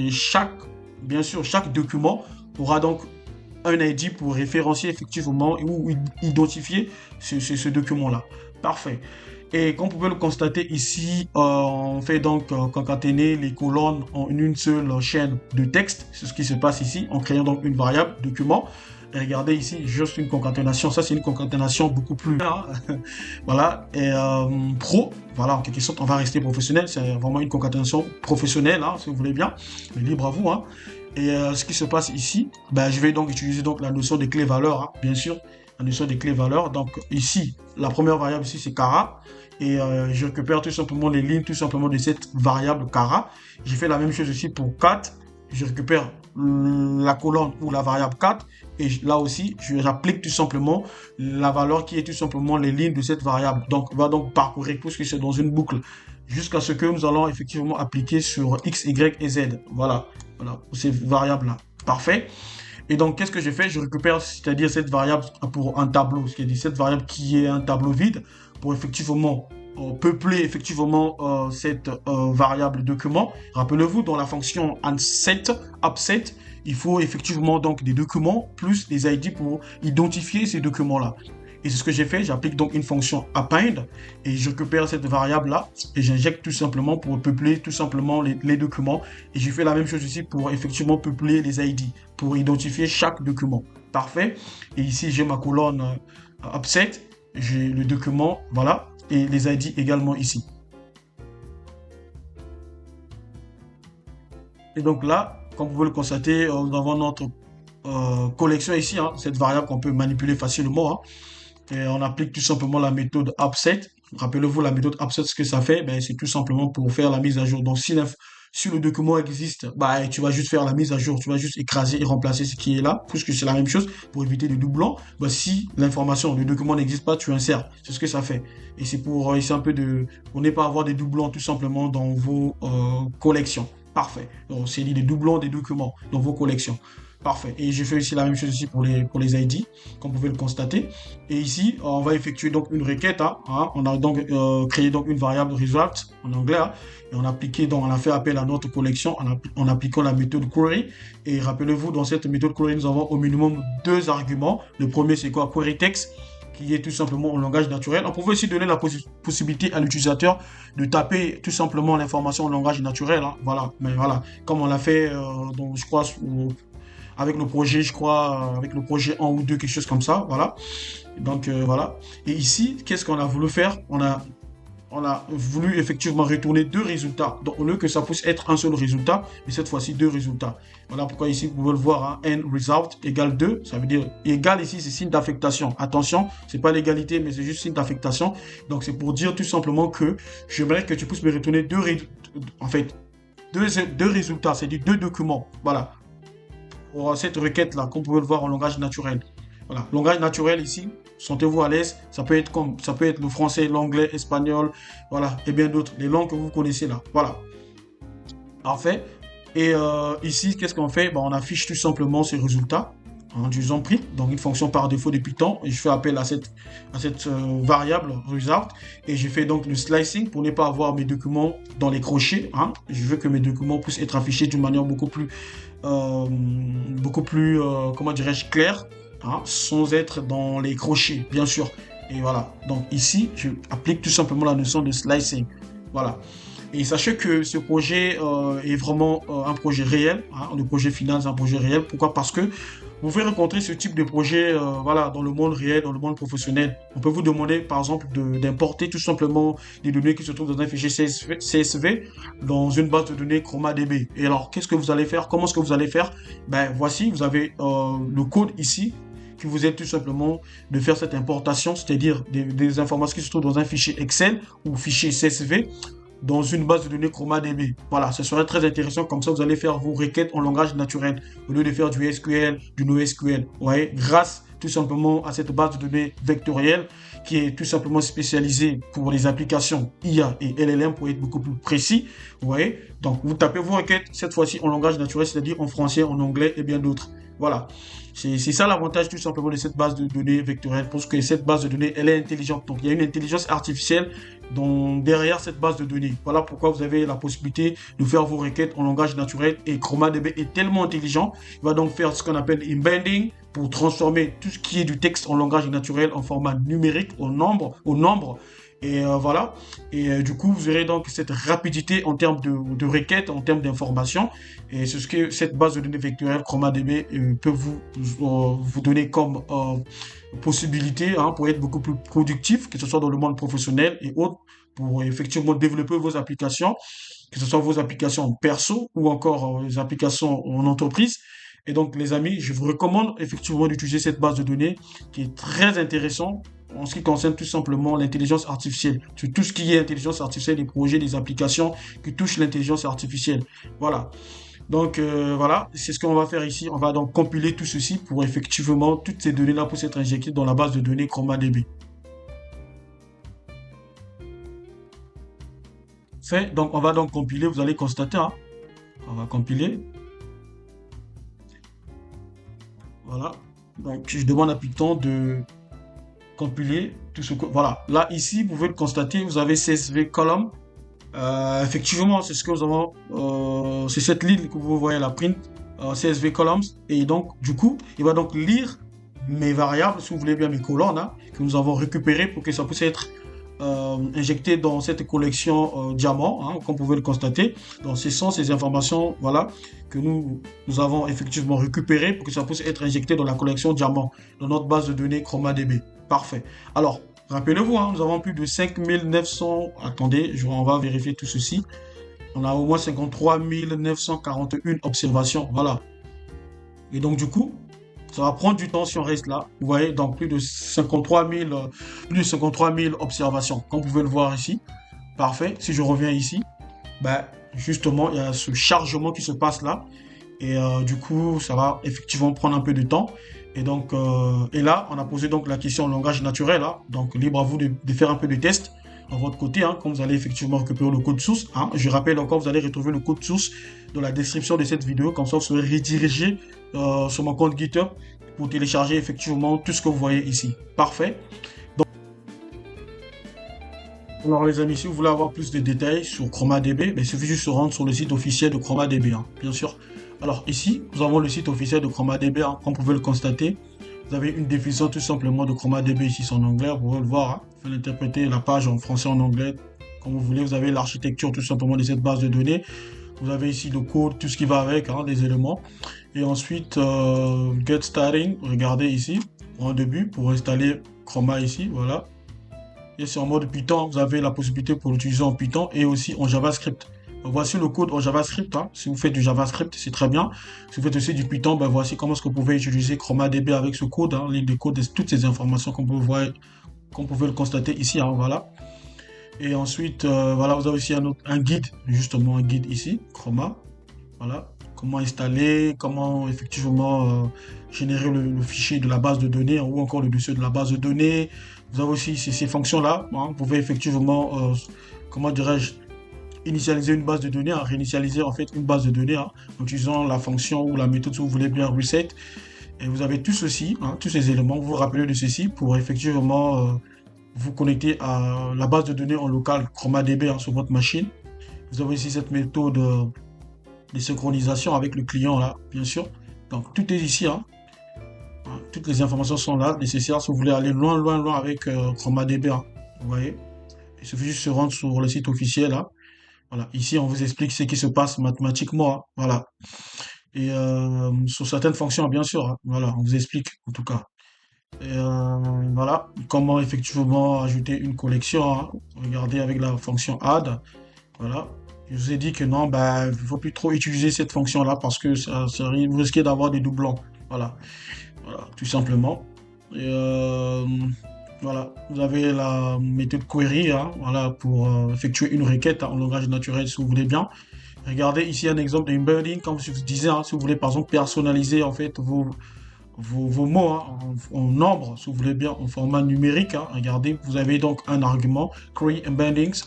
bien sûr, chaque document aura donc un ID pour référencier effectivement ou identifier ce document-là. Parfait. Et comme vous pouvez le constater ici, on fait donc concaténer les colonnes en une seule chaîne de texte. C'est ce qui se passe ici en créant donc une variable document. Et regardez ici, juste une concaténation. Ça, c'est une concaténation beaucoup plus... Hein. Voilà. Et pro, voilà, en quelque sorte, on va rester professionnel. C'est vraiment une concaténation professionnelle, hein, si vous voulez bien. Mais libre à vous. Hein. Et ce qui se passe ici, ben, je vais donc utiliser donc la notion des clés-valeurs, hein, bien sûr. La notion des clés-valeurs. Donc ici, la première variable ici, c'est cara. Et je récupère tout simplement les lignes tout simplement de cette variable cara. J'ai fait la même chose ici pour 4. Je récupère la colonne ou la variable 4. Et là aussi, j'applique tout simplement la valeur qui est tout simplement les lignes de cette variable. Donc, on va donc parcourir puisque c'est dans une boucle jusqu'à ce que nous allons effectivement appliquer sur X, Y et Z. Voilà, voilà, pour ces variables-là. Parfait. Et donc, qu'est-ce que j'ai fait? Je récupère, c'est-à-dire cette variable pour un tableau, c'est-à-dire cette variable qui est un tableau vide pour effectivement peupler effectivement cette variable document. Rappelez-vous, dans la fonction upset, il faut effectivement donc des documents plus des ID pour identifier ces documents-là. Et c'est ce que j'ai fait, j'applique donc une fonction append et je récupère cette variable-là et j'injecte tout simplement pour peupler tout simplement les documents. Et je fais la même chose ici pour effectivement peupler les ID, pour identifier chaque document. Parfait. Et ici, j'ai ma colonne upset, j'ai le document, voilà, et les ID également ici. Et donc là, comme vous pouvez le constater, nous avons notre collection ici, hein, cette variable qu'on peut manipuler facilement. Hein. Et on applique tout simplement la méthode upset. Rappelez-vous, la méthode upset, ce que ça fait, ben, c'est tout simplement pour faire la mise à jour. Donc, si le document existe, bah, tu vas juste faire la mise à jour. Tu vas juste écraser et remplacer ce qui est là, puisque c'est la même chose pour éviter les doublons. Bah, si l'information, le document n'existe pas, tu insères. C'est ce que ça fait. Et c'est pour essayer un peu pour ne pas avoir des doublons tout simplement dans vos collections. Parfait. Donc, c'est des doublons des documents dans vos collections. Parfait. Et j'ai fait aussi la même chose ici pour les ID, comme vous pouvez le constater. Et ici, on va effectuer donc une requête. Hein. On a donc créé donc une variable result en anglais. Hein. Et on a fait appel à notre collection en appliquant la méthode query. Et rappelez-vous, dans cette méthode query, nous avons au minimum 2 arguments. Le premier, c'est quoi? Query text. qui est tout simplement en langage naturel. On pouvait aussi donner la possibilité à l'utilisateur de taper tout simplement l'information en langage naturel, hein. Voilà, mais voilà, comme on l'a fait, donc, je crois, avec le projet, je crois, avec le projet 1 ou 2, quelque chose comme ça, voilà. Donc, voilà. Et ici, qu'est-ce qu'on a voulu faire? On a voulu effectivement retourner deux résultats. Donc, au lieu que ça puisse être un seul résultat, mais cette fois-ci deux résultats. Voilà pourquoi ici, vous pouvez le voir, hein, n result égale 2. Ça veut dire égal ici, c'est signe d'affectation. Attention, c'est pas l'égalité, mais c'est juste signe d'affectation. Donc, c'est pour dire tout simplement que j'aimerais que tu puisses me retourner en fait, deux résultats, c'est-à-dire deux documents. Voilà. Pour cette requête-là, comme vous pouvez le voir en langage naturel. Voilà. Langage naturel ici, sentez-vous à l'aise. Ça peut être le français, l'anglais, l'espagnol, voilà, et bien d'autres, les langues que vous connaissez là. Voilà. Parfait. Et ici, qu'est-ce qu'on fait? Ben, on affiche tout simplement ces résultats en utilisant print, donc une fonction par défaut de Python. Et je fais appel à cette variable result. Et je fais donc le slicing pour ne pas avoir mes documents dans les crochets, hein. Je veux que mes documents puissent être affichés d'une manière comment dirais-je, claire, hein, sans être dans les crochets, bien sûr. Et voilà. Donc ici, je applique tout simplement la notion de slicing. Voilà. Et sachez que ce projet est vraiment un projet réel, hein. Le projet final, c'est un projet réel. Pourquoi? Parce que vous pouvez rencontrer ce type de projet voilà, dans le monde réel, dans le monde professionnel. On peut vous demander, par exemple, d'importer tout simplement des données qui se trouvent dans un fichier CSV dans une base de données ChromaDB. Et alors, qu'est-ce que vous allez faire? Comment est-ce que vous allez faire? Ben, voici, vous avez le code ici qui vous aide tout simplement de faire cette importation, c'est-à-dire des informations qui se trouvent dans un fichier Excel ou fichier CSV dans une base de données ChromaDB. Voilà, ce serait très intéressant. Comme ça, vous allez faire vos requêtes en langage naturel au lieu de faire du SQL, du NoSQL. Vous voyez, grâce tout simplement à cette base de données vectorielle qui est tout simplement spécialisée pour les applications IA et LLM pour être beaucoup plus précis. Vous voyez, donc vous tapez vos requêtes cette fois-ci en langage naturel, c'est-à-dire en français, en anglais et bien d'autres. Voilà. C'est ça l'avantage tout simplement de cette base de données vectorielle, parce que cette base de données, elle est intelligente. Donc il y a une intelligence artificielle derrière cette base de données. Voilà pourquoi vous avez la possibilité de faire vos requêtes en langage naturel. Et ChromaDB est tellement intelligent, il va donc faire ce qu'on appelle embedding pour transformer tout ce qui est du texte en langage naturel en format numérique, au nombre. Et voilà. Et du coup, vous aurez donc cette rapidité en termes de requêtes, en termes d'informations. Et c'est ce que cette base de données vectorielle ChromaDB peut vous donner comme possibilité, hein, pour être beaucoup plus productif, que ce soit dans le monde professionnel et autres, pour effectivement développer vos applications, que ce soit vos applications perso ou encore les applications en entreprise. Et donc, les amis, je vous recommande effectivement d'utiliser cette base de données qui est très intéressante en ce qui concerne tout simplement l'intelligence artificielle. Sur tout ce qui est intelligence artificielle, des projets, des applications qui touchent l'intelligence artificielle. Voilà. Donc voilà, c'est ce qu'on va faire ici. On va donc compiler tout ceci pour effectivement toutes ces données-là pour être injectées dans la base de données ChromaDB. Fait, donc on va donc compiler, vous allez constater, hein. On va compiler. Voilà. Donc je demande à Python de compiler tout ce que... Voilà. Là, ici, vous pouvez le constater, vous avez CSV column. Effectivement, c'est ce que nous avons. C'est cette ligne que vous voyez, la print CSV columns. Et donc, du coup, il va donc lire mes variables, si vous voulez bien mes colonnes, hein, que nous avons récupérées pour que ça puisse être injecté dans cette collection diamant, hein, comme vous pouvez le constater. Donc, ce sont ces informations, voilà, que nous avons effectivement récupérées pour que ça puisse être injecté dans la collection diamant, dans notre base de données ChromaDB. Parfait. Alors, rappelez-vous, hein, nous avons plus de 5900... Attendez, on va vérifier tout ceci. On a au moins 53 941 observations. Voilà. Et donc, du coup, ça va prendre du temps si on reste là. Vous voyez, donc plus de 53 000 observations, comme vous pouvez le voir ici. Parfait. Si je reviens ici, ben, justement, il y a ce chargement qui se passe là. Et du coup, ça va effectivement prendre un peu de temps. Et donc, et là, on a posé donc la question en langage naturel, hein. Donc, libre à vous de faire un peu de test à votre côté, hein, quand vous allez effectivement récupérer le code source, hein. Je rappelle encore, vous allez retrouver le code source dans la description de cette vidéo. Comme ça, vous serez redirigé sur mon compte GitHub pour télécharger effectivement tout ce que vous voyez ici. Parfait. Donc, alors les amis, si vous voulez avoir plus de détails sur ChromaDB, ben, il suffit juste de se rendre sur le site officiel de ChromaDB, hein, bien sûr. Alors ici, nous avons le site officiel de ChromaDB, hein, comme vous pouvez le constater. Vous avez une définition tout simplement de ChromaDB ici, c'est en anglais, vous pouvez le voir. Hein. Vous pouvez interpréter la page en français, en anglais, comme vous voulez. Vous avez l'architecture tout simplement de cette base de données. Vous avez ici le code, tout ce qui va avec, hein, les éléments. Et ensuite, Get Starting, regardez ici, pour un début, pour installer Chroma ici, voilà. Et c'est en mode Python, vous avez la possibilité pour l'utiliser en Python et aussi en JavaScript. Donc, voici le code en JavaScript. Hein. Si vous faites du JavaScript, c'est très bien. Si vous faites aussi du Python, ben voici comment est-ce que vous pouvez utiliser ChromaDB avec ce code, hein, ligne de code, toutes ces informations qu'on peut voir, qu'on pouvait le constater ici. Hein, voilà. Et ensuite, voilà, vous avez aussi un guide, justement un guide ici, Chroma. Voilà. Comment installer, comment effectivement générer le fichier de la base de données hein, ou encore le dossier de la base de données. Vous avez aussi ces fonctions-là. Hein, vous pouvez effectivement, comment dirais-je, initialiser une base de données, hein, réinitialiser en fait une base de données hein, en utilisant la fonction ou la méthode si vous voulez bien reset. Et vous avez tout ceci, hein, tous ces éléments, vous vous rappelez de ceci pour effectivement vous connecter à la base de données en local ChromaDB hein, sur votre machine. Vous avez ici cette méthode de synchronisation avec le client là, bien sûr. Donc tout est ici, hein. Toutes les informations sont là, nécessaires si vous voulez aller loin, loin, loin avec ChromaDB. Hein. Vous voyez, il suffit juste de se rendre sur le site officiel là. Voilà, ici on vous explique ce qui se passe mathématiquement. Hein. Voilà, et sur certaines fonctions, bien sûr. Hein. Voilà, on vous explique en tout cas. Et voilà, comment effectivement ajouter une collection. Hein. Regardez avec la fonction add. Voilà. Je vous ai dit que non, bah, il ne faut plus trop utiliser cette fonction-là parce que vous risquez d'avoir des doublons. Voilà. Voilà, tout simplement. Et voilà, vous avez la méthode query, hein, voilà, pour effectuer une requête hein, en langage naturel si vous voulez bien. Regardez ici un exemple d'embedding, comme je vous disais, hein, si vous voulez par exemple personnaliser en fait vos mots hein, en nombre, si vous voulez bien, en format numérique. Hein. Regardez, vous avez donc un argument, query embeddings,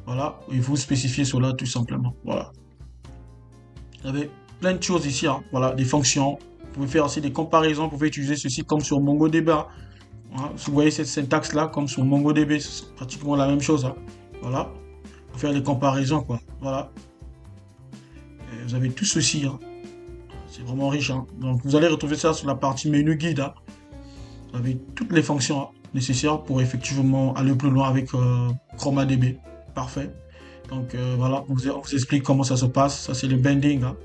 voilà, et vous spécifiez cela tout simplement. Voilà. Vous avez plein de choses ici, hein. Voilà, des fonctions. Vous pouvez faire aussi des comparaisons, vous pouvez utiliser ceci comme sur MongoDB. Hein. Vous voyez cette syntaxe-là, comme sur MongoDB, c'est pratiquement la même chose. Hein. Voilà, pour faire des comparaisons, quoi. Voilà. Et vous avez tout ceci, hein. C'est vraiment riche. Hein. Donc, vous allez retrouver ça sur la partie menu guide. Hein. Vous avez toutes les fonctions hein, nécessaires pour effectivement aller plus loin avec ChromaDB. Parfait. Donc, voilà, on vous explique comment ça se passe. Ça, c'est le bending. Hein.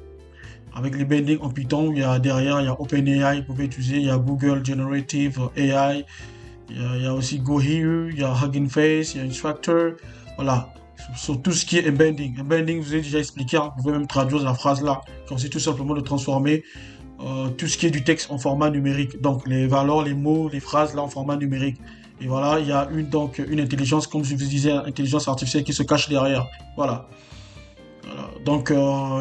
Avec les bendings en Python, derrière, il y a OpenAI, vous pouvez utiliser, il y a Google Generative AI, il y a aussi GoHere, il y a Hugging Face, il y a Instructor, voilà, sur tout ce qui est embedding. Embedding, je vous ai déjà expliqué, hein, vous pouvez même traduire la phrase là, comme c'est tout simplement de transformer tout ce qui est du texte en format numérique, donc les valeurs, les mots, les phrases là en format numérique. Et voilà, il y a une intelligence, comme je vous disais, intelligence artificielle qui se cache derrière. Voilà. Voilà. Donc,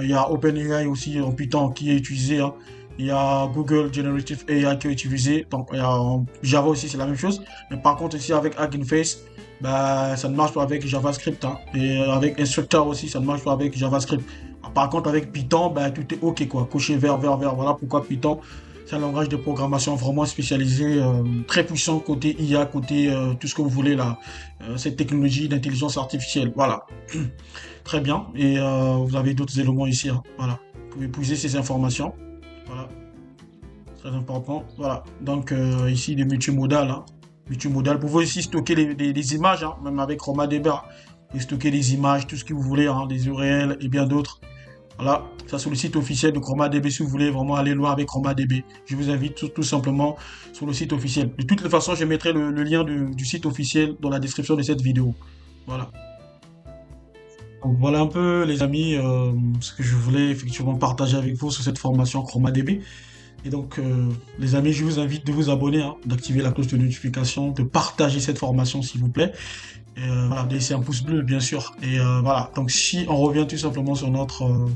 il y a OpenAI aussi en Python qui est utilisé. Hein. Il y a Google Generative AI qui est utilisé. Donc, il y a en Java aussi, c'est la même chose. Mais par contre, ici, avec Hugging Face, bah, ça ne marche pas avec JavaScript. Hein. Et avec Instructor aussi, ça ne marche pas avec JavaScript. Par contre, avec Python, bah, tout est OK, quoi. Coché vert, vert, vert. Voilà pourquoi Python, c'est un langage de programmation vraiment spécialisé, très puissant côté IA, côté tout ce que vous voulez là. Cette technologie d'intelligence artificielle. Voilà. Très bien. Et vous avez d'autres éléments ici. Hein. Voilà. Vous pouvez puiser ces informations. Voilà. Très important. Voilà. Donc ici des multimodales. Hein. Multimodales. Vous pouvez aussi stocker des images, hein, même avec ChromaDB. Hein. Vous pouvez stocker des images, tout ce que vous voulez, hein, des URL et bien d'autres. Voilà, ça sur le site officiel de ChromaDB si vous voulez vraiment aller loin avec ChromaDB. Je vous invite tout simplement sur le site officiel. De toutes les façons, je mettrai le lien du site officiel dans la description de cette vidéo. Voilà. Donc voilà un peu les amis ce que je voulais effectivement partager avec vous sur cette formation ChromaDB. Et donc les amis, je vous invite de vous abonner, hein, d'activer la cloche de notification, de partager cette formation s'il vous plaît. Et voilà, de laisser un pouce bleu bien sûr. Et voilà, donc si on revient tout simplement sur notre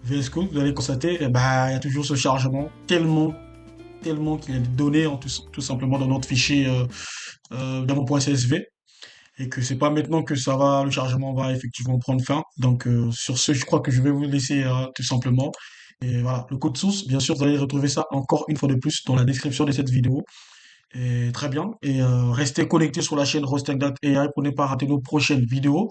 VS Code, vous allez constater, eh ben, il y a toujours ce chargement tellement qu'il y a des données hein, tout simplement dans notre fichier .csv et que c'est pas maintenant que le chargement va effectivement prendre fin. Donc sur ce, je crois que je vais vous laisser tout simplement. Et voilà, le code source, bien sûr, vous allez retrouver ça encore une fois de plus dans la description de cette vidéo. Et très bien. Et restez connectés sur la chaîne Rostec.ai pour ne pas rater nos prochaines vidéos.